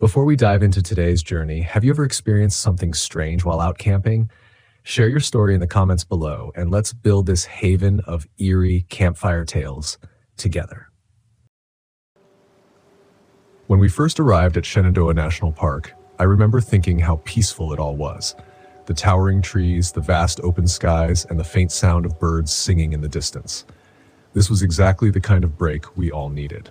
Before we dive into today's journey, have you ever experienced something strange while out camping? Share your story in the comments below, and let's build this haven of eerie campfire tales together. When we first arrived at Shenandoah National Park, I remember thinking how peaceful it all was. The towering trees, the vast open skies, and the faint sound of birds singing in the distance. This was exactly the kind of break we all needed.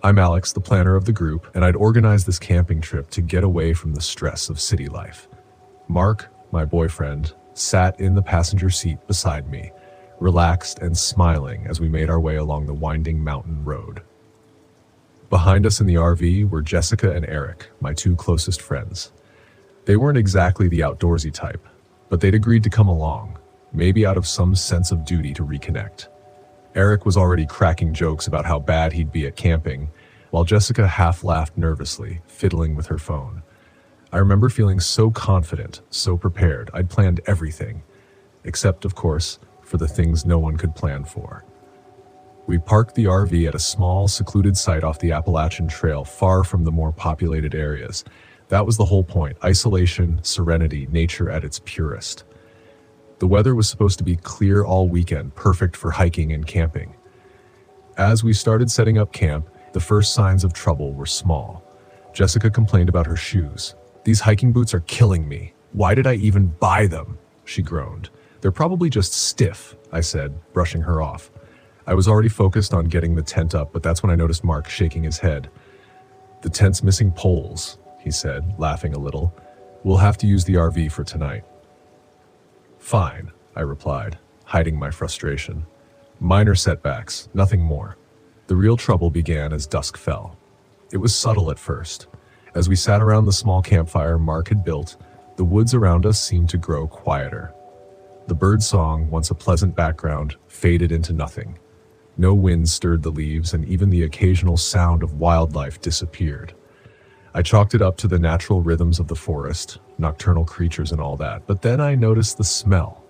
I'm Alex, the planner of the group, and I'd organized this camping trip to get away from the stress of city life. Mark, my boyfriend, sat in the passenger seat beside me, relaxed and smiling as we made our way along the winding mountain road. Behind us in the RV were Jessica and Eric, my two closest friends. They weren't exactly the outdoorsy type, but they'd agreed to come along, maybe out of some sense of duty to reconnect. Eric was already cracking jokes about how bad he'd be at camping, while Jessica half laughed nervously, fiddling with her phone. I remember feeling so confident, so prepared. I'd planned everything, except, of course, for the things no one could plan for. We parked the RV at a small, secluded site off the Appalachian Trail, far from the more populated areas. That was the whole point: isolation, serenity, nature at its purest. The weather was supposed to be clear all weekend, perfect for hiking and camping. As we started setting up camp, the first signs of trouble were small. Jessica complained about her shoes. "These hiking boots are killing me. Why did I even buy them?" she groaned. "They're probably just stiff," I said, brushing her off. I was already focused on getting the tent up, but that's when I noticed Mark shaking his head. "The tent's missing poles," he said, laughing a little. "We'll have to use the RV for tonight." "Fine," I replied, hiding my frustration. "Minor setbacks, nothing more." The real trouble began as dusk fell. It was subtle at first. As we sat around the small campfire Mark had built, the woods around us seemed to grow quieter. The bird song, once a pleasant background, faded into nothing. No wind stirred the leaves, and even the occasional sound of wildlife disappeared. I chalked it up to the natural rhythms of the forest, nocturnal creatures and all that, but then I noticed the smell.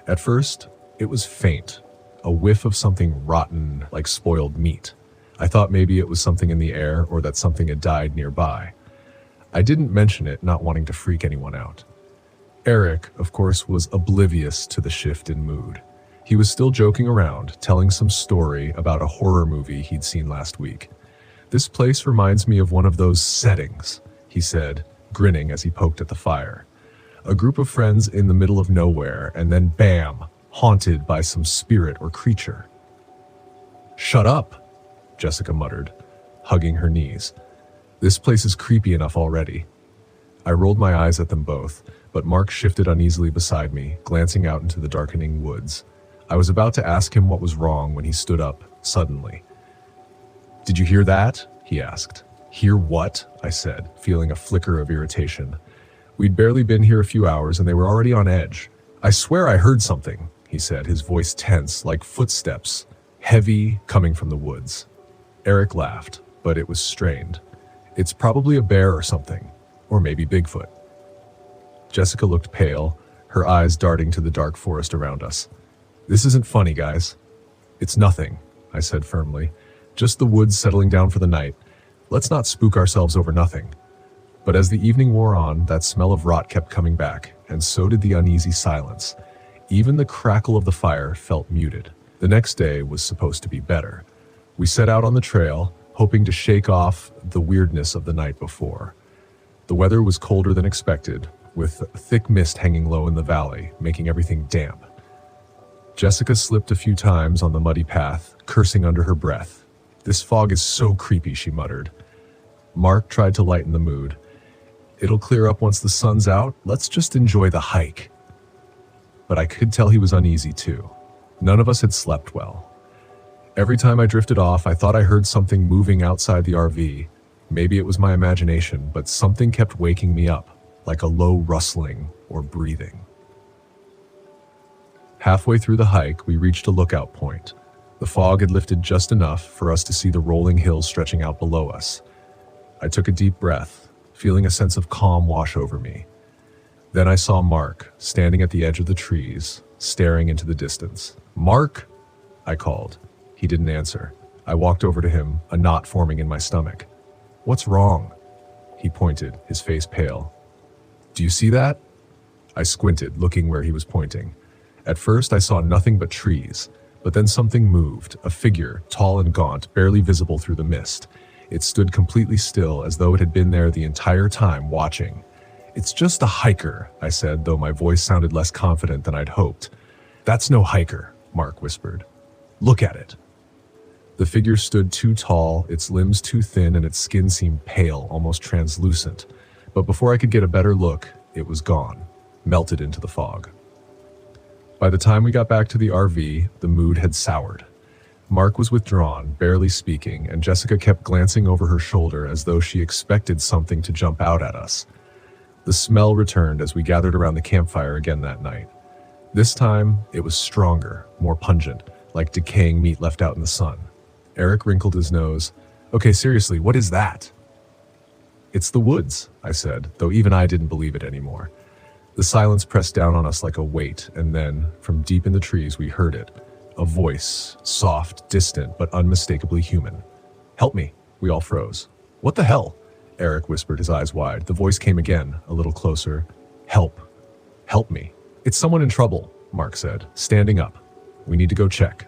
At first, it was faint, a whiff of something rotten, like spoiled meat. I thought maybe it was something in the air or that something had died nearby. I didn't mention it, not wanting to freak anyone out. Eric, of course, was oblivious to the shift in mood. He was still joking around, telling some story about a horror movie he'd seen last week. "This place reminds me of one of those settings," he said, grinning as he poked at the fire. "A group of friends in the middle of nowhere, and then bam, haunted by some spirit or creature." "Shut up," Jessica muttered, hugging her knees. "This place is creepy enough already." I rolled my eyes at them both, but Mark shifted uneasily beside me, glancing out into the darkening woods. I was about to ask him what was wrong when he stood up, suddenly. "Did you hear that?" he asked. "Hear what?" I said, feeling a flicker of irritation. We'd barely been here a few hours and they were already on edge. "I swear I heard something," he said, his voice tense, like footsteps, heavy, coming from the woods. Eric laughed, but it was strained. "It's probably a bear or something, or maybe Bigfoot." Jessica looked pale, her eyes darting to the dark forest around us. "This isn't funny, guys." "It's nothing," I said firmly. "Just the woods settling down for the night. Let's not spook ourselves over nothing." But as the evening wore on, that smell of rot kept coming back, and so did the uneasy silence. Even the crackle of the fire felt muted. The next day was supposed to be better. We set out on the trail, hoping to shake off the weirdness of the night before. The weather was colder than expected, with a thick mist hanging low in the valley, making everything damp. Jessica slipped a few times on the muddy path, cursing under her breath. "This fog is so creepy," she muttered. Mark tried to lighten the mood. "It'll clear up once the sun's out. Let's just enjoy the hike." But I could tell he was uneasy too. None of us had slept well. Every time I drifted off, I thought I heard something moving outside the RV. Maybe it was my imagination, but something kept waking me up, like a low rustling or breathing. Halfway through the hike, we reached a lookout point. The fog had lifted just enough for us to see the rolling hills stretching out below us. I took a deep breath, feeling a sense of calm wash over me. Then I saw Mark, standing at the edge of the trees, staring into the distance. "Mark!" I called. He didn't answer. I walked over to him, a knot forming in my stomach. What's wrong? He pointed, his face pale. Do you see that? I squinted, looking where he was pointing. At first, I saw nothing but trees, but then something moved, a figure, tall and gaunt, barely visible through the mist. It stood completely still, as though it had been there the entire time, watching. It's just a hiker, I said, though my voice sounded less confident than I'd hoped. That's no hiker, Mark whispered. Look at it. The figure stood too tall, its limbs too thin, and its skin seemed pale, almost translucent. But before I could get a better look, it was gone, melted into the fog. By the time we got back to the RV, the mood had soured. Mark was withdrawn, barely speaking, and Jessica kept glancing over her shoulder as though she expected something to jump out at us. The smell returned as we gathered around the campfire again that night. This time, it was stronger, more pungent, like decaying meat left out in the sun. Eric wrinkled his nose. Okay, seriously, what is that? It's the woods, I said, though even I didn't believe it anymore. The silence pressed down on us like a weight, and then, from deep in the trees, we heard it. A voice, soft, distant, but unmistakably human. Help me. We all froze. What the hell? Eric whispered, his eyes wide. The voice came again, a little closer. Help. Help me. It's someone in trouble, Mark said, standing up. We need to go check.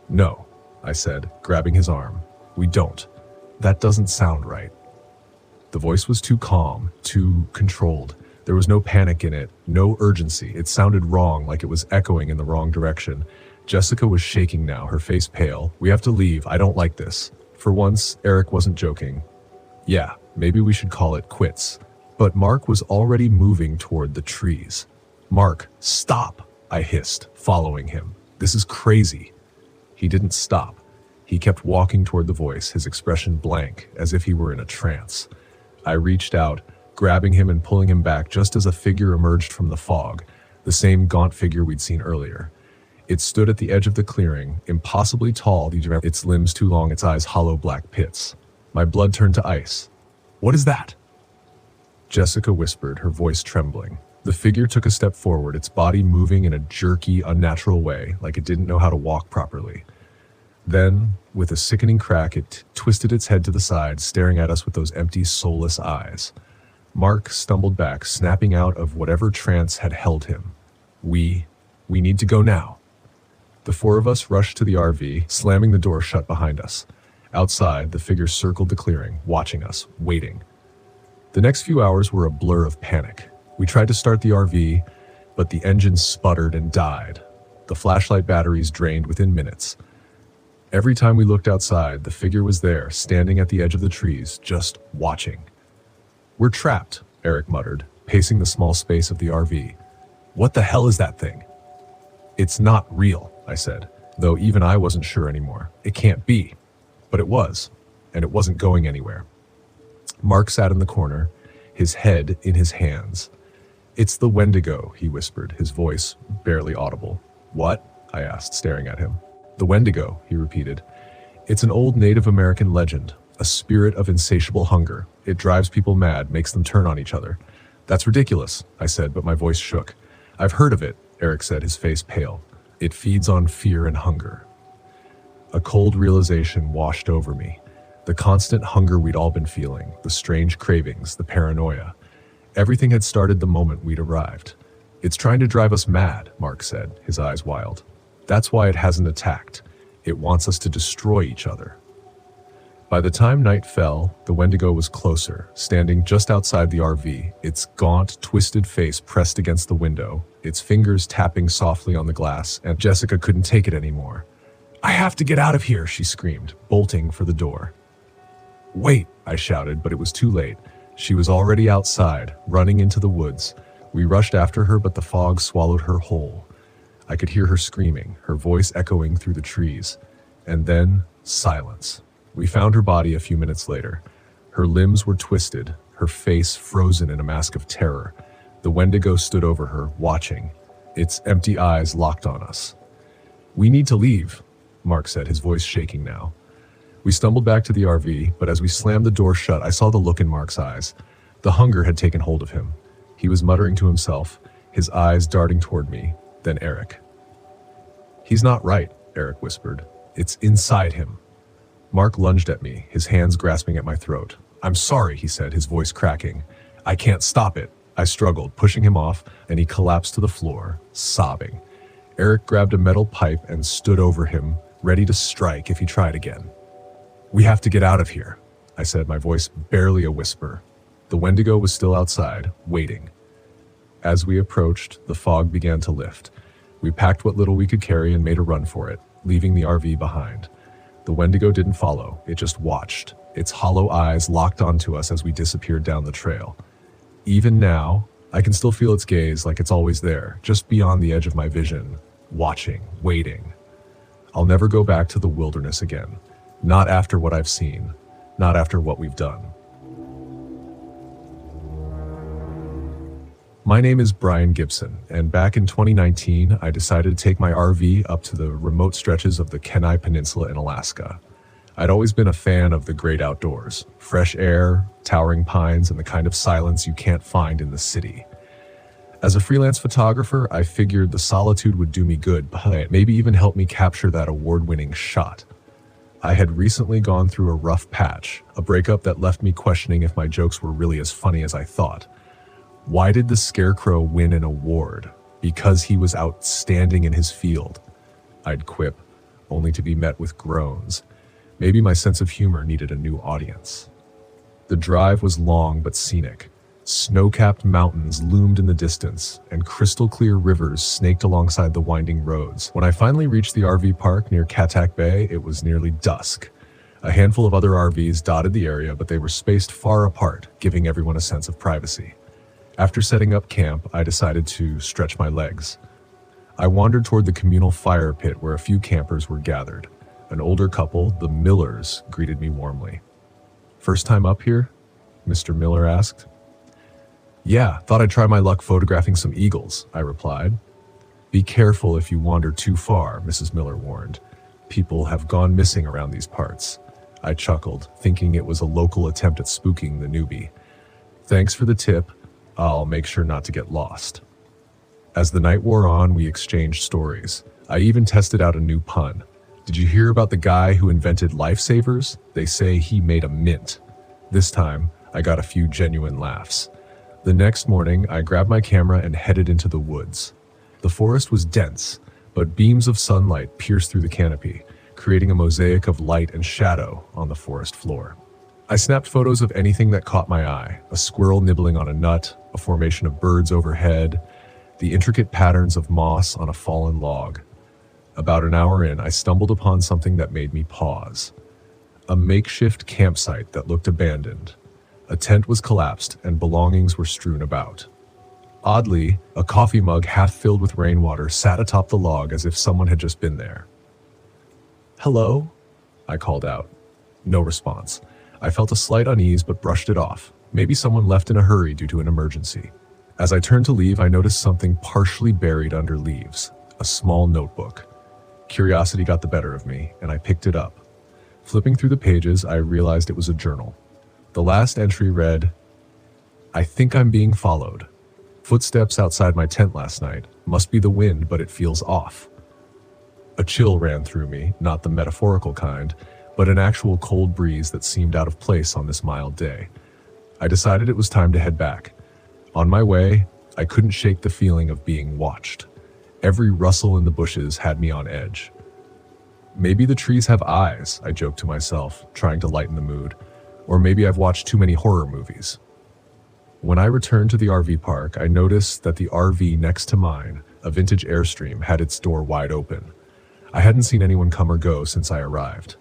No, I said, grabbing his arm. We don't. That doesn't sound right. The voice was too calm, too controlled. There was no panic in it, no urgency. It sounded wrong, like it was echoing in the wrong direction. Jessica was shaking now, her face pale. We have to leave. I don't like this. For once, Eric wasn't joking. Yeah, maybe we should call it quits. But Mark was already moving toward the trees. Mark, stop, I hissed, following him. This is crazy. He didn't stop. He kept walking toward the voice, his expression blank, as if he were in a trance. I reached out, grabbing him and pulling him back just as a figure emerged from the fog, the same gaunt figure we'd seen earlier. It stood at the edge of the clearing, impossibly tall, its limbs too long, its eyes hollow black pits. My blood turned to ice. What is that? Jessica whispered, her voice trembling. The figure took a step forward, its body moving in a jerky, unnatural way, like it didn't know how to walk properly. Then, with a sickening crack, it twisted its head to the side, staring at us with those empty, soulless eyes. Mark stumbled back, snapping out of whatever trance had held him. We need to go now. The four of us rushed to the RV, slamming the door shut behind us. Outside, the figure circled the clearing, watching us, waiting. The next few hours were a blur of panic. We tried to start the RV, but the engine sputtered and died. The flashlight batteries drained within minutes. Every time we looked outside, the figure was there, standing at the edge of the trees, just watching. We're trapped, Eric muttered, pacing the small space of the RV. What the hell is that thing? It's not real, I said, though even I wasn't sure anymore. It can't be. But it was, and it wasn't going anywhere. Mark sat in the corner, his head in his hands. It's the Wendigo, he whispered, his voice barely audible. What? I asked, staring at him. The Wendigo, he repeated. It's an old Native American legend, a spirit of insatiable hunger. It drives people mad, makes them turn on each other. That's ridiculous, I said, but my voice shook. I've heard of it, Eric said, his face pale. It feeds on fear and hunger. A cold realization washed over me. The constant hunger we'd all been feeling, the strange cravings, the paranoia. Everything had started the moment we'd arrived. It's trying to drive us mad, Mark said, his eyes wild. That's why it hasn't attacked. It wants us to destroy each other. By the time night fell, the Wendigo was closer, standing just outside the RV, its gaunt, twisted face pressed against the window, its fingers tapping softly on the glass, and Jessica couldn't take it anymore. I have to get out of here, she screamed, bolting for the door. Wait, I shouted, but it was too late. She was already outside, running into the woods. We rushed after her, but the fog swallowed her whole. I could hear her screaming, her voice echoing through the trees. And then, silence. We found her body a few minutes later. Her limbs were twisted, her face frozen in a mask of terror. The Wendigo stood over her, watching, its empty eyes locked on us. We need to leave, Mark said, his voice shaking now. We stumbled back to the RV, but as we slammed the door shut, I saw the look in Mark's eyes. The hunger had taken hold of him. He was muttering to himself, his eyes darting toward me, then Eric. He's not right, Eric whispered. It's inside him. Mark lunged at me, his hands grasping at my throat. "I'm sorry," he said, his voice cracking. "I can't stop it." I struggled, pushing him off, and he collapsed to the floor, sobbing. Eric grabbed a metal pipe and stood over him, ready to strike if he tried again. "We have to get out of here," I said, my voice barely a whisper. The Wendigo was still outside, waiting. As we approached, the fog began to lift. We packed what little we could carry and made a run for it, leaving the RV behind. The Wendigo didn't follow, it just watched, its hollow eyes locked onto us as we disappeared down the trail. Even now, I can still feel its gaze like it's always there, just beyond the edge of my vision, watching, waiting. I'll never go back to the wilderness again. Not after what I've seen. Not after what we've done. My name is Brian Gibson, and back in 2019, I decided to take my RV up to the remote stretches of the Kenai Peninsula in Alaska. I'd always been a fan of the great outdoors, fresh air, towering pines, and the kind of silence you can't find in the city. As a freelance photographer, I figured the solitude would do me good, but maybe even help me capture that award-winning shot. I had recently gone through a rough patch, a breakup that left me questioning if my jokes were really as funny as I thought. Why did the Scarecrow win an award? Because he was outstanding in his field, I'd quip, only to be met with groans. Maybe my sense of humor needed a new audience. The drive was long but scenic. Snow-capped mountains loomed in the distance, and crystal-clear rivers snaked alongside the winding roads. When I finally reached the RV park near Katak Bay, it was nearly dusk. A handful of other RVs dotted the area, but they were spaced far apart, giving everyone a sense of privacy. After setting up camp, I decided to stretch my legs. I wandered toward the communal fire pit where a few campers were gathered. An older couple, the Millers, greeted me warmly. "First time up here?" Mr. Miller asked. "Yeah, thought I'd try my luck photographing some eagles," I replied. "Be careful if you wander too far," Mrs. Miller warned. "People have gone missing around these parts." I chuckled, thinking it was a local attempt at spooking the newbie. "Thanks for the tip. I'll make sure not to get lost." As the night wore on, we exchanged stories. I even tested out a new pun. "Did you hear about the guy who invented lifesavers? They say he made a mint." This time, I got a few genuine laughs. The next morning, I grabbed my camera and headed into the woods. The forest was dense, but beams of sunlight pierced through the canopy, creating a mosaic of light and shadow on the forest floor. I snapped photos of anything that caught my eye: a squirrel nibbling on a nut, a formation of birds overhead, the intricate patterns of moss on a fallen log. About an hour in, I stumbled upon something that made me pause. A makeshift campsite that looked abandoned. A tent was collapsed and belongings were strewn about. Oddly, a coffee mug half filled with rainwater sat atop the log as if someone had just been there. "Hello?" I called out. No response. I felt a slight unease but brushed it off. Maybe someone left in a hurry due to an emergency. As I turned to leave, I noticed something partially buried under leaves, a small notebook. Curiosity got the better of me, and I picked it up. Flipping through the pages, I realized it was a journal. The last entry read, "I think I'm being followed. Footsteps outside my tent last night. Must be the wind, but it feels off." A chill ran through me, not the metaphorical kind, but an actual cold breeze that seemed out of place on this mild day. I decided it was time to head back. On my way, I couldn't shake the feeling of being watched. Every rustle in the bushes had me on edge. Maybe the trees have eyes, I joked to myself, trying to lighten the mood. Or maybe I've watched too many horror movies. When I returned to the RV park, I noticed that the RV next to mine, a vintage Airstream, had its door wide open. I hadn't seen anyone come or go since I arrived.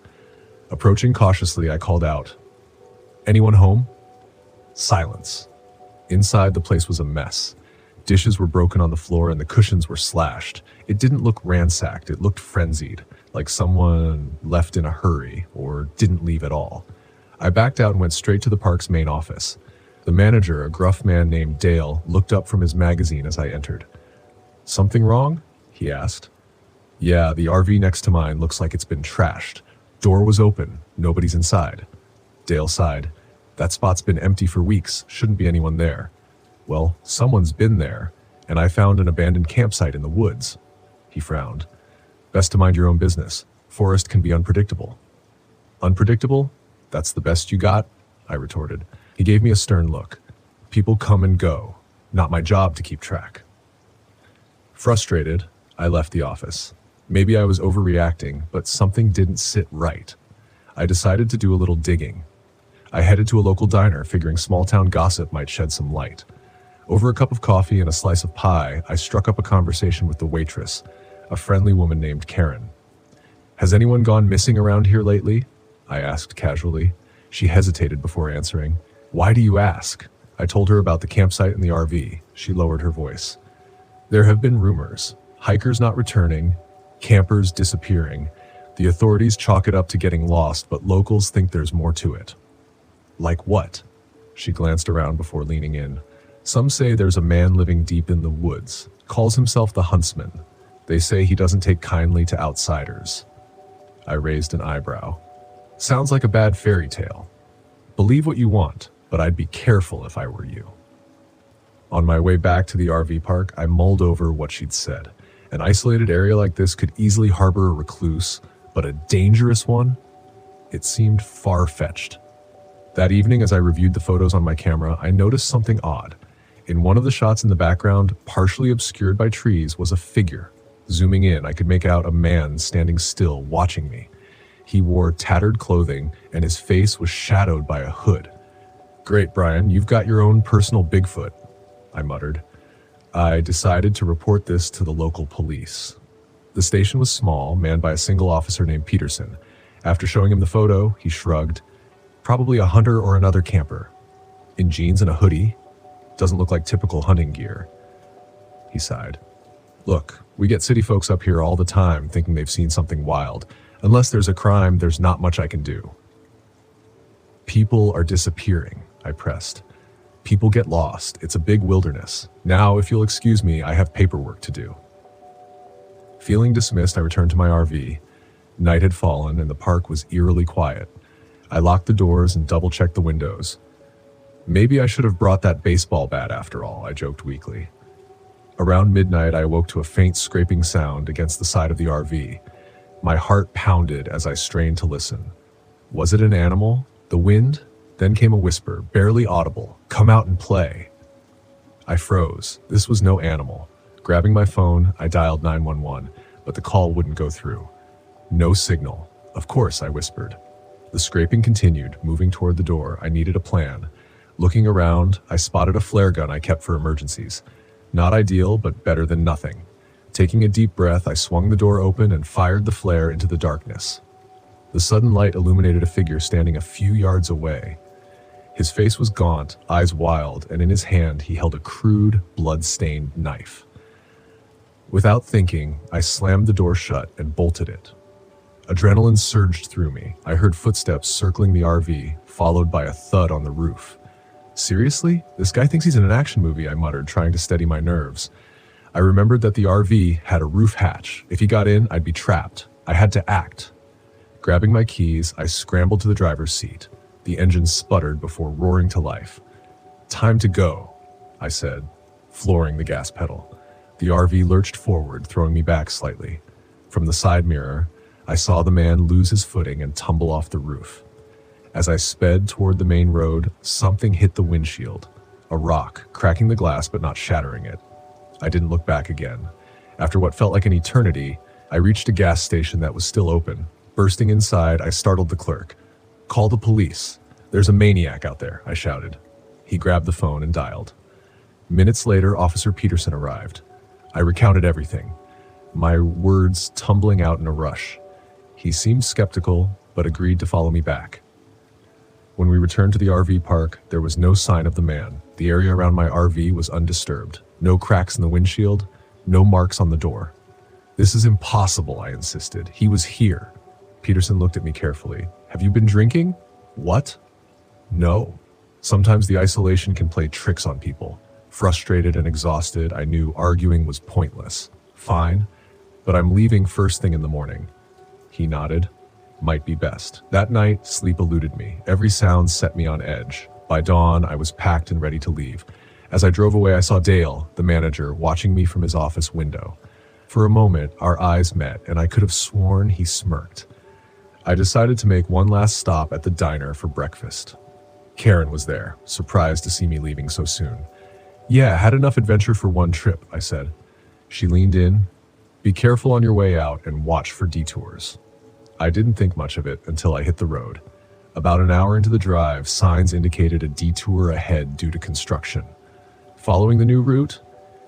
Approaching cautiously, I called out, "Anyone home?" Silence. Inside, the place was a mess. Dishes were broken on the floor and the cushions were slashed. It didn't look ransacked, it looked frenzied, like someone left in a hurry or didn't leave at all. I backed out and went straight to the park's main office. The manager, a gruff man named Dale, looked up from his magazine as I entered. "Something wrong?" he asked. "Yeah, the RV next to mine looks like it's been trashed. Door was open, nobody's inside." Dale sighed. "That spot's been empty for weeks, shouldn't be anyone there." "Well, someone's been there, and I found an abandoned campsite in the woods." He frowned. "Best to mind your own business. Forest can be unpredictable." "Unpredictable? That's the best you got?" I retorted. He gave me a stern look. People come and go. Not my job to keep track. Frustrated, I left the office. Maybe I was overreacting, but something didn't sit right. I decided to do a little digging. I headed to a local diner, figuring small-town gossip might shed some light. Over a cup of coffee and a slice of pie, I struck up a conversation with the waitress, a friendly woman named Karen. "Has anyone gone missing around here lately?" I asked casually. She hesitated before answering. "Why do you ask?" I told her about the campsite and the RV. She lowered her voice. "There have been rumors. Hikers not returning, campers disappearing. The authorities chalk it up to getting lost, but locals think there's more to it." "Like what?" She glanced around before leaning in. "Some say there's a man living deep in the woods, calls himself the Huntsman. They say he doesn't take kindly to outsiders." I raised an eyebrow. "Sounds like a bad fairy tale. Believe what you want, but I'd be careful if I were you." On my way back to the RV park, I mulled over what she'd said. An isolated area like this could easily harbor a recluse, but a dangerous one? It seemed far-fetched. That evening, as I reviewed the photos on my camera, I noticed something odd. In one of the shots in the background, partially obscured by trees, was a figure. Zooming in, I could make out a man standing still, watching me. He wore tattered clothing, and his face was shadowed by a hood. "Great, Brian, you've got your own personal Bigfoot," I muttered. I decided to report this to the local police. The station was small, manned by a single officer named Peterson. After showing him the photo, he shrugged. "Probably a hunter or another camper. In jeans and a hoodie. Doesn't look like typical hunting gear." He sighed. "Look, we get city folks up here all the time thinking they've seen something wild. Unless there's a crime, there's not much I can do." "People are disappearing," I pressed. "People get lost. It's a big wilderness. Now, if you'll excuse me, I have paperwork to do." Feeling dismissed, I returned to my RV. Night had fallen, and the park was eerily quiet. I locked the doors and double-checked the windows. "Maybe I should have brought that baseball bat after all," I joked weakly. Around midnight, I awoke to a faint scraping sound against the side of the RV. My heart pounded as I strained to listen. Was it an animal? The wind? Then came a whisper, barely audible. "Come out and play." I froze. This was no animal. Grabbing my phone, I dialed 911, but the call wouldn't go through. No signal. "Of course," I whispered. The scraping continued, moving toward the door. I needed a plan. Looking around, I spotted a flare gun I kept for emergencies. Not ideal, but better than nothing. Taking a deep breath, I swung the door open and fired the flare into the darkness. The sudden light illuminated a figure standing a few yards away. His face was gaunt, eyes wild, and in his hand he held a crude, blood-stained knife. Without thinking, I slammed the door shut and bolted it. Adrenaline surged through me. I heard footsteps circling the RV, followed by a thud on the roof. "Seriously? This guy thinks he's in an action movie," I muttered, trying to steady my nerves. I remembered that the RV had a roof hatch. If he got in, I'd be trapped. I had to act. Grabbing my keys, I scrambled to the driver's seat. The engine sputtered before roaring to life. "Time to go," I said, flooring the gas pedal. The RV lurched forward, throwing me back slightly. From the side mirror, I saw the man lose his footing and tumble off the roof. As I sped toward the main road, something hit the windshield. A rock, cracking the glass but not shattering it. I didn't look back again. After what felt like an eternity, I reached a gas station that was still open. Bursting inside, I startled the clerk. "Call the police. There's a maniac out there," I shouted. He grabbed the phone and dialed. Minutes later, Officer Peterson arrived. I recounted everything, my words tumbling out in a rush. He seemed skeptical, but agreed to follow me back. When we returned to the RV park, there was no sign of the man. The area around my RV was undisturbed. No cracks in the windshield, no marks on the door. "This is impossible," I insisted. "He was here." Peterson looked at me carefully. "Have you been drinking?" "What?" "No." Sometimes the isolation can play tricks on people. Frustrated and exhausted, I knew arguing was pointless. "Fine, but I'm leaving first thing in the morning." He nodded. "Might be best." That night, sleep eluded me. Every sound set me on edge. By dawn, I was packed and ready to leave. As I drove away, I saw Dale, the manager, watching me from his office window. For a moment, our eyes met, and I could have sworn he smirked. I decided to make one last stop at the diner for breakfast. Karen was there, surprised to see me leaving so soon. Yeah, had enough adventure for one trip, I said. She leaned in. Be careful on your way out and watch for detours. I didn't think much of it until I hit the road. About an hour into the drive, signs indicated a detour ahead due to construction. Following the new route,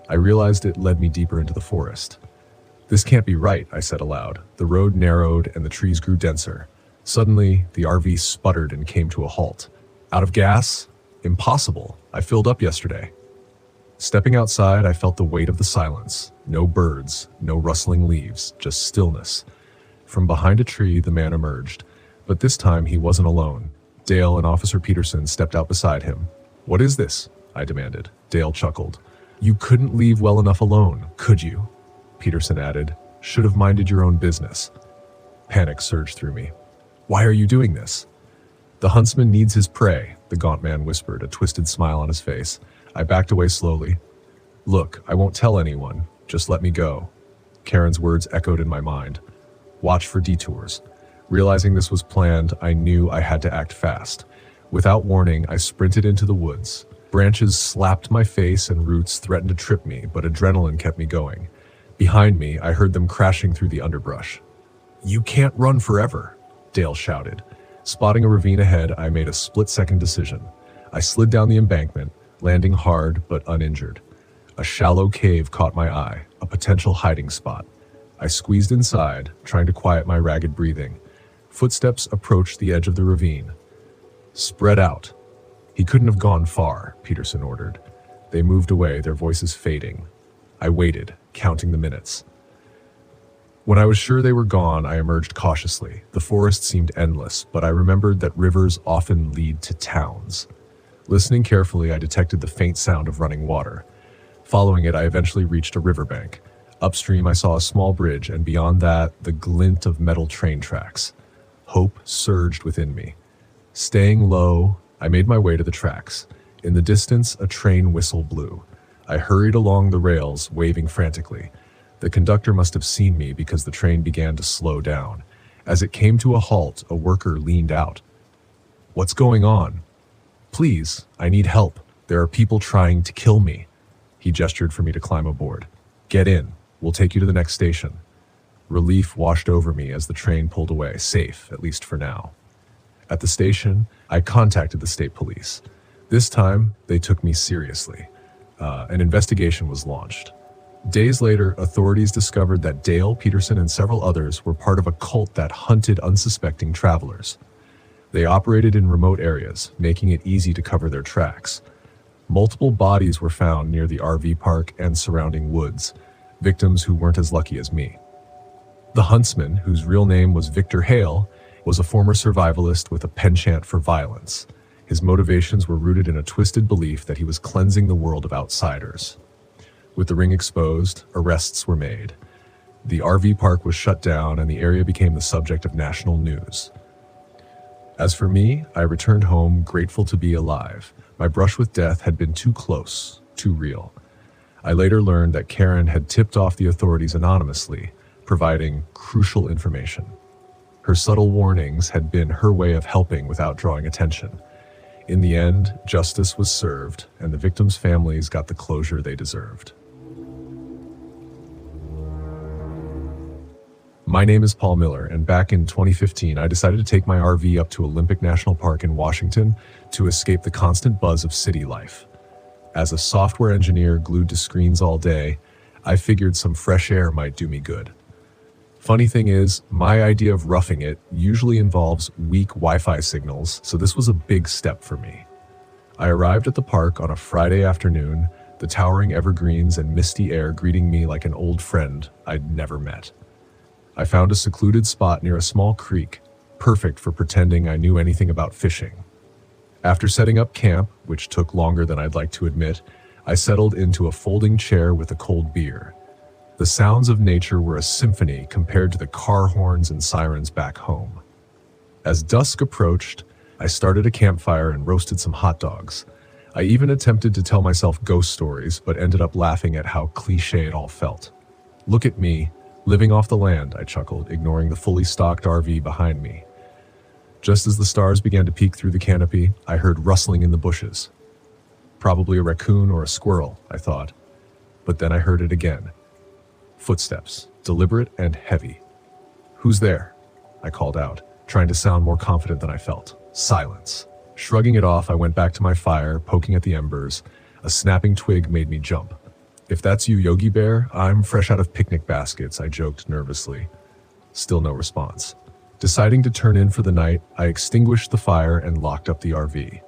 I realized it led me deeper into the forest. This can't be right, I said aloud. The road narrowed and the trees grew denser. Suddenly, the RV sputtered and came to a halt. Out of gas? Impossible. I filled up yesterday. Stepping outside, I felt the weight of the silence. No birds, no rustling leaves, just stillness. From behind a tree, the man emerged. But this time, he wasn't alone. Dale and Officer Peterson stepped out beside him. What is this? I demanded. Dale chuckled. You couldn't leave well enough alone, could you? Peterson added. Should have minded your own business. Panic surged through me. Why are you doing this? The huntsman needs his prey, the gaunt man whispered, a twisted smile on his face. I backed away slowly. Look, I won't tell anyone. Just let me go. Karen's words echoed in my mind. Watch for detours. Realizing this was planned, I knew I had to act fast. Without warning, I sprinted into the woods. Branches slapped my face and roots threatened to trip me, but adrenaline kept me going. Behind me, I heard them crashing through the underbrush. You can't run forever, Dale shouted. Spotting a ravine ahead, I made a split-second decision. I slid down the embankment, landing hard but uninjured. A shallow cave caught my eye, a potential hiding spot. I squeezed inside, trying to quiet my ragged breathing. Footsteps approached the edge of the ravine. Spread out. He couldn't have gone far, Peterson ordered. They moved away, their voices fading. I waited, counting the minutes. When I was sure they were gone, I emerged cautiously. The forest seemed endless, but I remembered that rivers often lead to towns. Listening carefully, I detected the faint sound of running water. Following it, I eventually reached a riverbank. Upstream, I saw a small bridge, and beyond that, the glint of metal train tracks. Hope surged within me. Staying low, I made my way to the tracks. In the distance, a train whistle blew. I hurried along the rails, waving frantically. The conductor must have seen me because the train began to slow down. As it came to a halt, a worker leaned out. What's going on? Please, I need help. There are people trying to kill me. He gestured for me to climb aboard. Get in. We'll take you to the next station. Relief washed over me as the train pulled away, safe, at least for now. At the station, I contacted the state police. This time, they took me seriously. An investigation was launched. Days later, authorities discovered that Dale, Peterson, and several others were part of a cult that hunted unsuspecting travelers. They operated in remote areas, making it easy to cover their tracks. Multiple bodies were found near the RV park and surrounding woods, victims who weren't as lucky as me. The huntsman, whose real name was Victor Hale, was a former survivalist with a penchant for violence. His motivations were rooted in a twisted belief that he was cleansing the world of outsiders. With the ring exposed, arrests were made. The RV park was shut down and the area became the subject of national news. As for me, I returned home grateful to be alive. My brush with death had been too close, too real. I later learned that Karen had tipped off the authorities anonymously, providing crucial information. Her subtle warnings had been her way of helping without drawing attention. In the end, justice was served, and the victims' families got the closure they deserved. My name is Paul Miller, and back in 2015, I decided to take my RV up to Olympic National Park in Washington to escape the constant buzz of city life. As a software engineer glued to screens all day, I figured some fresh air might do me good. Funny thing is, my idea of roughing it usually involves weak Wi-Fi signals, so this was a big step for me. I arrived at the park on a Friday afternoon, the towering evergreens and misty air greeting me like an old friend I'd never met. I found a secluded spot near a small creek, perfect for pretending I knew anything about fishing. After setting up camp, which took longer than I'd like to admit, I settled into a folding chair with a cold beer. The sounds of nature were a symphony compared to the car horns and sirens back home. As dusk approached, I started a campfire and roasted some hot dogs. I even attempted to tell myself ghost stories, but ended up laughing at how cliché it all felt. Look at me, living off the land, I chuckled, ignoring the fully stocked RV behind me. Just as the stars began to peek through the canopy, I heard rustling in the bushes. Probably a raccoon or a squirrel, I thought. But then I heard it again. Footsteps, deliberate and heavy. "Who's there?" I called out, trying to sound more confident than I felt. Silence. Shrugging it off, I went back to my fire, poking at the embers. A snapping twig made me jump. "If that's you, Yogi Bear, I'm fresh out of picnic baskets," I joked nervously. Still no response. Deciding to turn in for the night, I extinguished the fire and locked up the RV.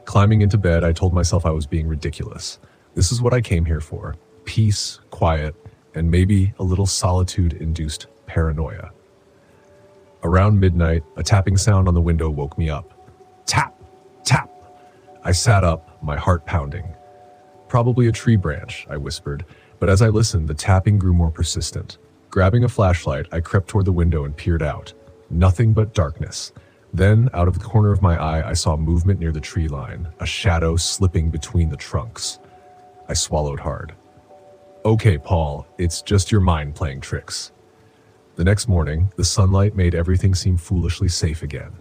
Climbing into bed, I told myself I was being ridiculous. This is what I came here for. Peace, quiet, and maybe a little solitude-induced paranoia. Around midnight, a tapping sound on the window woke me up. Tap! Tap! I sat up, my heart pounding. "Probably a tree branch," I whispered, but as I listened, the tapping grew more persistent. Grabbing a flashlight, I crept toward the window and peered out. Nothing but darkness. Then, out of the corner of my eye, I saw movement near the tree line, a shadow slipping between the trunks. I swallowed hard. "Okay, Paul, it's just your mind playing tricks." The next morning, the sunlight made everything seem foolishly safe again.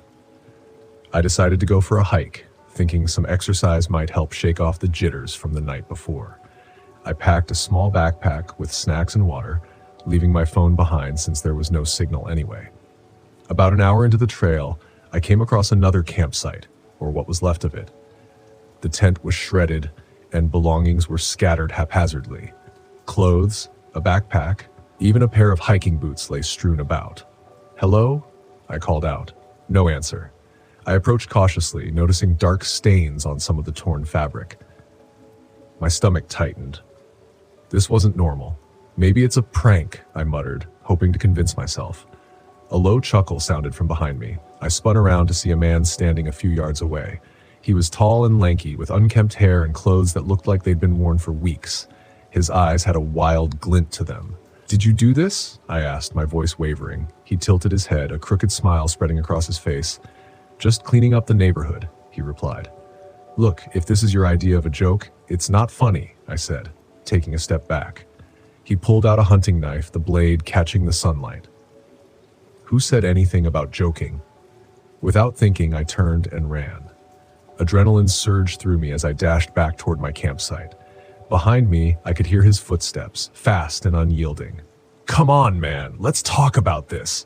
I decided to go for a hike, thinking some exercise might help shake off the jitters from the night before. I packed a small backpack with snacks and water, leaving my phone behind since there was no signal anyway. About an hour into the trail, I came across another campsite, or what was left of it. The tent was shredded, and belongings were scattered haphazardly. Clothes, a backpack, even a pair of hiking boots lay strewn about. "Hello?" I called out. No answer. I approached cautiously, noticing dark stains on some of the torn fabric. My stomach tightened. This wasn't normal. "Maybe it's a prank," I muttered, hoping to convince myself. A low chuckle sounded from behind me. I spun around to see a man standing a few yards away. He was tall and lanky, with unkempt hair and clothes that looked like they'd been worn for weeks. His eyes had a wild glint to them. "Did you do this?" I asked, my voice wavering. He tilted his head, a crooked smile spreading across his face. "Just cleaning up the neighborhood," he replied. "Look, if this is your idea of a joke, it's not funny," I said, taking a step back. He pulled out a hunting knife, the blade catching the sunlight. "Who said anything about joking?" Without thinking, I turned and ran. Adrenaline surged through me as I dashed back toward my campsite. Behind me, I could hear his footsteps, fast and unyielding. "Come on, man, let's talk about this,"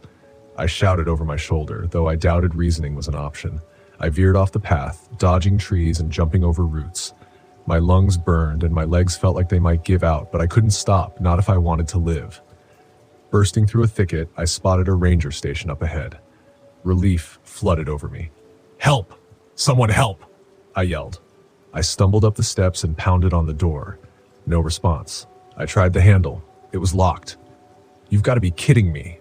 I shouted over my shoulder, though I doubted reasoning was an option. I veered off the path, dodging trees and jumping over roots. My lungs burned and my legs felt like they might give out, but I couldn't stop, not if I wanted to live. Bursting through a thicket, I spotted a ranger station up ahead. Relief flooded over me. "Help! Someone help!" I yelled. I stumbled up the steps and pounded on the door. No response. I tried the handle. It was locked. "You've got to be kidding me."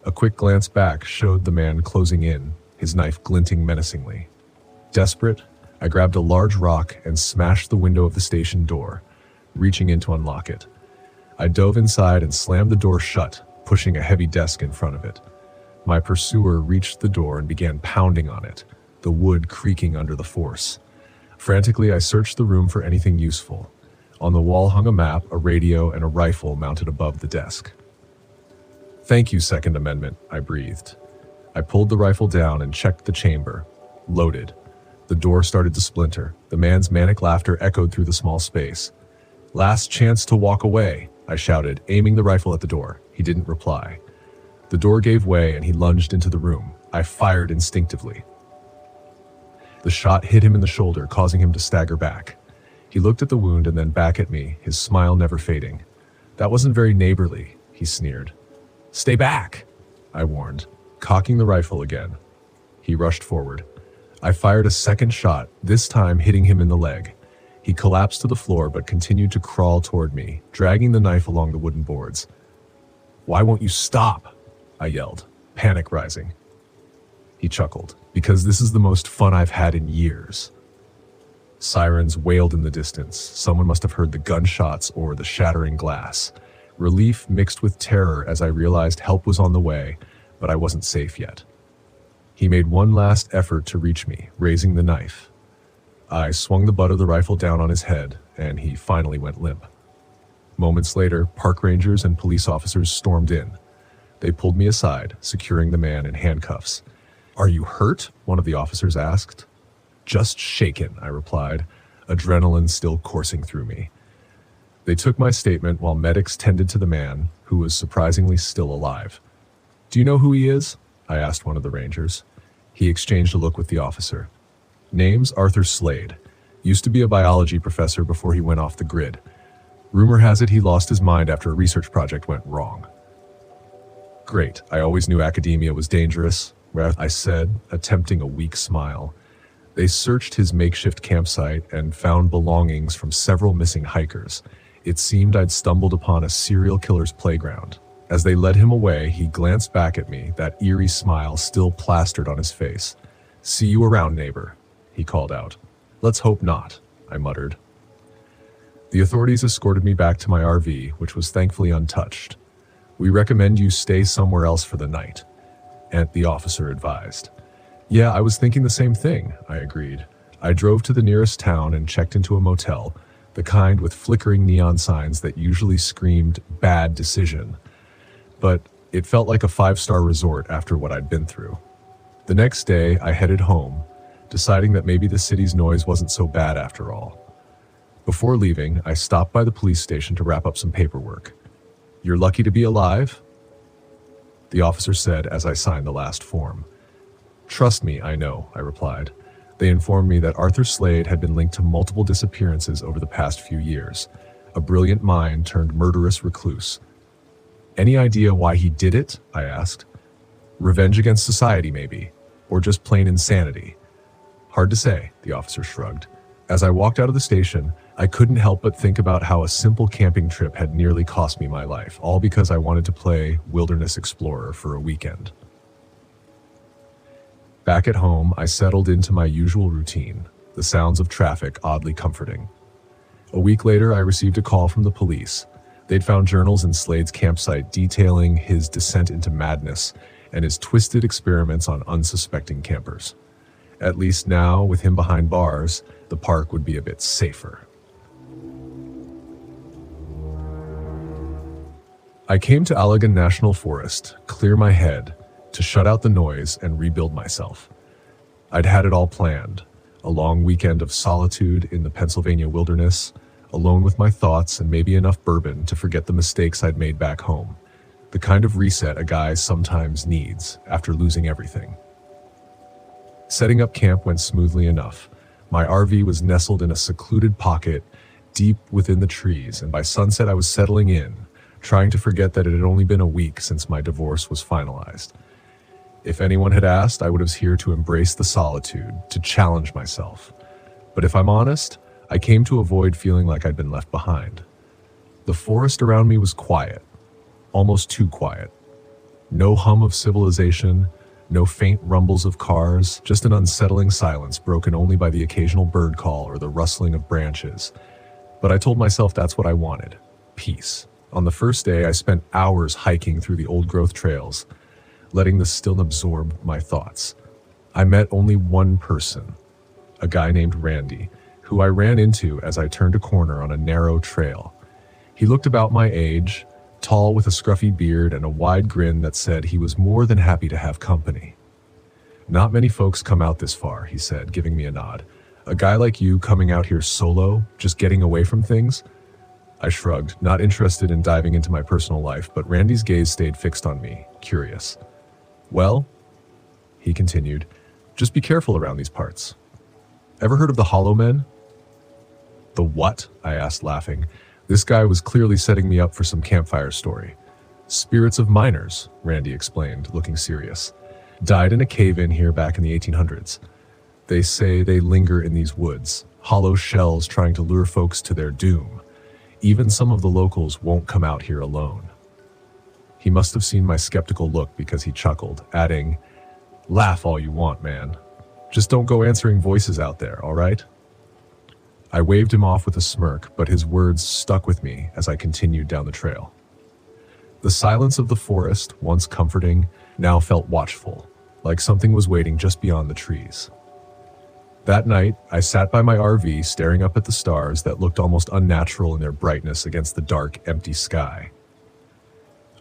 A quick glance back showed the man closing in, his knife glinting menacingly. Desperate, I grabbed a large rock and smashed the window of the station door, reaching in to unlock it. I dove inside and slammed the door shut, pushing a heavy desk in front of it. My pursuer reached the door and began pounding on it, the wood creaking under the force. Frantically, I searched the room for anything useful. On the wall hung a map, a radio, and a rifle mounted above the desk. "Thank you, Second Amendment," I breathed. I pulled the rifle down and checked the chamber. Loaded. The door started to splinter. The man's manic laughter echoed through the small space. "Last chance to walk away," I shouted, aiming the rifle at the door. He didn't reply. The door gave way and he lunged into the room. I fired instinctively. The shot hit him in the shoulder, causing him to stagger back. He looked at the wound and then back at me, his smile never fading. "That wasn't very neighborly," he sneered. "Stay back," I warned, cocking the rifle again. He rushed forward. I fired a second shot, this time hitting him in the leg. He collapsed to the floor but continued to crawl toward me, dragging the knife along the wooden boards. "Why won't you stop?" I yelled, panic rising. He chuckled. "Because this is the most fun I've had in years." Sirens wailed in the distance. Someone must have heard the gunshots or the shattering glass. Relief mixed with terror as I realized help was on the way, but I wasn't safe yet. He made one last effort to reach me, raising the knife. I swung the butt of the rifle down on his head, and he finally went limp. Moments later, park rangers and police officers stormed in. They pulled me aside, securing the man in handcuffs. "Are you hurt?" one of the officers asked. "Just shaken," I replied, adrenaline still coursing through me. They took my statement while medics tended to the man, who was surprisingly still alive. "Do you know who he is?" I asked one of the rangers. He exchanged a look with the officer. "Name's Arthur Slade. Used to be a biology professor before he went off the grid. Rumor has it he lost his mind after a research project went wrong." "Great, I always knew academia was dangerous," I said, attempting a weak smile. They searched his makeshift campsite and found belongings from several missing hikers. It seemed I'd stumbled upon a serial killer's playground. As they led him away, he glanced back at me, that eerie smile still plastered on his face. "See you around, neighbor," he called out. "Let's hope not," I muttered. The authorities escorted me back to my RV, which was thankfully untouched. "We recommend you stay somewhere else for the night," and the officer advised. "Yeah, I was thinking the same thing," I agreed. I drove to the nearest town and checked into a motel, the kind with flickering neon signs that usually screamed "bad decision." But it felt like a five-star resort after what I'd been through. The next day, I headed home, deciding that maybe the city's noise wasn't so bad after all. Before leaving, I stopped by the police station to wrap up some paperwork. "You're lucky to be alive?" the officer said as I signed the last form. "Trust me, I know," I replied. They informed me that Arthur Slade had been linked to multiple disappearances over the past few years. A brilliant mind turned murderous recluse. "Any idea why he did it?" I asked. "Revenge against society, maybe, or just plain insanity." "Hard to say," the officer shrugged. As I walked out of the station, I couldn't help but think about how a simple camping trip had nearly cost me my life, all because I wanted to play Wilderness Explorer for a weekend. Back at home, I settled into my usual routine, the sounds of traffic oddly comforting. A week later, I received a call from the police. They'd found journals in Slade's campsite detailing his descent into madness and his twisted experiments on unsuspecting campers. At least now, with him behind bars, the park would be a bit safer. I came to Allegan National Forest, clear my head, to shut out the noise and rebuild myself. I'd had it all planned, a long weekend of solitude in the Pennsylvania wilderness, alone with my thoughts and maybe enough bourbon to forget the mistakes I'd made back home, the kind of reset a guy sometimes needs after losing everything. Setting up camp went smoothly enough. My RV was nestled in a secluded pocket deep within the trees, and by sunset I was settling in, trying to forget that it had only been a week since my divorce was finalized. If anyone had asked, I was here to embrace the solitude, to challenge myself. But if I'm honest, I came to avoid feeling like I'd been left behind. The forest around me was quiet, almost too quiet. No hum of civilization, no faint rumbles of cars, just an unsettling silence broken only by the occasional bird call or the rustling of branches. But I told myself that's what I wanted, peace. On the first day, I spent hours hiking through the old-growth trails, letting the stillness absorb my thoughts. I met only one person, a guy named Randy, who I ran into as I turned a corner on a narrow trail. He looked about my age, tall with a scruffy beard and a wide grin that said he was more than happy to have company. "Not many folks come out this far," he said, giving me a nod. "A guy like you coming out here solo, just getting away from things?" I shrugged, not interested in diving into my personal life, but Randy's gaze stayed fixed on me, curious. "Well," he continued, "just be careful around these parts. Ever heard of the Hollow Men?" "The what?" I asked, laughing. This guy was clearly setting me up for some campfire story. "Spirits of miners," Randy explained, looking serious. "Died in a cave-in here back in the 1800s. They say they linger in these woods, hollow shells trying to lure folks to their doom. Even some of the locals won't come out here alone." He must have seen my skeptical look because he chuckled, adding, "Laugh all you want, man. Just don't go answering voices out there, all right?" I waved him off with a smirk, but his words stuck with me as I continued down the trail. The silence of the forest, once comforting, now felt watchful, like something was waiting just beyond the trees. That night, I sat by my RV staring up at the stars that looked almost unnatural in their brightness against the dark, empty sky.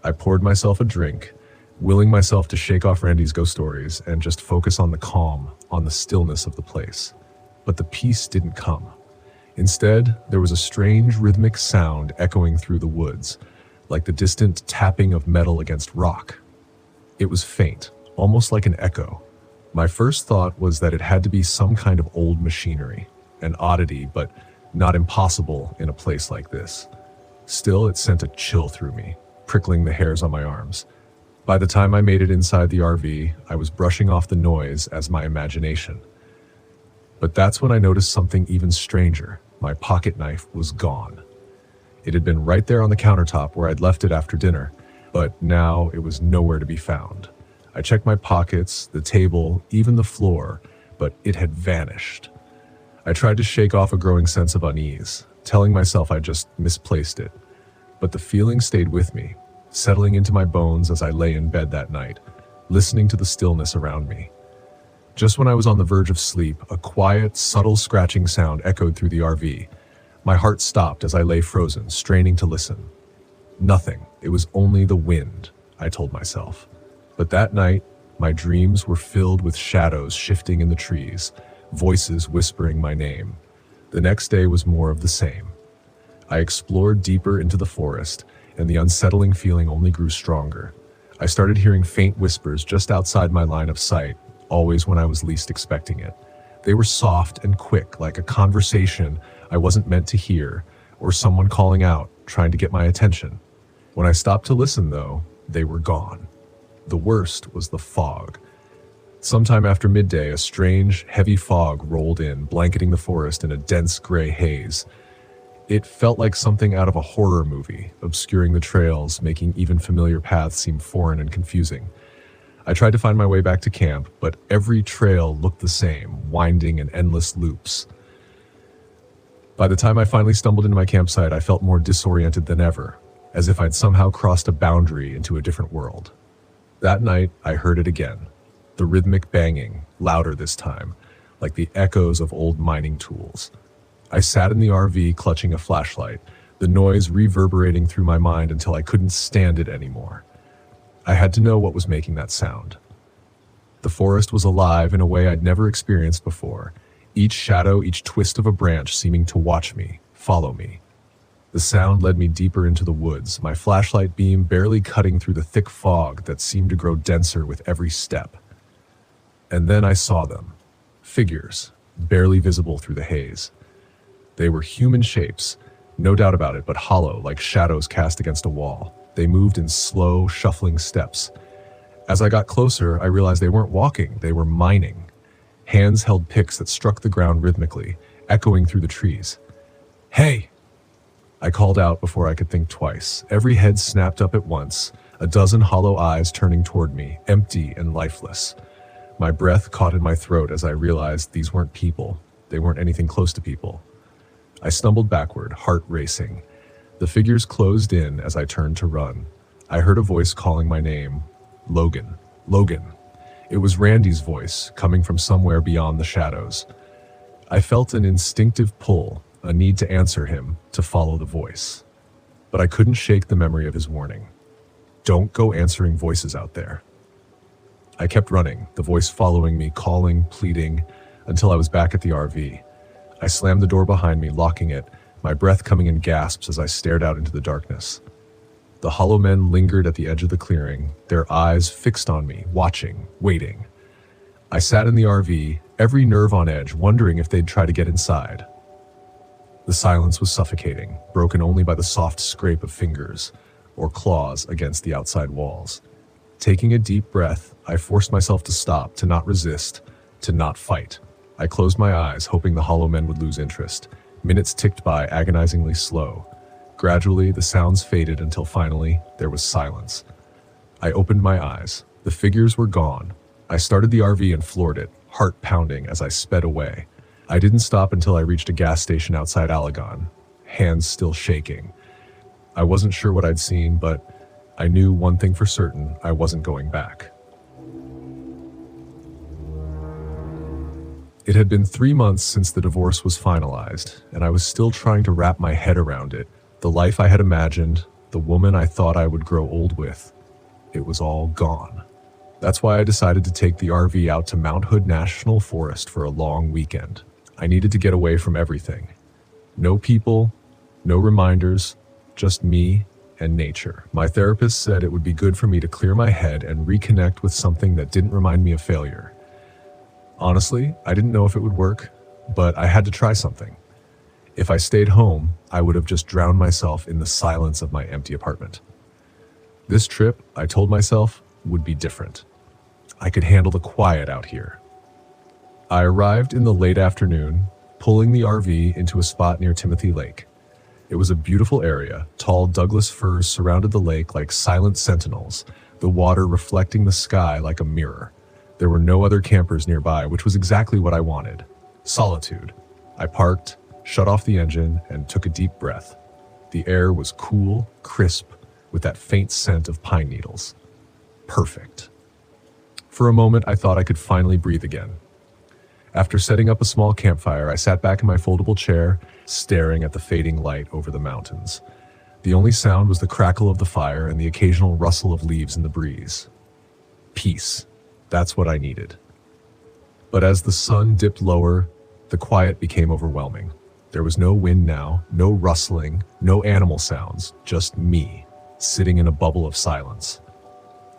I poured myself a drink, willing myself to shake off Randy's ghost stories and just focus on the calm, on the stillness of the place. But the peace didn't come. Instead, there was a strange rhythmic sound echoing through the woods, like the distant tapping of metal against rock. It was faint, almost like an echo. My first thought was that it had to be some kind of old machinery, an oddity, but not impossible in a place like this. Still, it sent a chill through me, prickling the hairs on my arms. By the time I made it inside the RV, I was brushing off the noise as my imagination. But that's when I noticed something even stranger. My pocket knife was gone. It had been right there on the countertop where I'd left it after dinner, but now it was nowhere to be found. I checked my pockets, the table, even the floor, but it had vanished. I tried to shake off a growing sense of unease, telling myself I just misplaced it. But the feeling stayed with me, settling into my bones as I lay in bed that night, listening to the stillness around me. Just when I was on the verge of sleep, a quiet, subtle scratching sound echoed through the RV. My heart stopped as I lay frozen, straining to listen. Nothing. It was only the wind, I told myself. But that night, my dreams were filled with shadows shifting in the trees, voices whispering my name. The next day was more of the same. I explored deeper into the forest, and the unsettling feeling only grew stronger. I started hearing faint whispers just outside my line of sight, always when I was least expecting it. They were soft and quick, like a conversation I wasn't meant to hear, or someone calling out, trying to get my attention. When I stopped to listen, though, they were gone. The worst was the fog. Sometime after midday, a strange, heavy fog rolled in, blanketing the forest in a dense gray haze. It felt like something out of a horror movie, obscuring the trails, making even familiar paths seem foreign and confusing. I tried to find my way back to camp, but every trail looked the same, winding in endless loops. By the time I finally stumbled into my campsite, I felt more disoriented than ever, as if I'd somehow crossed a boundary into a different world. That night, I heard it again. The rhythmic banging, louder this time, like the echoes of old mining tools. I sat in the RV clutching a flashlight, the noise reverberating through my mind until I couldn't stand it anymore. I had to know what was making that sound. The forest was alive in a way I'd never experienced before, each shadow, each twist of a branch seeming to watch me, follow me. The sound led me deeper into the woods, my flashlight beam barely cutting through the thick fog that seemed to grow denser with every step. And then I saw them. Figures, barely visible through the haze. They were human shapes, no doubt about it, but hollow, like shadows cast against a wall. They moved in slow, shuffling steps. As I got closer, I realized they weren't walking, they were mining. Hands held picks that struck the ground rhythmically, echoing through the trees. "Hey!" I called out before I could think twice. Every head snapped up at once, a dozen hollow eyes turning toward me, empty and lifeless. My breath caught in my throat as I realized these weren't people. They weren't anything close to people. I stumbled backward, heart racing. The figures closed in as I turned to run. I heard a voice calling my name. Logan. Logan. It was Randy's voice, coming from somewhere beyond the shadows. I felt an instinctive pull, a need to answer him, to follow the voice. But I couldn't shake the memory of his warning. Don't go answering voices out there. I kept running, the voice following me, calling, pleading, until I was back at the RV. I slammed the door behind me, locking it, my breath coming in gasps as I stared out into the darkness. The hollow men lingered at the edge of the clearing, their eyes fixed on me, watching, waiting. I sat in the RV, every nerve on edge, wondering if they'd try to get inside. The silence was suffocating, broken only by the soft scrape of fingers or claws against the outside walls. Taking a deep breath, I forced myself to stop, to not resist, to not fight. I closed my eyes, hoping the hollow men would lose interest. Minutes ticked by, agonizingly slow. Gradually, the sounds faded until finally, there was silence. I opened my eyes. The figures were gone. I started the RV and floored it, heart pounding as I sped away. I didn't stop until I reached a gas station outside Allegan, hands still shaking. I wasn't sure what I'd seen, but I knew one thing for certain: I wasn't going back. It had been 3 months since the divorce was finalized, and I was still trying to wrap my head around it. The life I had imagined, the woman I thought I would grow old with. it was all gone. That's why I decided to take the RV out to Mount Hood National Forest for a long weekend. I needed to get away from everything. No people, no reminders, just me and nature. My therapist said it would be good for me to clear my head and reconnect with something that didn't remind me of failure. Honestly, I didn't know if it would work, but I had to try something. If I stayed home, I would have just drowned myself in the silence of my empty apartment. This trip, I told myself, would be different. I could handle the quiet out here. I arrived in the late afternoon, pulling the RV into a spot near Timothy Lake. It was a beautiful area. Tall Douglas firs surrounded the lake like silent sentinels, the water reflecting the sky like a mirror. There were no other campers nearby, which was exactly what I wanted. Solitude. I parked, shut off the engine, and took a deep breath. The air was cool, crisp, with that faint scent of pine needles. Perfect. For a moment, I thought I could finally breathe again. After setting up a small campfire, I sat back in my foldable chair, staring at the fading light over the mountains. The only sound was the crackle of the fire and the occasional rustle of leaves in the breeze. Peace. That's what I needed. But as the sun dipped lower, the quiet became overwhelming. There was no wind now, no rustling, no animal sounds, just me, sitting in a bubble of silence.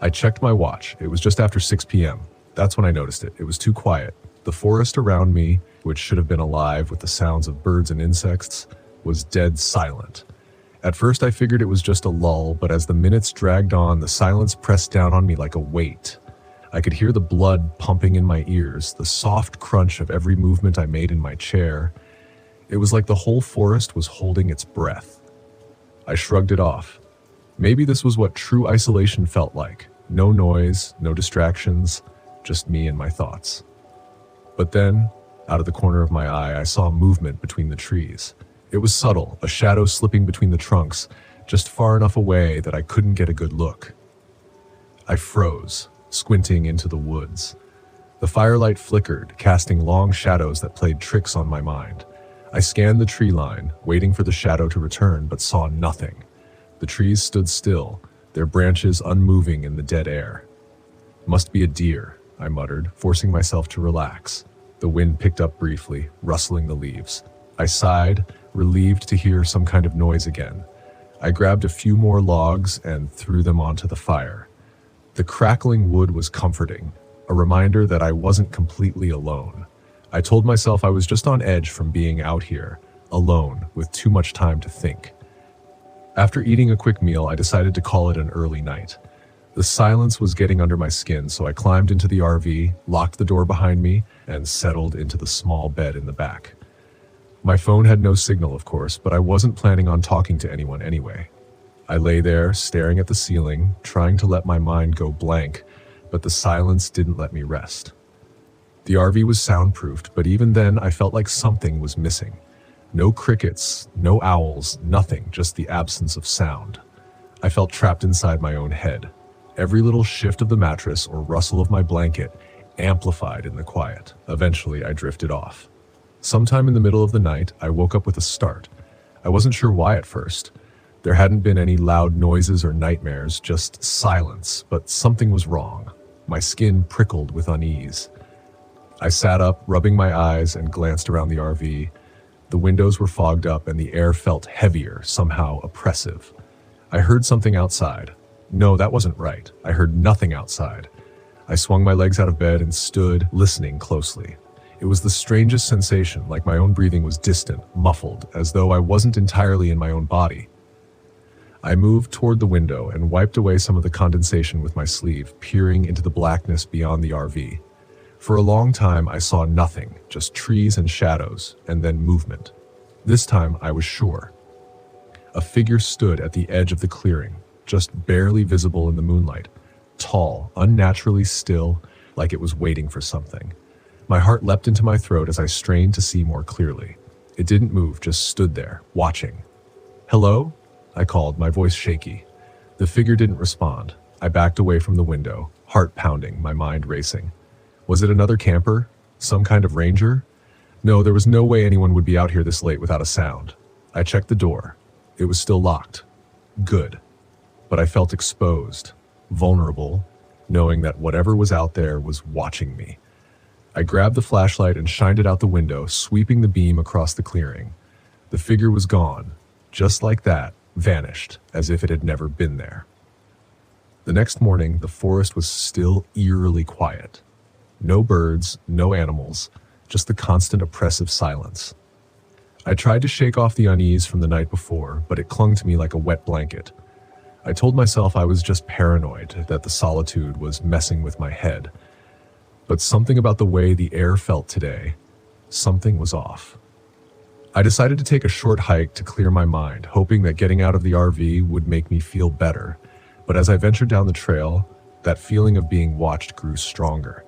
I checked my watch. It was just after 6 p.m. That's when I noticed it. It was too quiet. The forest around me, which should have been alive with the sounds of birds and insects, was dead silent. At first I figured it was just a lull, but as the minutes dragged on, the silence pressed down on me like a weight. I could hear the blood pumping in my ears, the soft crunch of every movement I made in my chair. It was like the whole forest was holding its breath. I shrugged it off. Maybe this was what true isolation felt like. No noise, no distractions, just me and my thoughts. But then, out of the corner of my eye, I saw movement between the trees. It was subtle, a shadow slipping between the trunks, just far enough away that I couldn't get a good look. I froze, squinting into the woods. The firelight flickered, casting long shadows that played tricks on my mind. I scanned the tree line, waiting for the shadow to return, but saw nothing. The trees stood still, their branches unmoving in the dead air. "Must be a deer," I muttered, forcing myself to relax. The wind picked up briefly, rustling the leaves. I sighed, relieved to hear some kind of noise again. I grabbed a few more logs and threw them onto the fire. The crackling wood was comforting, a reminder that I wasn't completely alone. I told myself I was just on edge from being out here, alone, with too much time to think. After eating a quick meal, I decided to call it an early night. The silence was getting under my skin, so I climbed into the RV, locked the door behind me, and settled into the small bed in the back. My phone had no signal, of course, but I wasn't planning on talking to anyone anyway. I lay there, staring at the ceiling, trying to let my mind go blank, but the silence didn't let me rest. The RV was soundproofed, but even then I felt like something was missing. No crickets, no owls, nothing, just the absence of sound. I felt trapped inside my own head. Every little shift of the mattress or rustle of my blanket amplified in the quiet. Eventually, I drifted off. Sometime in the middle of the night, I woke up with a start. I wasn't sure why at first. There hadn't been any loud noises or nightmares, just silence, but something was wrong. My skin prickled with unease. I sat up, rubbing my eyes, and glanced around the RV. The windows were fogged up and the air felt heavier, somehow oppressive. I heard something outside. No, that wasn't right. I heard nothing outside. I swung my legs out of bed and stood, listening closely. It was the strangest sensation, like my own breathing was distant, muffled, as though I wasn't entirely in my own body. I moved toward the window and wiped away some of the condensation with my sleeve, peering into the blackness beyond the RV. For a long time, I saw nothing, just trees and shadows, and then movement. This time, I was sure. A figure stood at the edge of the clearing, just barely visible in the moonlight, tall, unnaturally still, like it was waiting for something. My heart leapt into my throat as I strained to see more clearly. It didn't move, just stood there, watching. "Hello?" I called, my voice shaky. The figure didn't respond. I backed away from the window, heart pounding, my mind racing. Was it another camper? Some kind of ranger? No, there was no way anyone would be out here this late without a sound. I checked the door. It was still locked. Good. But I felt exposed, vulnerable, knowing that whatever was out there was watching me. I grabbed the flashlight and shined it out the window, sweeping the beam across the clearing. The figure was gone, just like that, vanished, as if it had never been there. The next morning, the forest was still eerily quiet. No birds, no animals, just the constant oppressive silence. I tried to shake off the unease from the night before, but it clung to me like a wet blanket. I told myself I was just paranoid, that the solitude was messing with my head. But something about the way the air felt today, something was off. I decided to take a short hike to clear my mind, hoping that getting out of the RV would make me feel better. But as I ventured down the trail, that feeling of being watched grew stronger.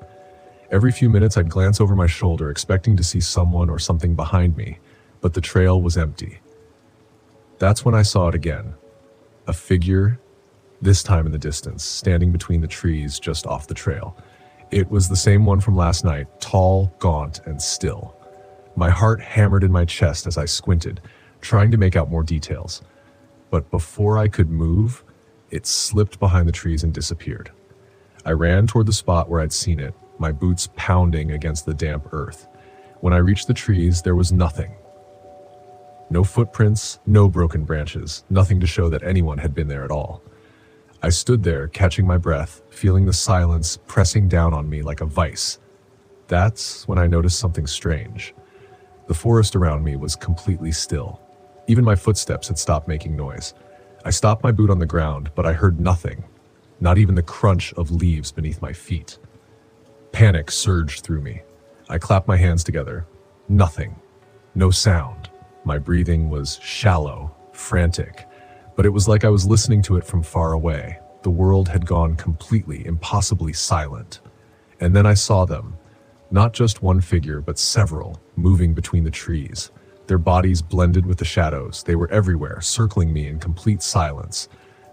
Every few minutes I'd glance over my shoulder, expecting to see someone or something behind me, but the trail was empty. That's when I saw it again. A figure, this time in the distance, standing between the trees just off the trail. It was the same one from last night, tall, gaunt, and still. My heart hammered in my chest as I squinted, trying to make out more details. But before I could move, it slipped behind the trees and disappeared. I ran toward the spot where I'd seen it, my boots pounding against the damp earth. When I reached the trees, there was nothing. No footprints, no broken branches, nothing to show that anyone had been there at all. I stood there, catching my breath, feeling the silence pressing down on me like a vice. That's when I noticed something strange. The forest around me was completely still. Even my footsteps had stopped making noise. I stopped my boot on the ground, but I heard nothing, not even the crunch of leaves beneath my feet. Panic surged through me. I clapped my hands together. Nothing. No sound. My breathing was shallow, frantic, but it was like I was listening to it from far away. The world had gone completely, impossibly silent. And then I saw them. Not just one figure, but several, moving between the trees. Their bodies blended with the shadows. They were everywhere, circling me in complete silence.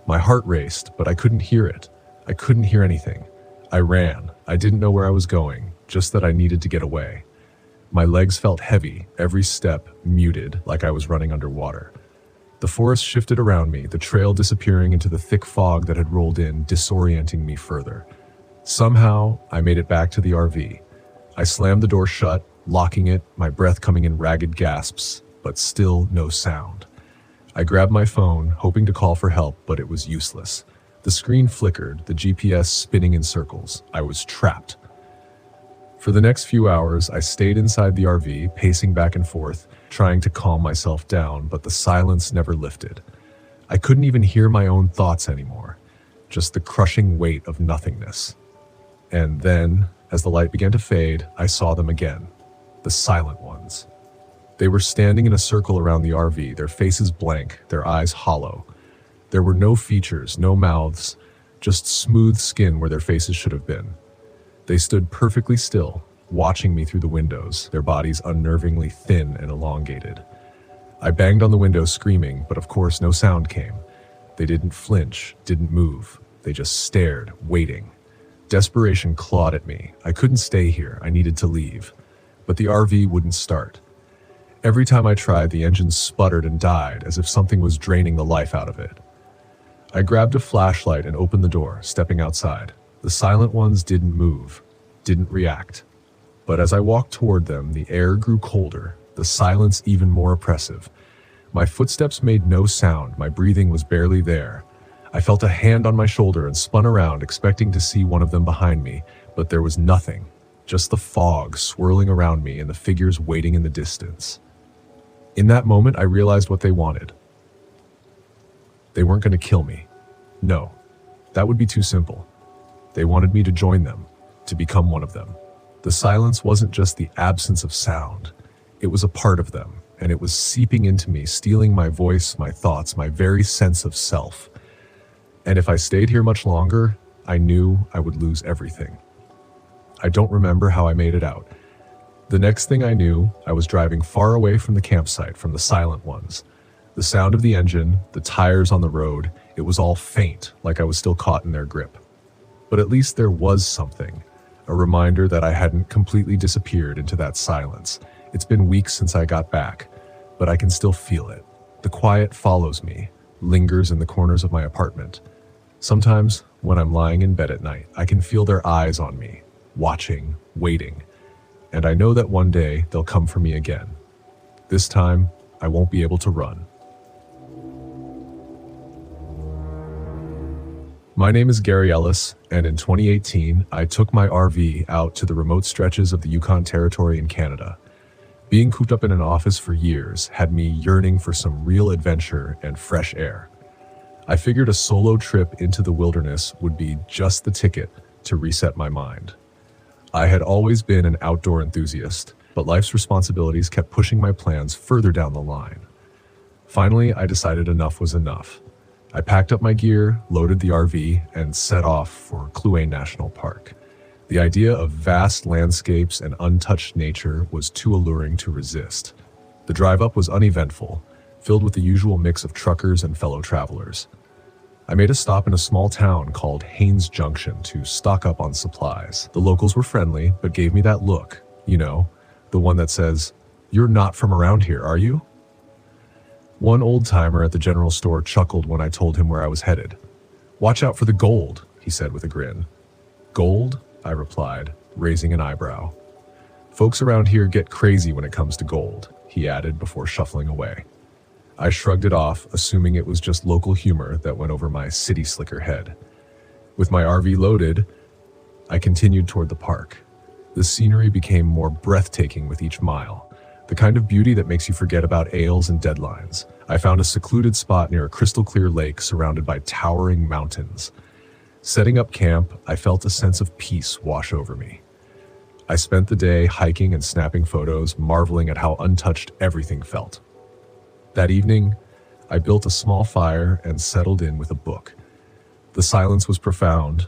My heart raced, but I couldn't hear it. I couldn't hear anything. I ran. I didn't know where I was going, just that I needed to get away. My legs felt heavy, every step muted, like I was running underwater. The forest shifted around me, the trail disappearing into the thick fog that had rolled in, disorienting me further. Somehow, I made it back to the RV. I slammed the door shut, locking it, my breath coming in ragged gasps, but still no sound. I grabbed my phone, hoping to call for help, but it was useless. The screen flickered, the GPS spinning in circles. I was trapped. For the next few hours, I stayed inside the RV, pacing back and forth, trying to calm myself down, but the silence never lifted. I couldn't even hear my own thoughts anymore, just the crushing weight of nothingness. And then, as the light began to fade, I saw them again, the silent ones. They were standing in a circle around the RV, their faces blank, their eyes hollow. There were no features, no mouths, just smooth skin where their faces should have been. They stood perfectly still, watching me through the windows, their bodies unnervingly thin and elongated. I banged on the window screaming, but of course no sound came. They didn't flinch, didn't move. They just stared, waiting. Desperation clawed at me. I couldn't stay here. I needed to leave. But the RV wouldn't start. Every time I tried, the engine sputtered and died, as if something was draining the life out of it. I grabbed a flashlight and opened the door, stepping outside. The silent ones didn't move, didn't react. But as I walked toward them, the air grew colder, the silence even more oppressive. My footsteps made no sound, my breathing was barely there. I felt a hand on my shoulder and spun around, expecting to see one of them behind me, but there was nothing, just the fog swirling around me and the figures waiting in the distance. In that moment, I realized what they wanted. They weren't going to kill me. No, that would be too simple. They wanted me to join them, to become one of them. The silence wasn't just the absence of sound. It was a part of them, and it was seeping into me, stealing my voice, my thoughts, my very sense of self. And if I stayed here much longer, I knew I would lose everything. I don't remember how I made it out. The next thing I knew, I was driving far away from the campsite, from the silent ones. The sound of the engine, the tires on the road, it was all faint, like I was still caught in their grip. But at least there was something, a reminder that I hadn't completely disappeared into that silence. It's been weeks since I got back, but I can still feel it. The quiet follows me, lingers in the corners of my apartment. Sometimes, When I'm lying in bed at night, I can feel their eyes on me, watching, waiting, and I know that one day they'll come for me again. This time, I won't be able to run. My name is Gary Ellis, and in 2018, I took my RV out to the remote stretches of the Yukon Territory in Canada. Being cooped up in an office for years had me yearning for some real adventure and fresh air. I figured a solo trip into the wilderness would be just the ticket to reset my mind. I had always been an outdoor enthusiast, but life's responsibilities kept pushing my plans further down the line. Finally, I decided enough was enough. I packed up my gear, loaded the RV, and set off for Shenandoah National Park. The idea of vast landscapes and untouched nature was too alluring to resist. The drive up was uneventful, filled with the usual mix of truckers and fellow travelers. I made a stop in a small town called Haines Junction to stock up on supplies. The locals were friendly, but gave me that look, the one that says, "You're not from around here, are you?" One old-timer at the general store chuckled when I told him where I was headed. "Watch out for the gold," he said with a grin. "Gold?" I replied, raising an eyebrow. "Folks around here get crazy when it comes to gold," he added before shuffling away. I shrugged it off, assuming it was just local humor that went over my city slicker head. With my RV loaded, I continued toward the park. The scenery became more breathtaking with each mile. The kind of beauty that makes you forget about ales and deadlines. I found a secluded spot near a crystal-clear lake surrounded by towering mountains. Setting up camp, I felt a sense of peace wash over me. I spent the day hiking and snapping photos, marveling at how untouched everything felt. That evening, I built a small fire and settled in with a book. The silence was profound,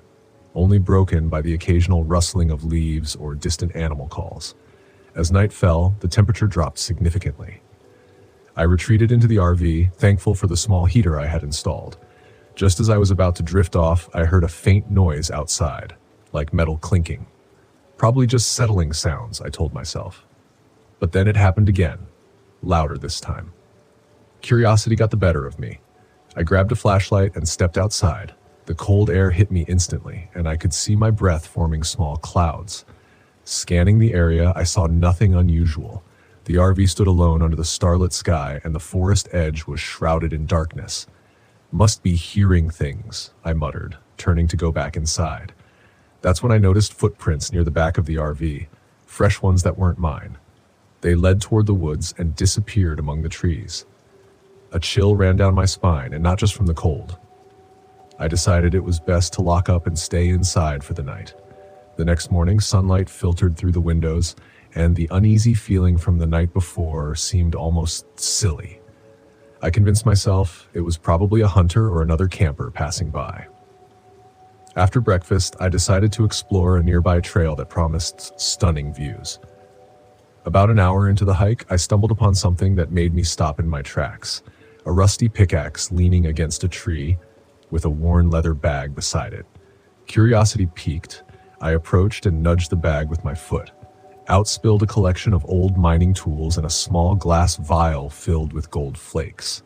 only broken by the occasional rustling of leaves or distant animal calls. As night fell, the temperature dropped significantly. I retreated into the RV, thankful for the small heater I had installed. Just as I was about to drift off, I heard a faint noise outside, like metal clinking. Probably just settling sounds, I told myself. But then it happened again, louder this time. Curiosity got the better of me. I grabbed a flashlight and stepped outside. The cold air hit me instantly, and I could see my breath forming small clouds. Scanning the area, I saw nothing unusual. The RV stood alone under the starlit sky, and the forest edge was shrouded in darkness. "Must be hearing things," I muttered, turning to go back inside. That's when I noticed footprints near the back of the RV, fresh ones that weren't mine. They led toward the woods and disappeared among the trees. A chill ran down my spine, and not just from the cold. I decided it was best to lock up and stay inside for the night. The next morning, sunlight filtered through the windows, and the uneasy feeling from the night before seemed almost silly. I convinced myself it was probably a hunter or another camper passing by. After breakfast, I decided to explore a nearby trail that promised stunning views. About an hour into the hike, I stumbled upon something that made me stop in my tracks. A rusty pickaxe leaning against a tree with a worn leather bag beside it. Curiosity piqued. I approached and nudged the bag with my foot. Out spilled a collection of old mining tools and a small glass vial filled with gold flakes.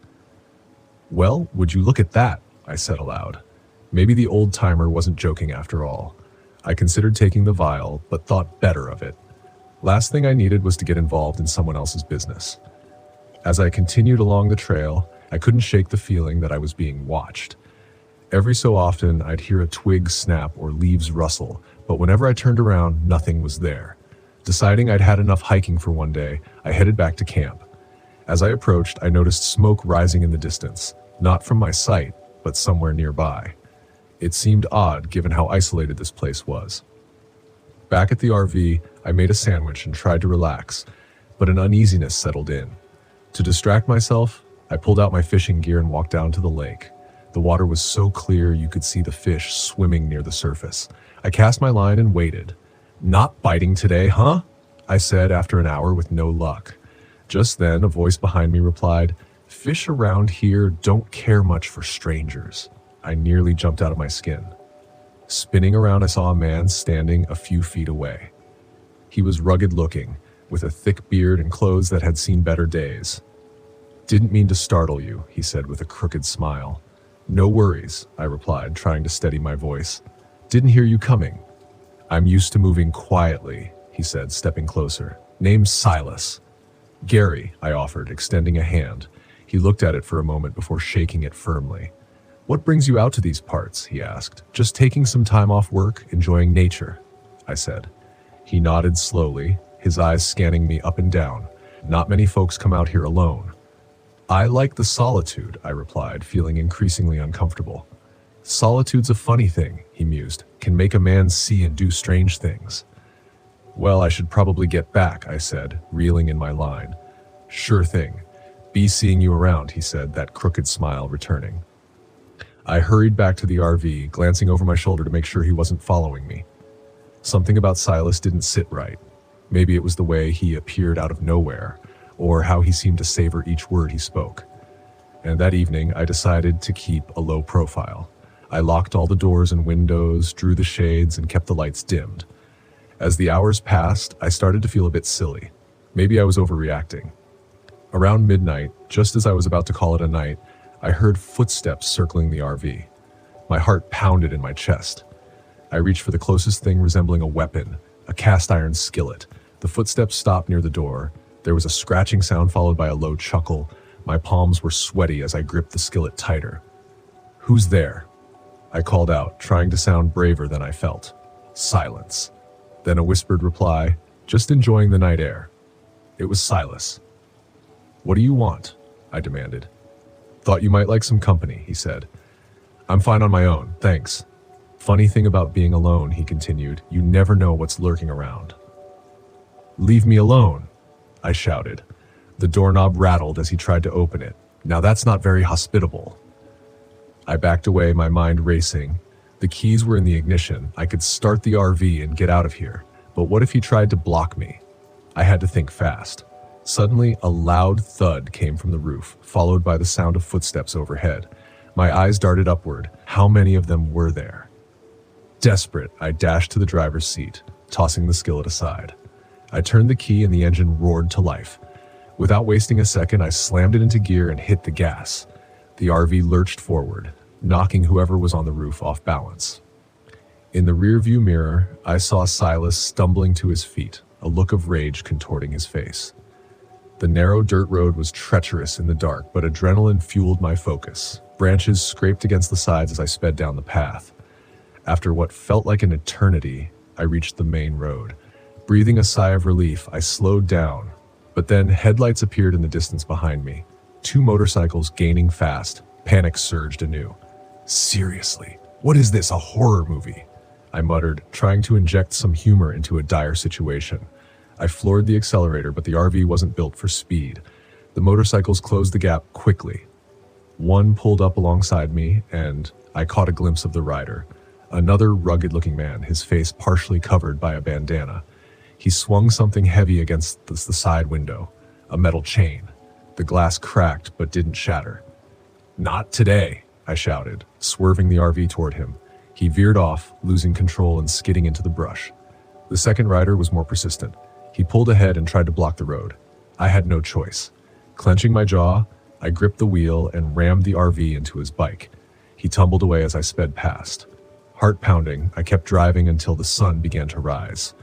"Well, would you look at that?" I said aloud. Maybe the old-timer wasn't joking after all. I considered taking the vial, but thought better of it. Last thing I needed was to get involved in someone else's business. As I continued along the trail, I couldn't shake the feeling that I was being watched. Every so often, I'd hear a twig snap or leaves rustle, but whenever I turned around, nothing was there. Deciding I'd had enough hiking for one day, I headed back to camp. As I approached, I noticed smoke rising in the distance, not from my sight, but somewhere nearby. It seemed odd given how isolated this place was. Back at the RV, I made a sandwich and tried to relax, but an uneasiness settled in. To distract myself, I pulled out my fishing gear and walked down to the lake. The water was so clear you could see the fish swimming near the surface. I cast my line and waited. "Not biting today, huh?" I said after an hour with no luck. Just then, a voice behind me replied, "Fish around here don't care much for strangers." I nearly jumped out of my skin. Spinning around, I saw a man standing a few feet away. He was rugged looking, with a thick beard and clothes that had seen better days. "Didn't mean to startle you," he said with a crooked smile. No worries, I replied, trying to steady my voice. Didn't hear you coming. I'm used to moving quietly, he said, stepping closer. Name's Silas. Gary, I offered, extending a hand. He looked at it for a moment before shaking it firmly. What brings you out to these parts? He asked. Just taking some time off work, enjoying nature, I said. He nodded slowly, his eyes scanning me up and down. Not many folks come out here alone. I like the solitude, I replied, feeling increasingly uncomfortable. Solitude's a funny thing, he mused, can make a man see and do strange things. Well, I should probably get back, I said, reeling in my line. Sure thing. Be seeing you around, he said, that crooked smile returning. I hurried back to the RV, glancing over my shoulder to make sure he wasn't following me. Something about Silas didn't sit right. Maybe it was the way he appeared out of nowhere, or how he seemed to savor each word he spoke. And that evening, I decided to keep a low profile. I locked all the doors and windows, drew the shades, and kept the lights dimmed. As the hours passed, I started to feel a bit silly. Maybe I was overreacting. Around midnight, just as I was about to call it a night, I heard footsteps circling the RV. My heart pounded in my chest. I reached for the closest thing resembling a weapon, a cast iron skillet. The footsteps stopped near the door. There was a scratching sound followed by a low chuckle. My palms were sweaty as I gripped the skillet tighter. Who's there? I called out, trying to sound braver than I felt. Silence. Then a whispered reply, just enjoying the night air. It was Silas. What do you want? I demanded. Thought you might like some company, he said. I'm fine on my own, thanks. Funny thing about being alone, he continued, you never know what's lurking around. Leave me alone, I shouted. The doorknob rattled as he tried to open it. Now that's not very hospitable. I backed away, my mind racing. The keys were in the ignition. I could start the RV and get out of here. But what if he tried to block me? I had to think fast. Suddenly, a loud thud came from the roof, followed by the sound of footsteps overhead. My eyes darted upward. How many of them were there? Desperate, I dashed to the driver's seat, tossing the skillet aside. I turned the key and the engine roared to life. Without wasting a second, I slammed it into gear and hit the gas. The RV lurched forward, knocking whoever was on the roof off balance. In the rearview mirror, I saw Silas stumbling to his feet, a look of rage contorting his face. The narrow dirt road was treacherous in the dark, but adrenaline fueled my focus. Branches scraped against the sides as I sped down the path. After what felt like an eternity, I reached the main road. Breathing a sigh of relief, I slowed down, but then headlights appeared in the distance behind me. 2 motorcycles gaining fast. Panic surged anew. Seriously, what is this, a horror movie? I muttered, trying to inject some humor into a dire situation. I floored the accelerator, but the RV wasn't built for speed. The motorcycles closed the gap quickly. One pulled up alongside me, and I caught a glimpse of the rider. Another rugged-looking man, his face partially covered by a bandana. He swung something heavy against the side window, a metal chain. The glass cracked but didn't shatter. Not today, I shouted, swerving the RV toward him. He veered off, losing control and skidding into the brush. The second rider was more persistent. He pulled ahead and tried to block the road. I had no choice. Clenching my jaw, I gripped the wheel and rammed the RV into his bike. He tumbled away as I sped past. Heart pounding, I kept driving until the sun began to rise.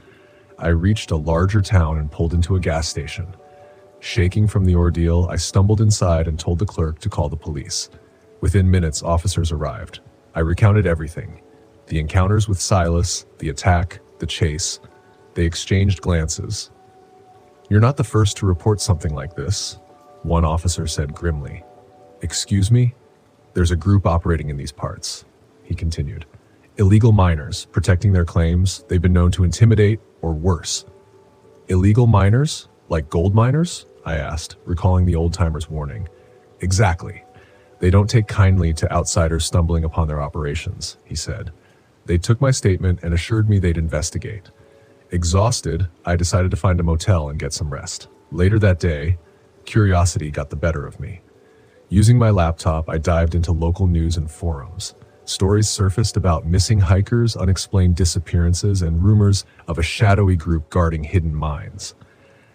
I reached a larger town and pulled into a gas station. Shaking from the ordeal, I stumbled inside and told the clerk to call the police. Within minutes, officers arrived. I recounted everything. The encounters with Silas, the attack, the chase. They exchanged glances. You're not the first to report something like this, one officer said grimly. Excuse me? There's a group operating in these parts, he continued. Illegal miners, protecting their claims. They've been known to intimidate, or worse. Illegal miners? Like gold miners? I asked, recalling the old-timer's warning. Exactly. They don't take kindly to outsiders stumbling upon their operations, he said. They took my statement and assured me they'd investigate. Exhausted, I decided to find a motel and get some rest. Later that day, curiosity got the better of me. Using my laptop, I dived into local news and forums. Stories surfaced about missing hikers, unexplained disappearances, and rumors of a shadowy group guarding hidden mines.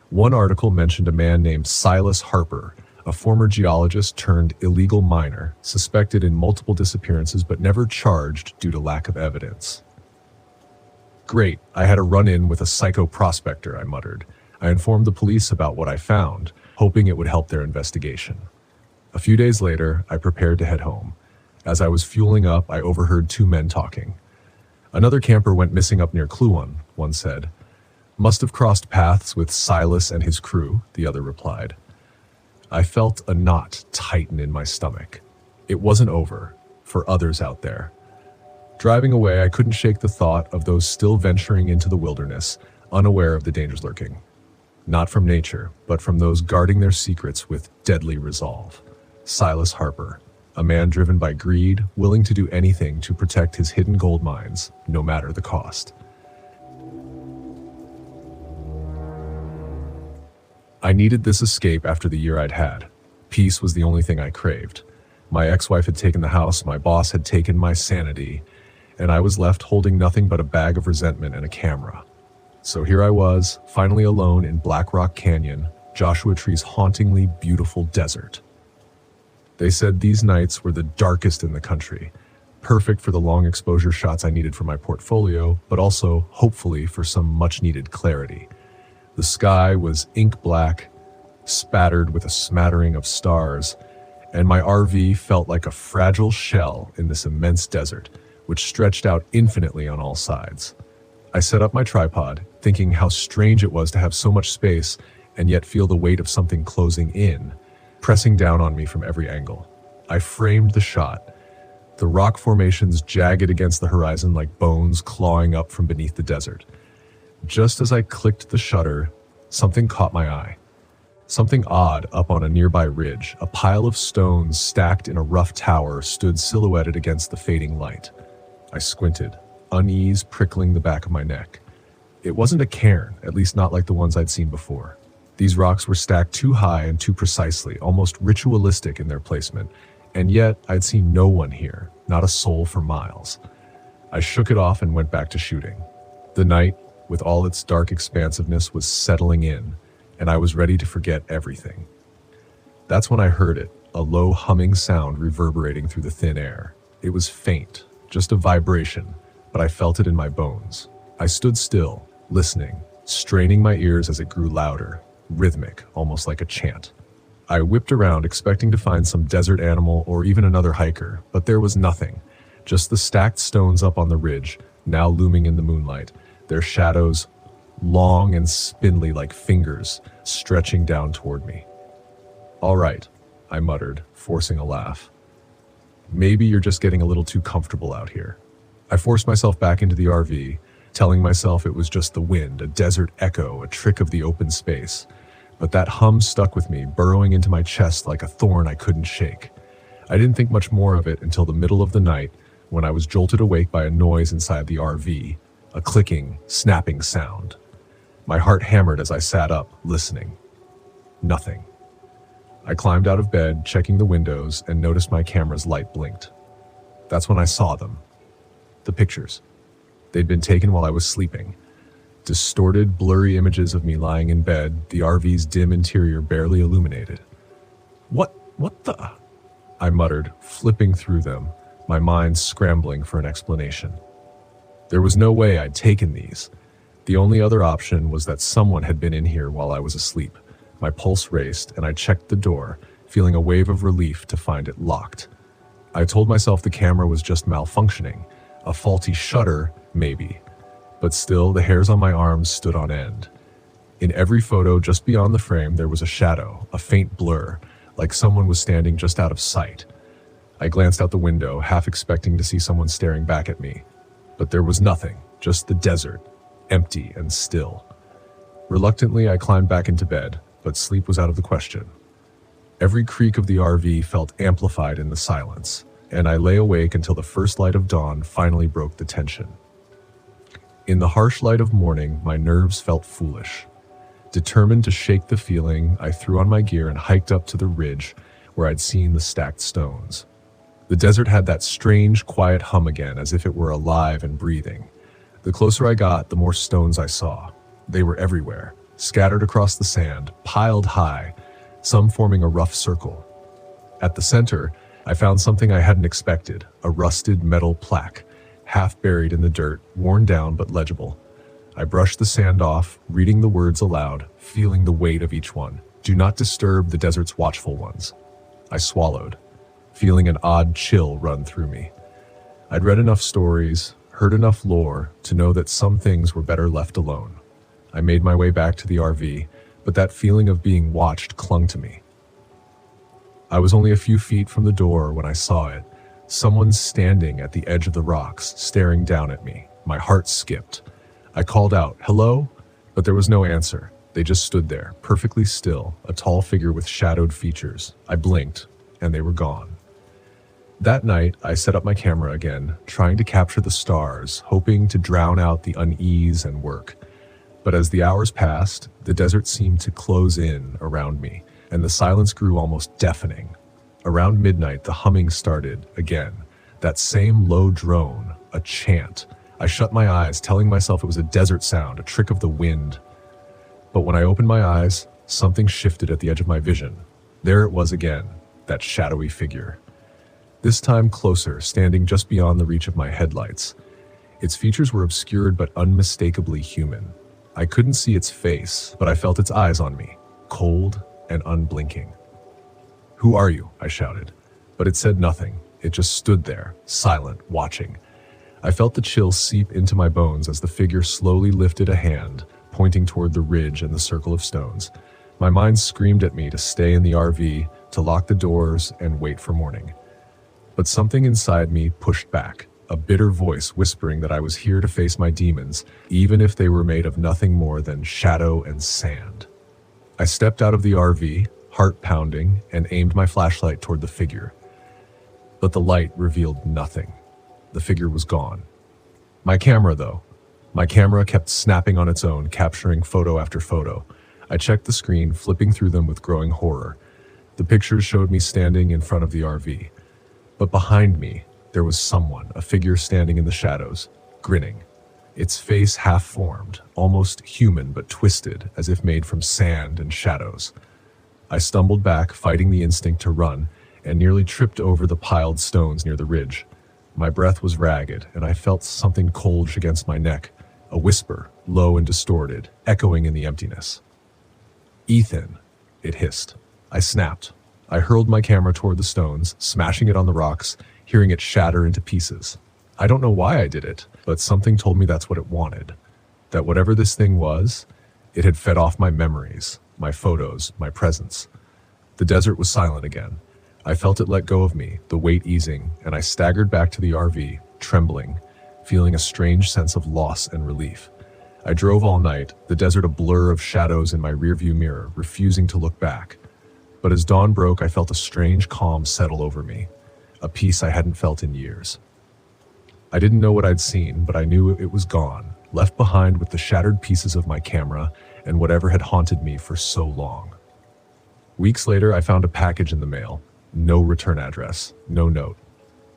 One article mentioned a man named Silas Harper, a former geologist turned illegal miner, suspected in multiple disappearances but never charged due to lack of evidence. Great, I had a run-in with a psycho prospector, I muttered. I informed the police about what I found, hoping it would help their investigation. A few days later, I prepared to head home. As I was fueling up, I overheard two men talking. Another camper went missing up near Kluon, one said. Must have crossed paths with Silas and his crew, the other replied. I felt a knot tighten in my stomach. It wasn't over, for others out there. Driving away, I couldn't shake the thought of those still venturing into the wilderness, unaware of the dangers lurking. Not from nature, but from those guarding their secrets with deadly resolve. Silas Harper, a man driven by greed, willing to do anything to protect his hidden gold mines, no matter the cost. I needed this escape after the year I'd had. Peace was the only thing I craved. My ex-wife had taken the house, my boss had taken my sanity, and I was left holding nothing but a bag of resentment and a camera. So here I was, finally alone in Black Rock Canyon, Joshua Tree's hauntingly beautiful desert. They said these nights were the darkest in the country, perfect for the long exposure shots I needed for my portfolio, but also, hopefully, for some much-needed clarity. The sky was ink black, spattered with a smattering of stars, and my RV felt like a fragile shell in this immense desert, which stretched out infinitely on all sides. I set up my tripod, thinking how strange it was to have so much space and yet feel the weight of something closing in, pressing down on me from every angle. I framed the shot, the rock formations jagged against the horizon like bones clawing up from beneath the desert. Just as I clicked the shutter, something caught my eye. Something odd up on a nearby ridge, a pile of stones stacked in a rough tower stood silhouetted against the fading light. I squinted, unease prickling the back of my neck. It wasn't a cairn, at least not like the ones I'd seen before. These rocks were stacked too high and too precisely, almost ritualistic in their placement, and yet I'd seen no one here, not a soul for miles. I shook it off and went back to shooting. The night, with all its dark expansiveness, was settling in, and I was ready to forget everything. That's when I heard it, a low humming sound reverberating through the thin air. It was faint, just a vibration, but I felt it in my bones. I stood still, listening, straining my ears as it grew louder, rhythmic, almost like a chant. I whipped around, expecting to find some desert animal or even another hiker, but there was nothing, just the stacked stones up on the ridge, now looming in the moonlight, their shadows long and spindly like fingers stretching down toward me. All right, I muttered, forcing a laugh. Maybe you're just getting a little too comfortable out here. I forced myself back into the RV, telling myself it was just the wind, a desert echo, a trick of the open space. But that hum stuck with me, burrowing into my chest like a thorn I couldn't shake. I didn't think much more of it until the middle of the night, when I was jolted awake by a noise inside the RV, a clicking, snapping sound. My heart hammered as I sat up, listening. Nothing. I climbed out of bed, checking the windows, and noticed my camera's light blinked. That's when I saw them. The pictures. They'd been taken while I was sleeping. Distorted, blurry images of me lying in bed, the RV's dim interior barely illuminated. What the? I muttered, flipping through them, my mind scrambling for an explanation. There was no way I'd taken these. The only other option was that someone had been in here while I was asleep. My pulse raced, and I checked the door, feeling a wave of relief to find it locked. I told myself the camera was just malfunctioning, a faulty shutter, maybe. But still, the hairs on my arms stood on end. In every photo just beyond the frame, there was a shadow, a faint blur, like someone was standing just out of sight. I glanced out the window, half expecting to see someone staring back at me. But there was nothing, just the desert, empty and still. Reluctantly, I climbed back into bed, but sleep was out of the question. Every creak of the RV felt amplified in the silence, and I lay awake until the first light of dawn finally broke the tension. In the harsh light of morning, my nerves felt foolish. Determined to shake the feeling, I threw on my gear and hiked up to the ridge where I'd seen the stacked stones. The desert had that strange, quiet hum again, as if it were alive and breathing. The closer I got, the more stones I saw. They were everywhere, scattered across the sand, piled high, some forming a rough circle. At the center, I found something I hadn't expected, a rusted metal plaque, half buried in the dirt, worn down but legible. I brushed the sand off, reading the words aloud, feeling the weight of each one. "Do not disturb the desert's watchful ones." I swallowed, feeling an odd chill run through me. I'd read enough stories, heard enough lore, to know that some things were better left alone. I made my way back to the RV, but that feeling of being watched clung to me. I was only a few feet from the door when I saw it. Someone standing at the edge of the rocks, staring down at me. My heart skipped. I called out, "Hello?" But there was no answer. They just stood there, perfectly still, a tall figure with shadowed features. I blinked, and they were gone. That night, I set up my camera again, trying to capture the stars, hoping to drown out the unease and work. But as the hours passed, the desert seemed to close in around me, and the silence grew almost deafening. Around midnight, the humming started again, that same low drone, a chant. I shut my eyes, telling myself it was a desert sound, a trick of the wind. But when I opened my eyes, something shifted at the edge of my vision. There it was again, that shadowy figure. This time closer, standing just beyond the reach of my headlights. Its features were obscured but unmistakably human. I couldn't see its face, but I felt its eyes on me, cold and unblinking. "Who are you?" I shouted. But it said nothing. It just stood there, silent, watching. I felt the chill seep into my bones as the figure slowly lifted a hand, pointing toward the ridge and the circle of stones. My mind screamed at me to stay in the RV, to lock the doors and wait for morning. But something inside me pushed back, a bitter voice whispering that I was here to face my demons, even if they were made of nothing more than shadow and sand. I stepped out of the RV, heart pounding, and aimed my flashlight toward the figure. But the light revealed nothing. The figure was gone. My camera, though. My camera kept snapping on its own, capturing photo after photo. I checked the screen, flipping through them with growing horror. The pictures showed me standing in front of the RV. But behind me, there was someone, a figure standing in the shadows, grinning. Its face half-formed, almost human but twisted, as if made from sand and shadows. I stumbled back, fighting the instinct to run, and nearly tripped over the piled stones near the ridge. My breath was ragged, and I felt something cold against my neck, a whisper, low and distorted, echoing in the emptiness. "Ethan," it hissed. I snapped. I hurled my camera toward the stones, smashing it on the rocks, hearing it shatter into pieces. I don't know why I did it, but something told me that's what it wanted. That whatever this thing was, it had fed off my memories, my photos, my presence. The desert was silent again. I felt it let go of me, the weight easing, and I staggered back to the RV, trembling, feeling a strange sense of loss and relief. I drove all night, the desert a blur of shadows in my rearview mirror, refusing to look back. But as dawn broke, I felt a strange calm settle over me, a peace I hadn't felt in years. I didn't know what I'd seen, but I knew it was gone, left behind with the shattered pieces of my camera and whatever had haunted me for so long. Weeks later, I found a package in the mail. No return address, no note,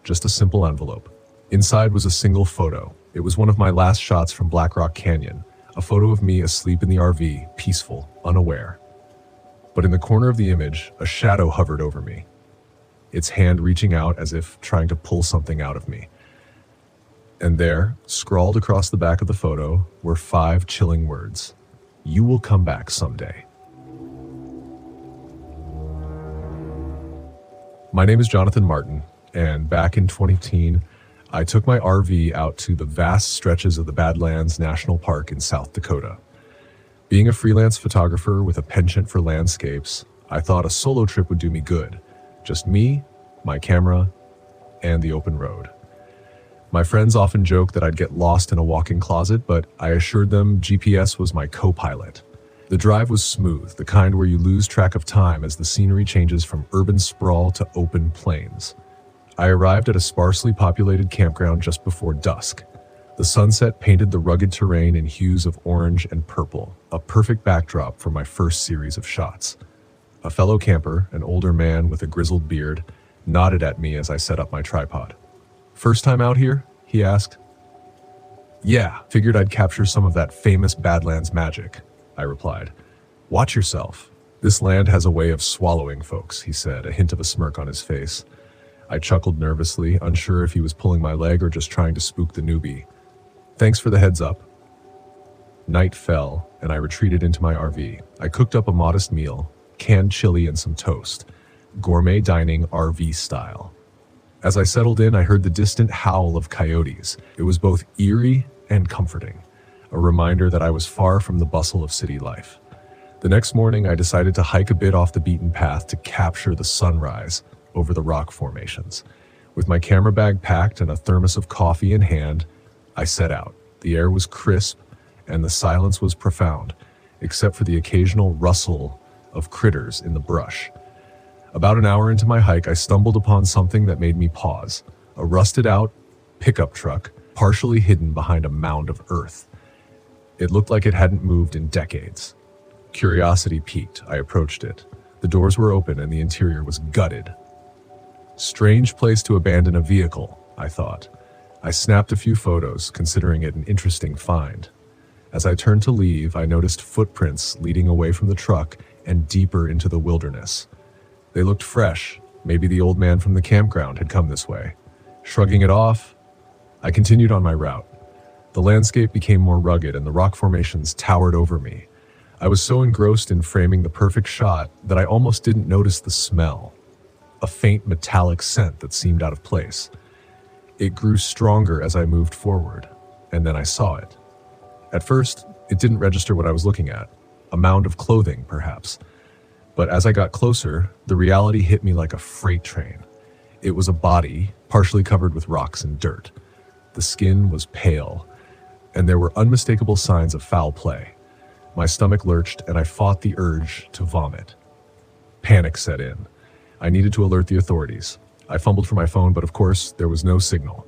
just a simple envelope. Inside was a single photo. It was one of my last shots from Black Rock Canyon, a photo of me asleep in the RV, peaceful, unaware. But in the corner of the image, a shadow hovered over me, its hand reaching out as if trying to pull something out of me. And there, scrawled across the back of the photo, were 5 chilling words. "You will come back someday." My name is Jonathan Martin, and back in 2018, I took my RV out to the vast stretches of the Badlands National Park in South Dakota. Being a freelance photographer with a penchant for landscapes, I thought a solo trip would do me good. Just me, my camera, and the open road. My friends often joke that I'd get lost in a walk-in closet, but I assured them GPS was my co-pilot. The drive was smooth, the kind where you lose track of time as the scenery changes from urban sprawl to open plains. I arrived at a sparsely populated campground just before dusk. The sunset painted the rugged terrain in hues of orange and purple, a perfect backdrop for my first series of shots. A fellow camper, an older man with a grizzled beard, nodded at me as I set up my tripod. "First time out here?" he asked. "Yeah, figured I'd capture some of that famous Badlands magic," I replied. "Watch yourself. This land has a way of swallowing folks, he said, a hint of a smirk on his face. I chuckled nervously, unsure if he was pulling my leg or just trying to spook the newbie. Thanks for the heads up. Night fell, and I retreated into my RV. I cooked up a modest meal, canned chili and some toast. Gourmet dining RV style. As I settled in, I heard the distant howl of coyotes. It was both eerie and comforting, a reminder that I was far from the bustle of city life. The next morning, I decided to hike a bit off the beaten path to capture the sunrise over the rock formations. With my camera bag packed and a thermos of coffee in hand, I set out. The air was crisp, and the silence was profound, except for the occasional rustle of critters in the brush. About an hour into my hike, I stumbled upon something that made me pause. A rusted-out pickup truck, partially hidden behind a mound of earth. It looked like it hadn't moved in decades. Curiosity piqued. I approached it. The doors were open and the interior was gutted. Strange place to abandon a vehicle, I thought. I snapped a few photos, considering it an interesting find. As I turned to leave, I noticed footprints leading away from the truck and deeper into the wilderness. They looked fresh. Maybe the old man from the campground had come this way. Shrugging it off, I continued on my route. The landscape became more rugged and the rock formations towered over me. I was so engrossed in framing the perfect shot that I almost didn't notice the smell. A faint metallic scent that seemed out of place. It grew stronger as I moved forward, and then I saw it. At first, it didn't register what I was looking at. A mound of clothing, perhaps. But as I got closer, the reality hit me like a freight train. It was a body, partially covered with rocks and dirt. The skin was pale, and there were unmistakable signs of foul play. My stomach lurched, and I fought the urge to vomit. Panic set in. I needed to alert the authorities. I fumbled for my phone, but of course, there was no signal.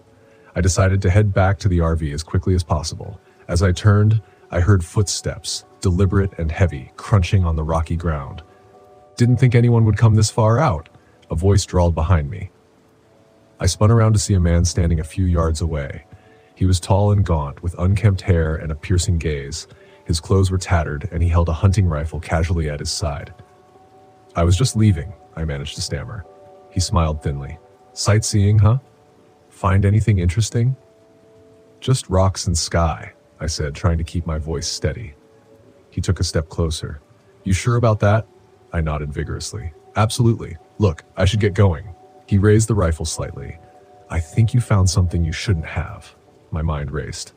I decided to head back to the RV as quickly as possible. As I turned, I heard footsteps, deliberate and heavy, crunching on the rocky ground. Didn't think anyone would come this far out, a voice drawled behind me. I spun around to see a man standing a few yards away. He was tall and gaunt, with unkempt hair and a piercing gaze. His clothes were tattered, and he held a hunting rifle casually at his side. I was just leaving, I managed to stammer. He smiled thinly. Sightseeing, huh? Find anything interesting? Just rocks and sky, I said, trying to keep my voice steady. He took a step closer. You sure about that? I nodded vigorously. Absolutely. Look, I should get going. He raised the rifle slightly. I think you found something you shouldn't have. My mind raced.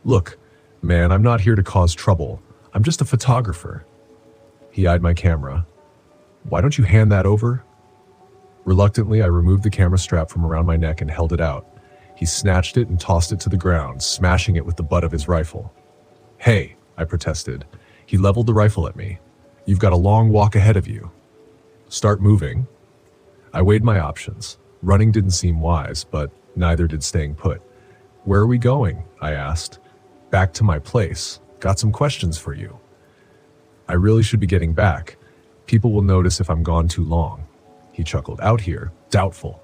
Look, man, I'm not here to cause trouble. I'm just a photographer. He eyed my camera. Why don't you hand that over? Reluctantly, I removed the camera strap from around my neck and held it out. He snatched it and tossed it to the ground, smashing it with the butt of his rifle. Hey, I protested. He leveled the rifle at me. You've got a long walk ahead of you. Start moving. I weighed my options. Running didn't seem wise, but neither did staying put. Where are we going? I asked. Back to my place. Got some questions for you. I really should be getting back. People will notice if I'm gone too long. He chuckled. Out here. Doubtful.